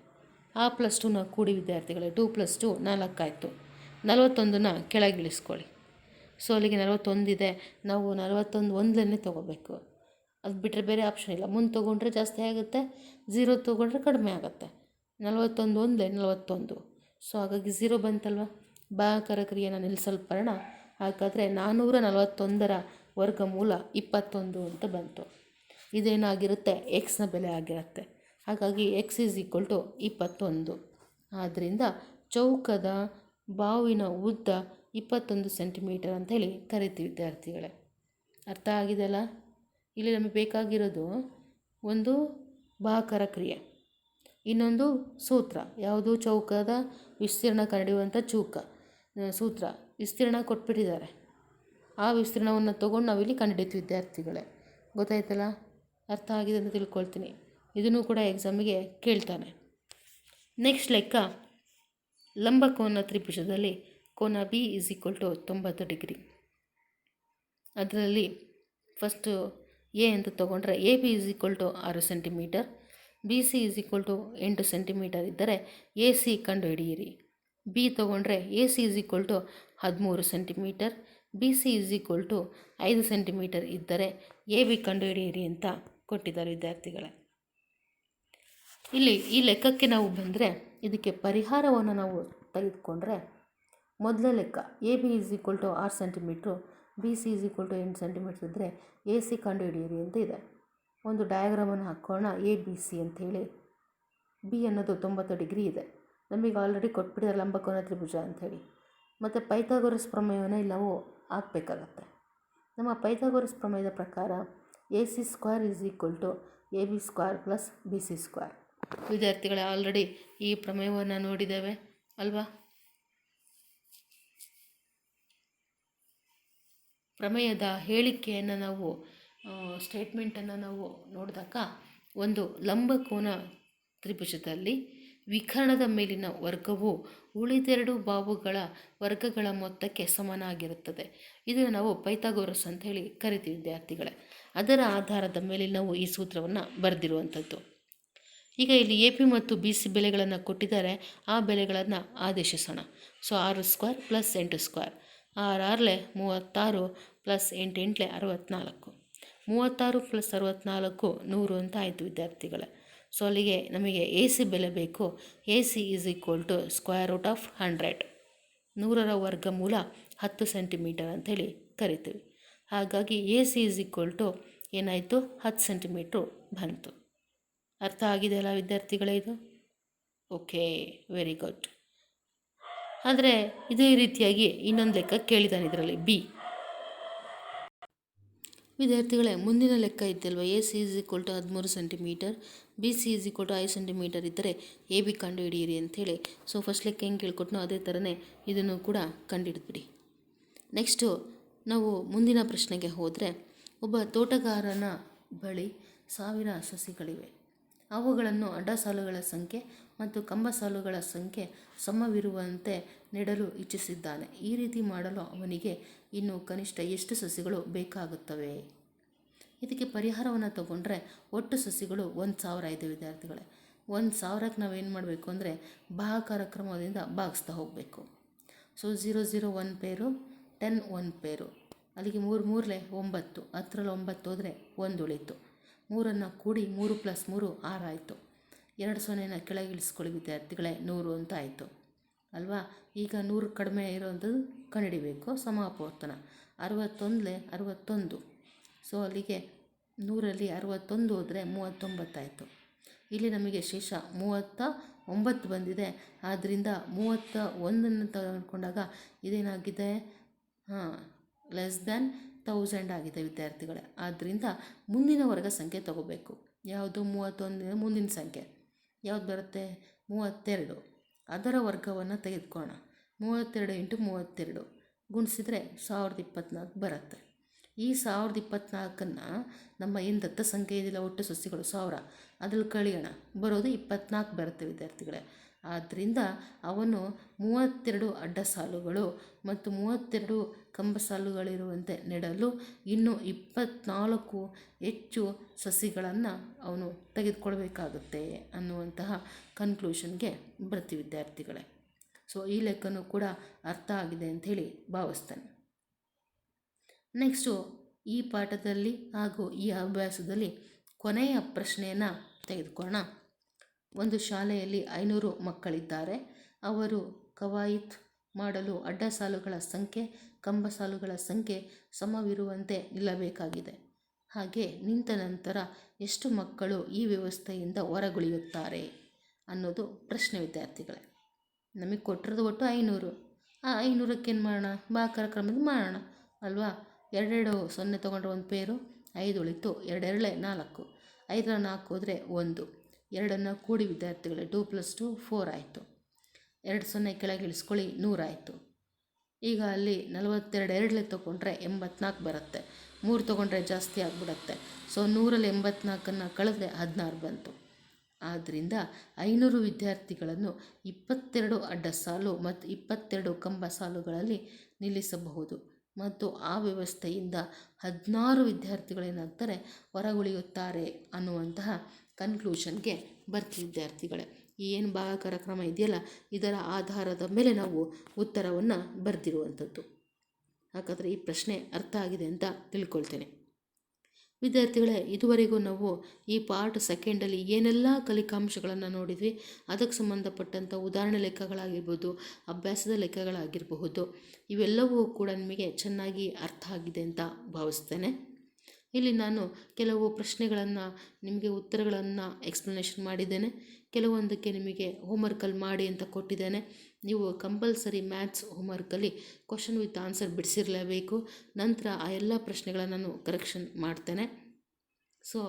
ಆ ಪ್ಲಸ್ 2ನ ಕೂಡಿ ವಿದ್ಯಾರ್ಥಿಗಳೇ, 2 + 2 4 ಆಯಿತು. 41ನ ಕೆಳಗಿಳಿಸ್ಕೊಳ್ಳಿ. ಸೊ ಅಲ್ಲಿಗೆ 41 ಇದೆ. ನಾವು 41 ಒಂದನ್ನೇ ತೊಗೋಬೇಕು. ಅದು ಬಿಟ್ಟರೆ ಬೇರೆ ಆಪ್ಷನ್ ಇಲ್ಲ. ಮುಂದೆ ತೊಗೊಂಡ್ರೆ ಜಾಸ್ತಿ ಆಗುತ್ತೆ, 0 ತೊಗೊಂಡ್ರೆ ಕಡಿಮೆ ಆಗುತ್ತೆ. 41 ಒಂದೇ 41. ಸೊ ಹಾಗಾಗಿ 0 ಬಂತಲ್ವ. ಭಾಗಾಕಾರ ಕ್ರಿಯೆನ ನಿಲ್ಲಿಸಲ್ಪಡೋಣ. ಹಾಗಾದರೆ 441ರ ವರ್ಗಮೂಲ 21 ಅಂತ ಬಂತು. ಇದೇನಾಗಿರುತ್ತೆ, ಎಕ್ಸ್ನ ಬೆಲೆ ಆಗಿರುತ್ತೆ. ಹಾಗಾಗಿ ಎಕ್ಸ್ ಈಸ್ ಈಕ್ವಲ್ ಟು 21. ಆದ್ದರಿಂದ ಚೌಕದ ಬಾವಿನ ಉದ್ದ 21 ಸೆಂಟಿಮೀಟರ್ ಅಂಥೇಳಿ ಕರಿತೀವಿ ವಿದ್ಯಾರ್ಥಿಗಳೇ. ಅರ್ಥ ಆಗಿದೆಯಲ್ಲ? ಇಲ್ಲಿ ನಮಗೆ ಬೇಕಾಗಿರೋದು ಒಂದು ಭಾಗಾಕಾರ ಕ್ರಿಯೆ, ಇನ್ನೊಂದು ಸೂತ್ರ. ಯಾವುದು? ಚೌಕದ ವಿಸ್ತೀರ್ಣ ಕಂಡುಹಿಡಿಯುವಂಥ ಸೂತ್ರ. ವಿಸ್ತೀರ್ಣ ಕೊಟ್ಬಿಟ್ಟಿದ್ದಾರೆ. ಆ ವಿಸ್ತೀರ್ಣವನ್ನು ತೊಗೊಂಡು ನಾವಿಲ್ಲಿ ಕಂಡುಹಿಡಿತೀವಿ ವಿದ್ಯಾರ್ಥಿಗಳೇ. ಗೊತ್ತಾಯ್ತಲ್ಲ? ಅರ್ಥ ಆಗಿದೆ ಅಂತ ತಿಳ್ಕೊಳ್ತೀನಿ. ಇದನ್ನು ಕೂಡ ಎಕ್ಸಾಮಿಗೆ ಕೇಳ್ತಾನೆ. ನೆಕ್ಸ್ಟ್ ಲೆಕ್ಕ, ಲಂಬಕೋನ ತ್ರಿಭುಜದಲ್ಲಿ ಕೋನ B is equal to 90 degree. ಅದರಲ್ಲಿ ಫಸ್ಟು ಎ ಅಂತ ತೊಗೊಂಡ್ರೆ A B is equal to 6 centimetre, B C is equal to 8 centimetre ಇದ್ದರೆ ಎ ಸಿ ಕಂಡುಹಿಡಿಯಿರಿ. ಬಿ ತೊಗೊಂಡ್ರೆ A C is equal to 13 centimetre, B C is equal to 5 centimetre ಇದ್ದರೆ ಎ ಬಿ ಕಂಡುಹಿಡಿಯಿರಿ ಅಂತ ಕೊಟ್ಟಿದ್ದಾರೆ ವಿದ್ಯಾರ್ಥಿಗಳೇ. ಇಲ್ಲಿ ಈ ಲೆಕ್ಕಕ್ಕೆ ನಾವು ಬಂದರೆ ಇದಕ್ಕೆ ಪರಿಹಾರವನ್ನು ನಾವು ತೆಗೆದುಕೊಂಡ್ರೆ, ಮೊದಲ ಲೆಕ್ಕ A B is equal to 6 centimetre, B C is equal to 8 centimetre ಇದ್ದರೆ ಎ ಸಿ ಕಂಡುಹಿಡಿಯಿರಿ ಅಂತ ಇದೆ. ಒಂದು ಡಯಾಗ್ರಾಮನ್ನು ಹಾಕೋಣ, ಎ ಬಿ ಸಿ ಅಂಥೇಳಿ. ಬಿ ಅನ್ನೋದು 90 ಡಿಗ್ರಿ ಇದೆ. ನಮಗೆ ಆಲ್ರೆಡಿ ಕೊಟ್ಬಿಟ್ಟಿದ್ದಾರೆ ಲಂಬಕೋನ ತ್ರಿಭುಜ ಅಂಥೇಳಿ. ಮತ್ತು ಪೈಥಾಗೋರಸ್ ಪ್ರಮೇಯವನ್ನು ಇಲ್ಲಿ ನಾವು ಹಾಕಬೇಕಾಗತ್ತೆ. ನಮ್ಮ ಪೈಥಾಗೋರಸ್ ಪ್ರಮೇಯದ ಪ್ರಕಾರ A C square is equal to A B square plus B C square. ವಿದ್ಯಾರ್ಥಿಗಳೇ, ಆಲ್ರೆಡಿ ಈ ಪ್ರಮೇಯವನ್ನು ನೋಡಿದ್ದೇವೆ ಅಲ್ವಾ? ಪ್ರಮೇಯದ ಹೇಳಿಕೆಯನ್ನು ನಾವು ಸ್ಟೇಟ್ಮೆಂಟನ್ನು ನಾವು ನೋಡಿದಾಗ, ಒಂದು ಲಂಬಕೋನ ತ್ರಿಭುಜದಲ್ಲಿ ವಿಕರ್ಣದ ಮೇಲಿನ ವರ್ಗವು ಉಳಿದೆರಡು ಬಾಹುಗಳ ವರ್ಗಗಳ ಮೊತ್ತಕ್ಕೆ ಸಮನಾಗಿರುತ್ತದೆ. ಇದನ್ನು ನಾವು ಪೈಥಾಗೋರಸ್ ಅಂತ ಹೇಳಿ ಕರಿತೀವಿ ವಿದ್ಯಾರ್ಥಿಗಳೇ. ಅದರ ಆಧಾರದ ಮೇಲೆ ನಾವು ಈ ಸೂತ್ರವನ್ನು ಬರೆದಿರುವಂಥದ್ದು. ಈಗ ಇಲ್ಲಿ ಎ ಪಿ ಮತ್ತು ಬಿ ಸಿ ಬೆಲೆಗಳನ್ನು ಕೊಟ್ಟಿದ್ದಾರೆ. ಆ ಬೆಲೆಗಳನ್ನು ಆದೇಶಿಸೋಣ. So 6 square plus 8 square, 6 6 36 plus 8 8 64. 36 plus 64 100 ಅಂತ ಆಯಿತು ವಿದ್ಯಾರ್ಥಿಗಳೇ. ಸೊ ಅಲ್ಲಿಗೆ ನಮಗೆ ಎ ಸಿ ಬೆಲೆ ಬೇಕು. A C is equal to square root of 100. 100ರ ವರ್ಗಮೂಲ 10 ಸೆಂಟಿಮೀಟರ್ ಅಂಥೇಳಿ ಕರಿತೀವಿ. ಹಾಗಾಗಿ A C is equal to ಏನಾಯಿತು, 10 ಸೆಂಟಿಮೀಟ್ರು ಬಂತು. ಅರ್ಥ ಆಗಿದೆಯಲ್ಲ ವಿದ್ಯಾರ್ಥಿಗಳೇ ಇದು? Okay, very good. ಆದರೆ ಇದೇ ರೀತಿಯಾಗಿ ಇನ್ನೊಂದು ಲೆಕ್ಕ ಕೇಳಿದ್ದಾನೆ ಇದರಲ್ಲಿ, ಬಿ. ವಿದ್ಯಾರ್ಥಿಗಳೇ, ಮುಂದಿನ ಲೆಕ್ಕ ಇದ್ದಲ್ವ, A C is equal to 13 centimetre, B C is equal to 5 centimetre ಇದ್ದರೆ ಎ ಬಿ ಕಂಡುಹಿಡಿಯಿರಿ ಅಂಥೇಳಿ. ಸೊ ಫಸ್ಟ್ ಲೆಕ್ಕ ಹೆಂಗೆ ಕೇಳ್ಕೊಟ್ನೋ ಅದೇ ಥರನೇ ಇದನ್ನು ಕೂಡ ಕಂಡುಹಿಡಿದ್ಬಿಡಿ. ನೆಕ್ಸ್ಟು ನಾವು ಮುಂದಿನ ಪ್ರಶ್ನೆಗೆ ಹೋದರೆ, ಒಬ್ಬ ತೋಟಗಾರನ ಬಳಿ 1000 ಸಸಿಗಳಿವೆ. ಅವುಗಳನ್ನು ಅಡ್ಡ ಸಾಲುಗಳ ಸಂಖ್ಯೆ ಮತ್ತು ಕಂಬ ಸಾಲುಗಳ ಸಂಖ್ಯೆ ಸಮವಿರುವಂತೆ ನೆಡಲು ಇಚ್ಛಿಸಿದ್ದಾನೆ. ಈ ರೀತಿ ಮಾಡಲು ಅವನಿಗೆ ಇನ್ನು ಕನಿಷ್ಠ ಎಷ್ಟು ಸಸಿಗಳು ಬೇಕಾಗುತ್ತವೆ? ಇದಕ್ಕೆ ಪರಿಹಾರವನ್ನು ತಗೊಂಡ್ರೆ ಒಟ್ಟು ಸಸಿಗಳು 1000 ಇದೆ ವಿದ್ಯಾರ್ಥಿಗಳೇ. 1000ಕ್ಕೆ ನಾವೇನು ಮಾಡಬೇಕು ಅಂದರೆ ಭಾಗಾಕಾರ ಕ್ರಮದಿಂದ ಭಾಗಿಸ್ತಾ ಹೋಗಬೇಕು. ಸೊ 0 0 1 ಪೇರು, 10 1 ಪೇರು, ಅಲ್ಲಿಗೆ 3 3 9, 10ರಲ್ಲಿ 9 ಹೋದರೆ 1 ಉಳೀತು. 3ಅನ್ನು ಕೂಡಿ 3 + 3 6 ಆಯಿತು. 2 0ನ ಕೆಳಗಿಳಿಸ್ಕೊಳ್ಳಿ ವಿದ್ಯಾರ್ಥಿಗಳೇ, 100 ಅಂತ ಆಯಿತು. ಅಲ್ವಾ. ಈಗ 100 ಕಡಿಮೆ ಇರೋವಂಥದ್ದು ಕಂಡುಹಿಡಿಬೇಕು. ಸಮಾಪವರ್ತನ 61 ಸೊ ಅಲ್ಲಿಗೆ 100ರಲ್ಲಿ 61 ಹೋದರೆ 39 ಆಯಿತು. ಇಲ್ಲಿ ನಮಗೆ ಶೇಷ 39 ಬಂದಿದೆ. ಆದ್ದರಿಂದ 31 ತೆಗೆದುಕೊಂಡಾಗ ಇದೇನಾಗಿದೆ, ಲೆಸ್ ದ್ಯಾನ್ 1000 ಆಗಿದೆ ವಿದ್ಯಾರ್ಥಿಗಳೇ. ಆದ್ದರಿಂದ ಮುಂದಿನ ವರ್ಗ ಸಂಖ್ಯೆ ತಗೋಬೇಕು. ಯಾವುದು? 31 ಮುಂದಿನ ಸಂಖ್ಯೆ ಯಾವ್ದು ಬರುತ್ತೆ? 32. ಅದರ ವರ್ಗವನ್ನು ತೆಗೆದುಕೋಣ. 32 × 32 ಗುಣಿಸಿದರೆ 1024 ಬರುತ್ತೆ. ಈ 1024ನ್ನು ನಮ್ಮ ಏನು ದತ್ತ ಸಂಖ್ಯೆ ಇದೆಯಲ್ಲ, ಒಟ್ಟು ಸಸ್ಯಗಳು 1000, ಅದ್ರಲ್ಲಿ ಕಳೆಯೋಣ. ಬರೋದು 24 ಬರುತ್ತೆ ವಿದ್ಯಾರ್ಥಿಗಳೇ. ಆದ್ದರಿಂದ ಅವನು 32 ಅಡ್ಡ ಸಾಲುಗಳು ಮತ್ತು 32 ಕಂಬ ಸಾಲುಗಳಿರುವಂತೆ ನೆಡಲು ಇನ್ನೂ 24 ಹೆಚ್ಚು ಸಸಿಗಳನ್ನು ಅವನು ತೆಗೆದುಕೊಳ್ಬೇಕಾಗುತ್ತೆ ಅನ್ನುವಂತಹ ಕನ್ಕ್ಲೂಷನ್ಗೆ ಬರ್ತೀವಿ ವಿದ್ಯಾರ್ಥಿಗಳೇ. ಸೊ ಈ ಲೆಕ್ಕನೂ ಕೂಡ ಅರ್ಥ ಆಗಿದೆ ಅಂಥೇಳಿ ಭಾವಿಸ್ತೇನೆ. ನೆಕ್ಸ್ಟು ಈ ಪಾಠದಲ್ಲಿ ಹಾಗೂ ಈ ಅಭ್ಯಾಸದಲ್ಲಿ ಕೊನೆಯ ಪ್ರಶ್ನೆಯನ್ನು ತೆಗೆದುಕೊಳ್ಳೋಣ. ಒಂದು ಶಾಲೆಯಲ್ಲಿ 500 ಮಕ್ಕಳಿದ್ದಾರೆ. ಅವರು ಕವಾಯಿತ್ ಮಾಡಲು ಅಡ್ಡ ಸಾಲುಗಳ ಸಂಖ್ಯೆ, ಕಂಬ ಸಾಲುಗಳ ಸಂಖ್ಯೆ ಸಮವಿರುವಂತೆ ನಿಲ್ಲಬೇಕಾಗಿದೆ. ಹಾಗೆ ನಿಂತ ನಂತರ ಎಷ್ಟು ಮಕ್ಕಳು ಈ ವ್ಯವಸ್ಥೆಯಿಂದ ಹೊರಗುಳಿಯುತ್ತಾರೆ ಅನ್ನೋದು ಪ್ರಶ್ನೆ ವಿದ್ಯಾರ್ಥಿಗಳೇ. ನಮಗೆ ಕೊಟ್ಟಿರೋದು ಒಟ್ಟು 500. ಆ 500ಕ್ಕೆ ಏನು ಮಾಡೋಣ? ಭಾಗಾಕಾರ ಕ್ರಮದಲ್ಲಿ ಮಾಡೋಣ ಅಲ್ವಾ. 2 0 ತೊಗೊಂಡ್ರೆ ಒಂದು ಪೇರು, 5 ಉಳಿತು, 2 2 4, 5 4 ಹೋದರೆ 1, 2 ಕೂಡಿ ವಿದ್ಯಾರ್ಥಿಗಳೇ 2 + 2 4 ಆಯಿತು. 2 0 ಕೆಳಗೆ ಇಳಿಸ್ಕೊಳ್ಳಿ, 100 ಆಯಿತು. ಈಗ ಅಲ್ಲಿ 42 2 ತೊಗೊಂಡ್ರೆ 84 ಬರುತ್ತೆ. 3 ತೊಗೊಂಡ್ರೆ ಜಾಸ್ತಿ ಆಗಿಬಿಡುತ್ತೆ. ಸೊ 100ರಲ್ಲಿ 84ನ್ನು ಕಳೆದ್ರೆ 16 ಬಂತು. ಆದ್ದರಿಂದ 500 ವಿದ್ಯಾರ್ಥಿಗಳನ್ನು 22 ಅಡ್ಡ ಸಾಲು ಮತ್ತು 22 ಕಂಬ ಸಾಲುಗಳಲ್ಲಿ ನಿಲ್ಲಿಸಬಹುದು ಮತ್ತು ಆ ವ್ಯವಸ್ಥೆಯಿಂದ 16 ವಿದ್ಯಾರ್ಥಿಗಳೇನಾಗ್ತಾರೆ, ಹೊರಗುಳಿಯುತ್ತಾರೆ ಅನ್ನುವಂತಹ ಕನ್ಕ್ಲೂಷನ್ಗೆ ಬರ್ತೀವಿ ವಿದ್ಯಾರ್ಥಿಗಳೇ. ಏನು ಭಾಗಾಕಾರ ಕ್ರಮ ಇದೆಯಲ್ಲ, ಇದರ ಆಧಾರದ ಮೇಲೆ ನಾವು ಉತ್ತರವನ್ನು ಬರೆದಿರುವಂಥದ್ದು. ಹಾಗಾದರೆ ಈ ಪ್ರಶ್ನೆ ಅರ್ಥ ಆಗಿದೆ ಅಂತ ತಿಳ್ಕೊಳ್ತೇನೆ ವಿದ್ಯಾರ್ಥಿಗಳೇ. ಇದುವರೆಗೂ ನಾವು ಈ ಪಾರ್ಟ್ 2ರಲ್ಲಿ ಏನೆಲ್ಲ ಕಲಿಕಾಂಶಗಳನ್ನು ನೋಡಿದ್ವಿ, ಅದಕ್ಕೆ ಸಂಬಂಧಪಟ್ಟಂಥ ಉದಾಹರಣೆ ಲೆಕ್ಕಗಳಾಗಿರ್ಬೋದು, ಅಭ್ಯಾಸದ ಲೆಕ್ಕಗಳಾಗಿರಬಹುದು, ಇವೆಲ್ಲವೂ ಕೂಡ ನಿಮಗೆ ಚೆನ್ನಾಗಿ ಅರ್ಥ ಆಗಿದೆ ಅಂತ ಭಾವಿಸ್ತೇನೆ. ಇಲ್ಲಿ ನಾನು ಕೆಲವು ಪ್ರಶ್ನೆಗಳನ್ನು ನಿಮಗೆ ಉತ್ತರಗಳನ್ನು ಎಕ್ಸ್ಪ್ಲನೇಷನ್ ಮಾಡಿದ್ದೇನೆ. ಕೆಲವೊಂದಕ್ಕೆ ನಿಮಗೆ ಹೋಮ್ವರ್ಕಲ್ಲಿ ಮಾಡಿ ಅಂತ ಕೊಟ್ಟಿದ್ದೇನೆ. ನೀವು ಕಂಪಲ್ಸರಿ ಮ್ಯಾಥ್ಸ್ ಹೋಮ್ವರ್ಕಲ್ಲಿ ಕ್ವಶನ್ ವಿತ್ ಆನ್ಸರ್ ಬಿಡಿಸಿರಲೇಬೇಕು. ನಂತರ ಆ ಎಲ್ಲ ಪ್ರಶ್ನೆಗಳನ್ನು ನಾನು ಕರೆಕ್ಷನ್ ಮಾಡ್ತೇನೆ. ಸೊ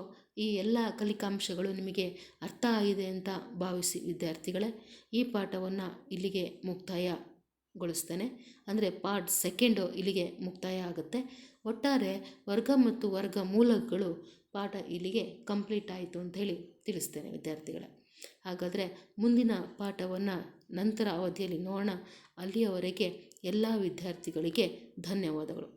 ಈ ಎಲ್ಲ ಕಲಿಕಾಂಶಗಳು ನಿಮಗೆ ಅರ್ಥ ಆಗಿದೆ ಅಂತ ಭಾವಿಸಿ ವಿದ್ಯಾರ್ಥಿಗಳೇ, ಈ ಪಾಠವನ್ನು ಇಲ್ಲಿಗೆ ಮುಕ್ತಾಯಗೊಳಿಸ್ತೇನೆ. ಅಂದರೆ ಪಾರ್ಟ್ 2 ಇಲ್ಲಿಗೆ ಮುಕ್ತಾಯ ಆಗುತ್ತೆ. ಒಟ್ಟಾರೆ ವರ್ಗ ಮತ್ತು ವರ್ಗ ಮೂಲಗಳು ಪಾಠ ಇಲ್ಲಿಗೆ ಕಂಪ್ಲೀಟ್ ಆಯಿತು ಅಂಥೇಳಿ ತಿಳಿಸ್ತೇನೆ ವಿದ್ಯಾರ್ಥಿಗಳೇ. ಹಾಗಾದರೆ ಮುಂದಿನ ಪಾಠವನ್ನು ನಂತರ ಅವಧಿಯಲ್ಲಿ ನೋಡೋಣ. ಅಲ್ಲಿಯವರೆಗೆ ಎಲ್ಲ ವಿದ್ಯಾರ್ಥಿಗಳಿಗೆ ಧನ್ಯವಾದಗಳು.